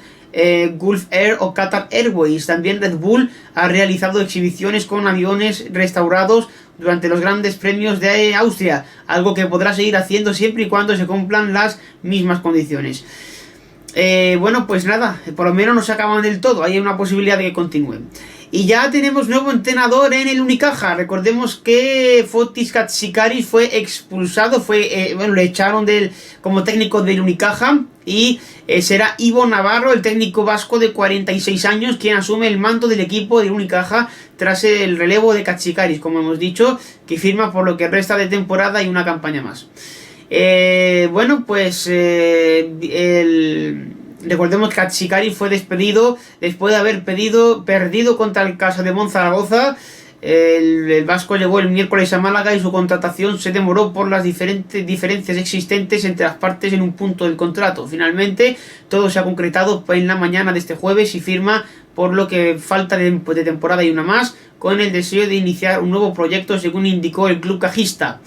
Gulf Air o Qatar Airways. También Red Bull ha realizado exhibiciones con aviones restaurados durante los grandes premios de Austria, algo que podrá seguir haciendo siempre y cuando se cumplan las mismas condiciones. Bueno, pues nada, por lo menos no se acaban del todo, hay una posibilidad de que continúen. Y ya tenemos nuevo entrenador en el Unicaja. Recordemos que Fotis Katsikaris fue expulsado, le echaron como técnico del Unicaja. Y será Ivo Navarro, el técnico vasco de 46 años, quien asume el mando del equipo del Unicaja tras el relevo de Katsikaris, como hemos dicho, que firma por lo que resta de temporada y una campaña más. Bueno, pues recordemos que Katsikaris fue despedido después de haber perdido contra el Casademont Zaragoza. El vasco llegó el miércoles a Málaga y su contratación se demoró por las diferencias existentes entre las partes en un punto del contrato. Finalmente, todo se ha concretado en la mañana de este jueves y firma por lo que falta de temporada y una más, con el deseo de iniciar un nuevo proyecto, según indicó el club cajista.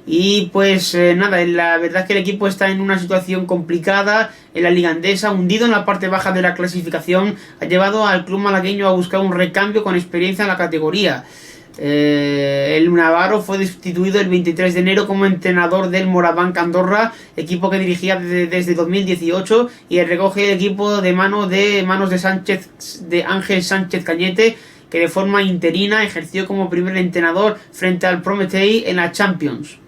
Y pues nada, la verdad es que el equipo está en una situación complicada en la Liga Endesa, hundido en la parte baja de la clasificación. Ha llevado al club malagueño a buscar un recambio con experiencia en la categoría. El Navarro fue destituido el 23 de enero como entrenador del Morabanc Andorra, equipo que dirigía desde 2018, y recoge el equipo de manos de Ángel Sánchez Cañete, que de forma interina ejerció como primer entrenador frente al Prometei en la Champions.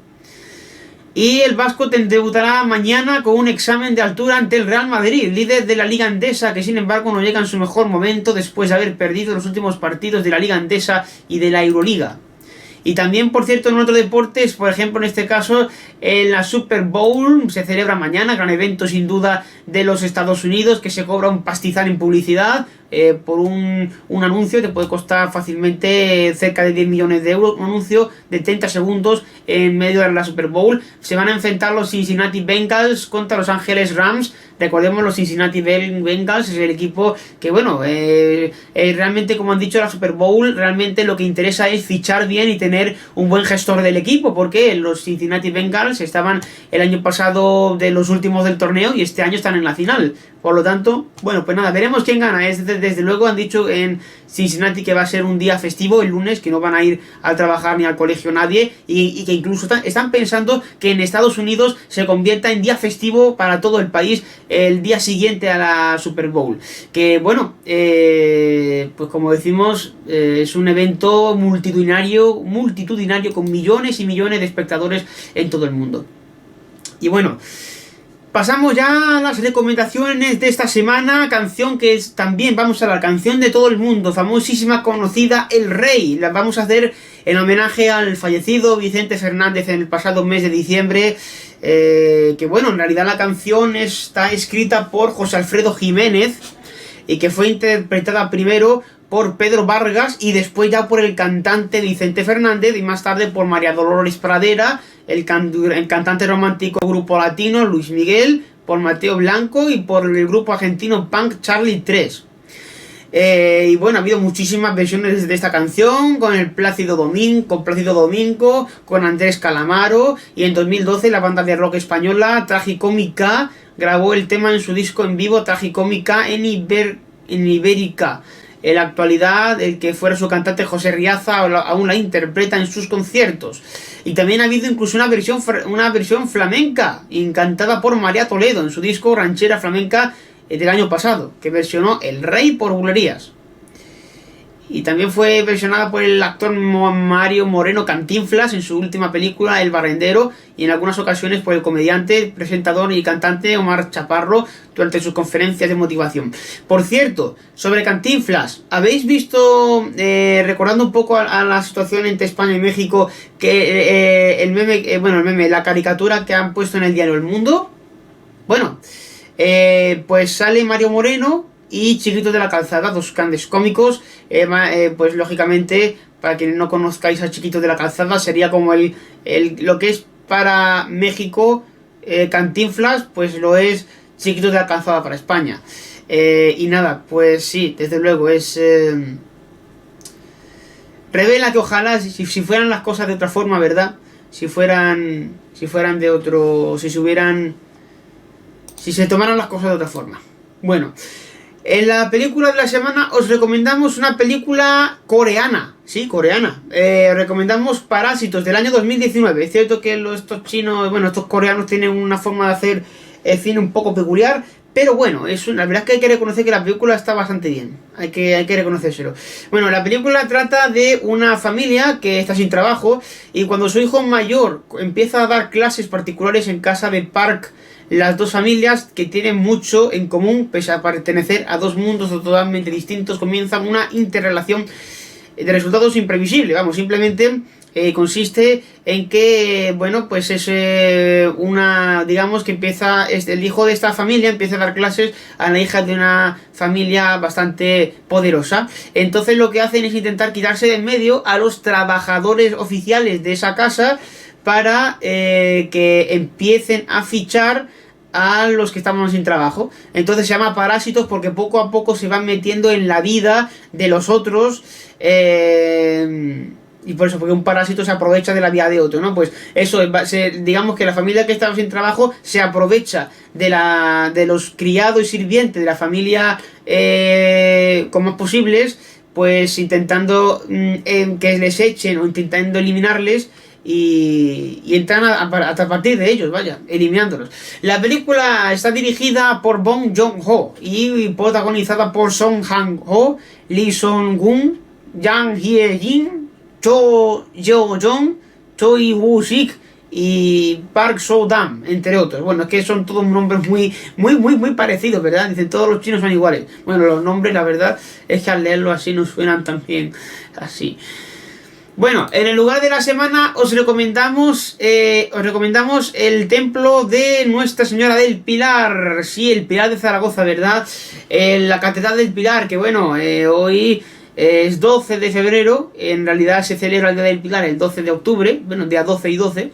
Y el vasco debutará mañana con un examen de altura ante el Real Madrid, líder de la Liga Endesa, que sin embargo no llega en su mejor momento después de haber perdido los últimos partidos de la Liga Endesa y de la Euroliga. Y también, por cierto, en otros deportes, por ejemplo, en este caso, en la Super Bowl se celebra mañana, gran evento sin duda de los Estados Unidos, que se cobra un pastizal en publicidad por un anuncio. Te puede costar fácilmente cerca de 10 millones de euros, un anuncio de 30 segundos en medio de la Super Bowl. Se van a enfrentar los Cincinnati Bengals contra Los Ángeles Rams. Recordemos, los Cincinnati Bengals es el equipo que, bueno, realmente, como han dicho, la Super Bowl realmente lo que interesa es fichar bien y tener un buen gestor del equipo, porque los Cincinnati Bengals estaban el año pasado de los últimos del torneo y este año están en la final. Por lo tanto, bueno, pues nada, veremos quién gana. Desde luego han dicho en Cincinnati que va a ser un día festivo el lunes, que no van a ir a trabajar ni al colegio nadie, y que incluso están pensando que en Estados Unidos se convierta en día festivo para todo el país el día siguiente a la Super Bowl. Que bueno, pues como decimos, es un evento multitudinario con millones y millones de espectadores en todo el mundo. Y bueno, pasamos ya a las recomendaciones de esta semana. Canción que es también, vamos a la canción de todo el mundo, famosísima, conocida, El Rey. La vamos a hacer en homenaje al fallecido Vicente Fernández en el pasado mes de diciembre. Que bueno, en realidad la canción está escrita por José Alfredo Jiménez y que fue interpretada primero por Pedro Vargas y después ya por el cantante Vicente Fernández y más tarde por María Dolores Pradera, el cantante romántico Grupo Latino Luis Miguel, por Mateo Blanco y por el grupo argentino Punk Charlie 3. Y bueno, ha habido muchísimas versiones de esta canción con Plácido Domingo, con Andrés Calamaro, y en 2012 la banda de rock española Tragicómica grabó el tema en su disco en vivo Tragicómica en Ibérica. En la actualidad, el que fuera su cantante José Riaza aún la interpreta en sus conciertos. Y también ha habido incluso una versión flamenca, cantada por María Toledo en su disco Ranchera Flamenca del año pasado, que versionó El Rey por Bulerías. Y también fue versionada por el actor Mario Moreno Cantinflas en su última película El Barrendero, y en algunas ocasiones por el comediante, presentador y cantante Omar Chaparro durante sus conferencias de motivación. Por cierto, sobre Cantinflas, ¿habéis visto, recordando un poco a la situación entre España y México, que la caricatura que han puesto en el diario El Mundo? Bueno, pues sale Mario Moreno y Chiquitos de la Calzada, dos grandes cómicos. Pues lógicamente, para quienes no conozcáis a Chiquitos de la Calzada, sería como lo que es para México Cantinflas, pues lo es Chiquitos de la Calzada para España. Y nada, pues sí, desde luego es... revela que ojalá, si fueran las cosas de otra forma, ¿verdad? Si fueran de otro... Si se tomaran las cosas de otra forma. Bueno, en la película de la semana os recomendamos una película coreana. Sí, coreana. Recomendamos Parásitos del año 2019. Es cierto que estos coreanos tienen una forma de hacer cine un poco peculiar, pero bueno, la verdad es que hay que reconocer que la película está bastante bien. Hay que reconocérselo. Bueno, la película trata de una familia que está sin trabajo y cuando su hijo mayor empieza a dar clases particulares en casa de Park, las dos familias, que tienen mucho en común, pese a pertenecer a dos mundos totalmente distintos, comienzan una interrelación de resultados imprevisibles. Vamos, simplemente consiste en que, bueno, pues es digamos que el hijo de esta familia empieza a dar clases a la hija de una familia bastante poderosa. Entonces lo que hacen es intentar quitarse de en medio a los trabajadores oficiales de esa casa para que empiecen a fichar a los que estaban sin trabajo. Entonces se llama Parásitos porque poco a poco se van metiendo en la vida de los otros, y por eso, porque un parásito se aprovecha de la vida de otro, ¿no? Pues eso, digamos que la familia que estaba sin trabajo se aprovecha de los criados y sirvientes de la familia como posibles, pues intentando que les echen o intentando eliminarles, y entran a partir de ellos, vaya, eliminándolos. La película está dirigida por Bong Joon-ho y protagonizada por Song Kang-ho, Lee Sung-gun, Jang Hye-jin, Cho Yo-jong, Choi Woo-sik y Park So-dam, entre otros. Bueno, es que son todos nombres muy parecidos, ¿verdad? Dicen, todos los chinos son iguales. Bueno, los nombres, la verdad, es que al leerlo así nos suenan también así. Bueno, en el lugar de la semana os recomendamos el templo de Nuestra Señora del Pilar. Sí, el Pilar de Zaragoza, ¿verdad? La Catedral del Pilar, que bueno, hoy es 12 de febrero. En realidad se celebra el Día del Pilar el 12 de octubre. Bueno, día 12 y 12.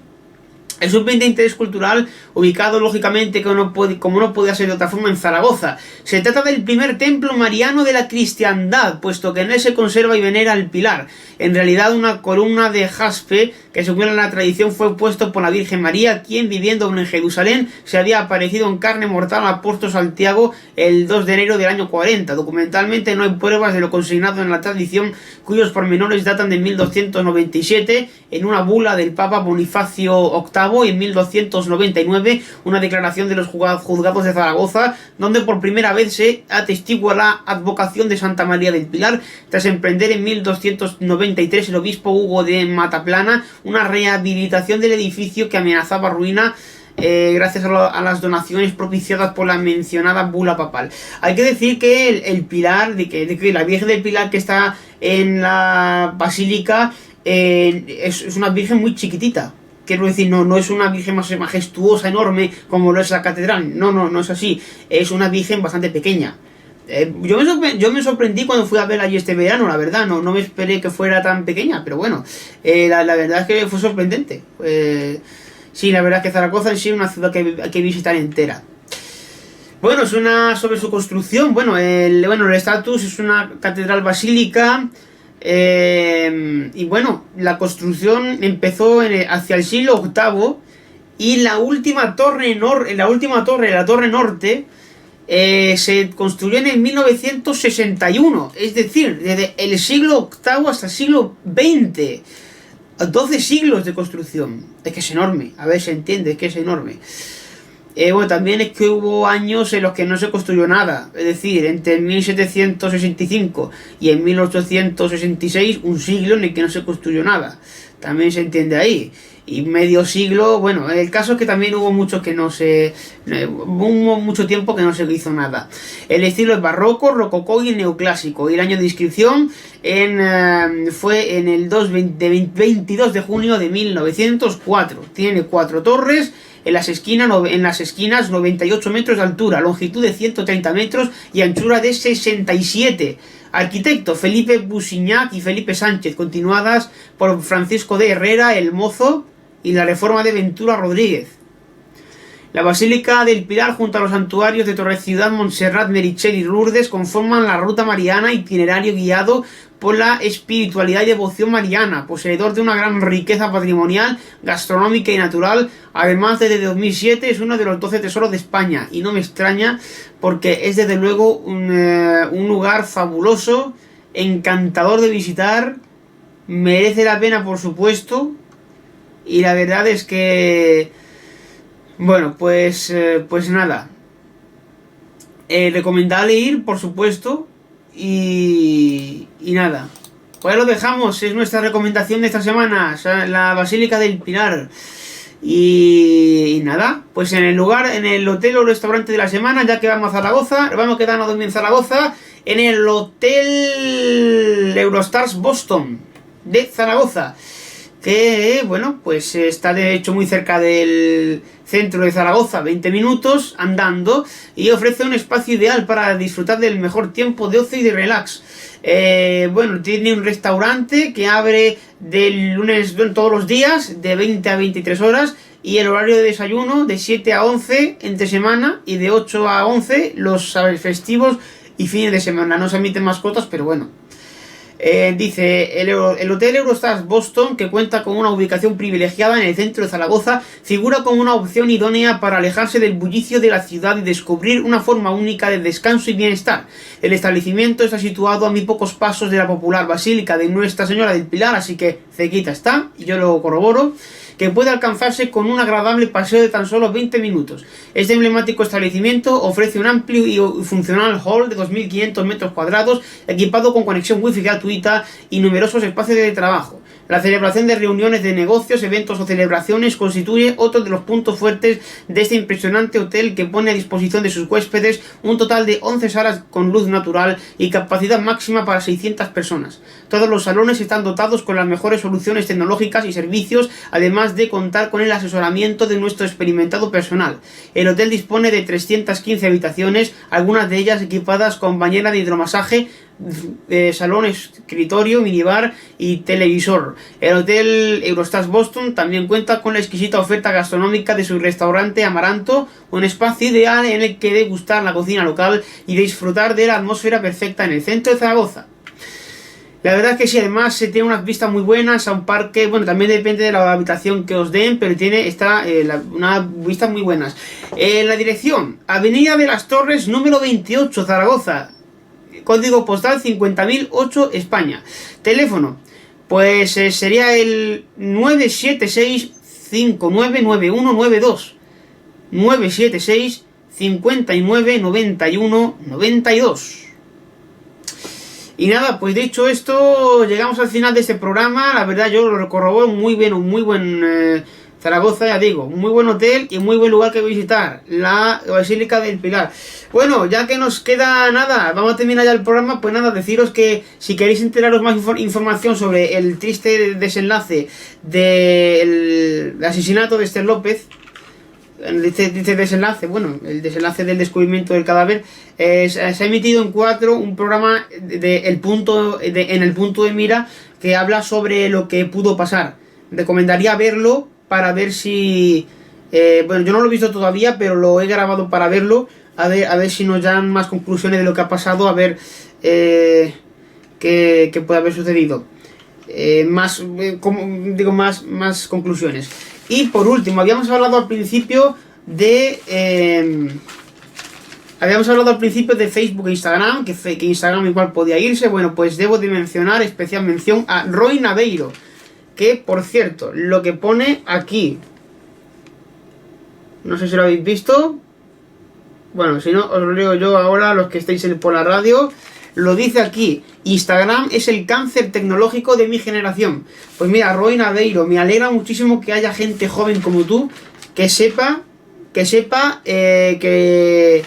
Es un bien de interés cultural ubicado lógicamente como no podía ser de otra forma en Zaragoza. Se trata del primer templo mariano de la cristiandad, puesto que en él se conserva y venera el pilar. En realidad una columna de jaspe que según la tradición fue puesto por la Virgen María, quien viviendo en Jerusalén se había aparecido en carne mortal al apóstol Santiago el 2 de enero del año 40. Documentalmente no hay pruebas de lo consignado en la tradición, cuyos pormenores datan de 1297 en una bula del Papa Bonifacio VIII y en 1299 una declaración de los juzgados de Zaragoza, donde por primera vez se atestigua la advocación de Santa María del Pilar, tras emprender en 1293 el obispo Hugo de Mataplana una rehabilitación del edificio que amenazaba ruina gracias a las donaciones propiciadas por la mencionada bula papal. Hay que decir que el pilar, de que la Virgen del Pilar que está en la basílica es una virgen muy chiquitita. Quiero decir, no es una virgen más majestuosa, enorme, como lo es la catedral. No es así. Es una virgen bastante pequeña. Yo me sorprendí cuando fui a verla allí este verano, la verdad. No me esperé que fuera tan pequeña, pero bueno, la verdad es que fue sorprendente. Sí, la verdad es que Zaragoza en sí es una ciudad que hay que visitar entera. Bueno, sobre su construcción. Bueno, el estatus es una catedral basílica. Y bueno, la construcción empezó hacia el siglo VIII y la última torre, la torre norte, se construyó en el 1961, es decir, desde el siglo VIII hasta el siglo XX, 12 siglos de construcción. Es que es enorme, a ver, se entiende, es que es enorme. Bueno, también es que hubo años en los que no se construyó nada, es decir, entre 1765 y en 1866, un siglo en el que no se construyó nada, también se entiende ahí. Y medio siglo, bueno, el caso es que también hubo mucho tiempo que no se hizo nada. El estilo es barroco, rococó y neoclásico. Y el año de inscripción fue en el 22 de junio de 1904. Tiene 4 torres. En las esquinas 98 metros de altura, longitud de 130 metros y anchura de 67. Arquitecto Felipe Busignac y Felipe Sánchez, continuadas por Francisco de Herrera el Mozo y la reforma de Ventura Rodríguez. La Basílica del Pilar junto a los santuarios de Torre-Ciudad, Montserrat, Merichel y Lourdes conforman la ruta mariana, itinerario guiado por la espiritualidad y devoción mariana, poseedor de una gran riqueza patrimonial, gastronómica y natural. Además, desde 2007 es uno de los 12 tesoros de España, y no me extraña porque es desde luego un lugar fabuloso, encantador de visitar, merece la pena por supuesto, y la verdad es que, bueno, pues nada, recomendable ir por supuesto. Y nada, pues lo dejamos, es nuestra recomendación de esta semana, la Basílica del Pilar. Y nada, pues en el hotel o restaurante de la semana, ya que vamos a Zaragoza, vamos a quedarnos a dormir en Zaragoza, en el Hotel Eurostars Boston de Zaragoza, que bueno, pues está de hecho muy cerca del centro de Zaragoza, 20 minutos andando, y ofrece un espacio ideal para disfrutar del mejor tiempo de ocio y de relax. Bueno, tiene un restaurante que abre del lunes todos los días de 20 a 23 horas y el horario de desayuno de 7 a 11 entre semana y de 8 a 11 los festivos y fines de semana. No se emiten mascotas, pero bueno. Dice, el Hotel Eurostars Boston, que cuenta con una ubicación privilegiada en el centro de Zaragoza, figura como una opción idónea para alejarse del bullicio de la ciudad y descubrir una forma única de descanso y bienestar. El establecimiento está situado a muy pocos pasos de la popular Basílica de Nuestra Señora del Pilar, así que cerquita está, y yo lo corroboro, que puede alcanzarse con un agradable paseo de tan solo 20 minutos. Este emblemático establecimiento ofrece un amplio y funcional hall de 2.500 metros cuadrados, equipado con conexión wifi gratuita y numerosos espacios de trabajo. La celebración de reuniones de negocios, eventos o celebraciones constituye otro de los puntos fuertes de este impresionante hotel, que pone a disposición de sus huéspedes un total de 11 salas con luz natural y capacidad máxima para 600 personas. Todos los salones están dotados con las mejores soluciones tecnológicas y servicios, además de contar con el asesoramiento de nuestro experimentado personal. El hotel dispone de 315 habitaciones, algunas de ellas equipadas con bañera de hidromasaje, salón, escritorio, minibar y televisor. El Hotel Eurostars Boston también cuenta con la exquisita oferta gastronómica de su restaurante Amaranto, un espacio ideal en el que degustar la cocina local y disfrutar de la atmósfera perfecta en el centro de Zaragoza. La verdad es que sí, además se tiene unas vistas muy buenas a un parque, bueno, también depende de la habitación que os den, pero tiene unas vistas muy buenas. La dirección, Avenida de las Torres, número 28, Zaragoza. Código postal 50.008, España. Teléfono, pues sería el 976-599192. 976-599192. Y nada, pues dicho esto, llegamos al final de este programa. La verdad yo lo corroboro muy bien, un muy buen Zaragoza, ya digo, un muy buen hotel y un muy buen lugar que visitar, la Basílica del Pilar. Bueno, ya que nos queda nada, vamos a terminar ya el programa, pues nada, deciros que si queréis enteraros más información sobre el triste desenlace del asesinato de Esther López, este desenlace, bueno, el desenlace del descubrimiento del cadáver, se ha emitido en 4 un programa en el punto de mira que habla sobre lo que pudo pasar. Recomendaría verlo para ver si bueno, yo no lo he visto todavía, pero lo he grabado para verlo, a ver si nos dan más conclusiones de lo que ha pasado, a ver qué puede haber sucedido, más conclusiones. Y por último, habíamos hablado al principio de Facebook e Instagram, que Instagram igual podía irse. Bueno, pues debo de mencionar especial mención a Roy Naveiro, que por cierto, lo que pone aquí, no sé si lo habéis visto, bueno, si no os lo leo yo ahora, los que estáis por la radio. Lo dice aquí: Instagram es el cáncer tecnológico de mi generación. Pues mira, Roy Naveiro, me alegra muchísimo que haya gente joven como tú que sepa que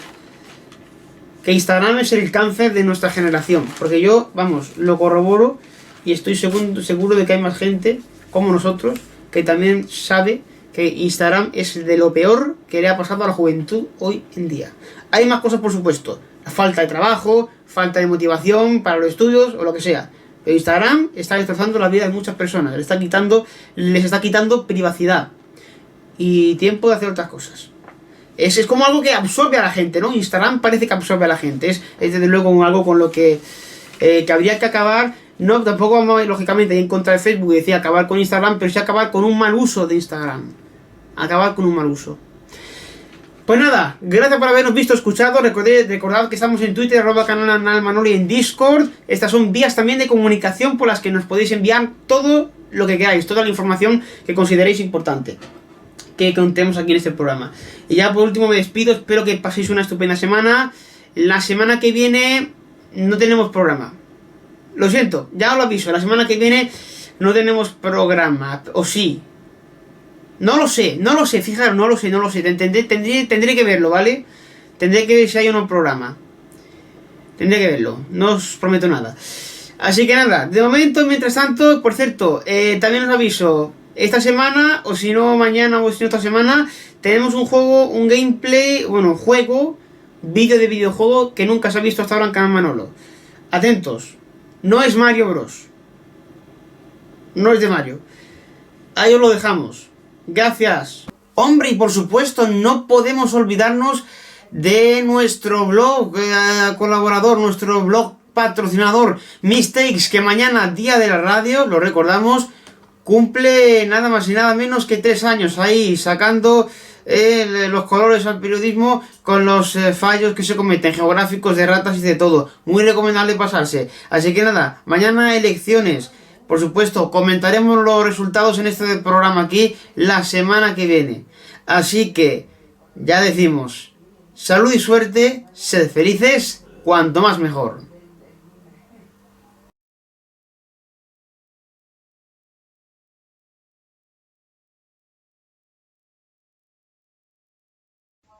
Instagram es el cáncer de nuestra generación. Porque yo, vamos, lo corroboro y estoy seguro de que hay más gente como nosotros que también sabe que Instagram es de lo peor que le ha pasado a la juventud hoy en día. Hay más cosas, por supuesto: la falta de trabajo, falta de motivación para los estudios o lo que sea. Pero Instagram está destrozando la vida de muchas personas. Les está quitando privacidad y tiempo de hacer otras cosas. Es como algo que absorbe a la gente, ¿no? Instagram parece que absorbe a la gente. Es desde luego algo con lo que habría que acabar. No, tampoco vamos, lógicamente, a ir en contra de Facebook y decir acabar con Instagram, pero sí acabar con un mal uso de Instagram. Acabar con un mal uso. Pues nada, gracias por habernos visto, escuchado. Recordad que estamos en Twitter, @canalmanoli, en Discord. Estas son vías también de comunicación por las que nos podéis enviar todo lo que queráis, toda la información que consideréis importante que contemos aquí en este programa. Y ya por último me despido, espero que paséis una estupenda semana. La semana que viene no tenemos programa. Lo siento, ya os lo aviso, la semana que viene no tenemos programa, o sí. No lo sé, fijaros, no lo sé. Tendré que verlo, ¿vale? Tendré que ver si hay o no programa. Tendré que verlo, no os prometo nada. Así que nada, de momento, mientras tanto, por cierto, también os aviso, esta semana, o si no mañana, o si no esta semana, tenemos un gameplay, vídeo de videojuego que nunca se ha visto hasta ahora en Canal Manolo. Atentos, no es Mario Bros. No es de Mario. Ahí os lo dejamos. Gracias. Hombre, y por supuesto no podemos olvidarnos de nuestro blog colaborador, nuestro blog patrocinador, Mistakes, que mañana, día de la radio, lo recordamos, cumple nada más y nada menos que 3 años ahí sacando los colores al periodismo con los fallos que se cometen, geográficos, de ratas y de todo. Muy recomendable pasarse. Así que nada, mañana elecciones. Por supuesto, comentaremos los resultados en este programa aquí la semana que viene. Así que, ya decimos, salud y suerte, sed felices, cuanto más mejor.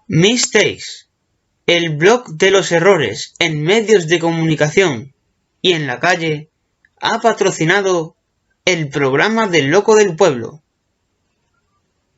Mistakes, el blog de los errores en medios de comunicación y en la calle, ha patrocinado el programa del Loco del Pueblo.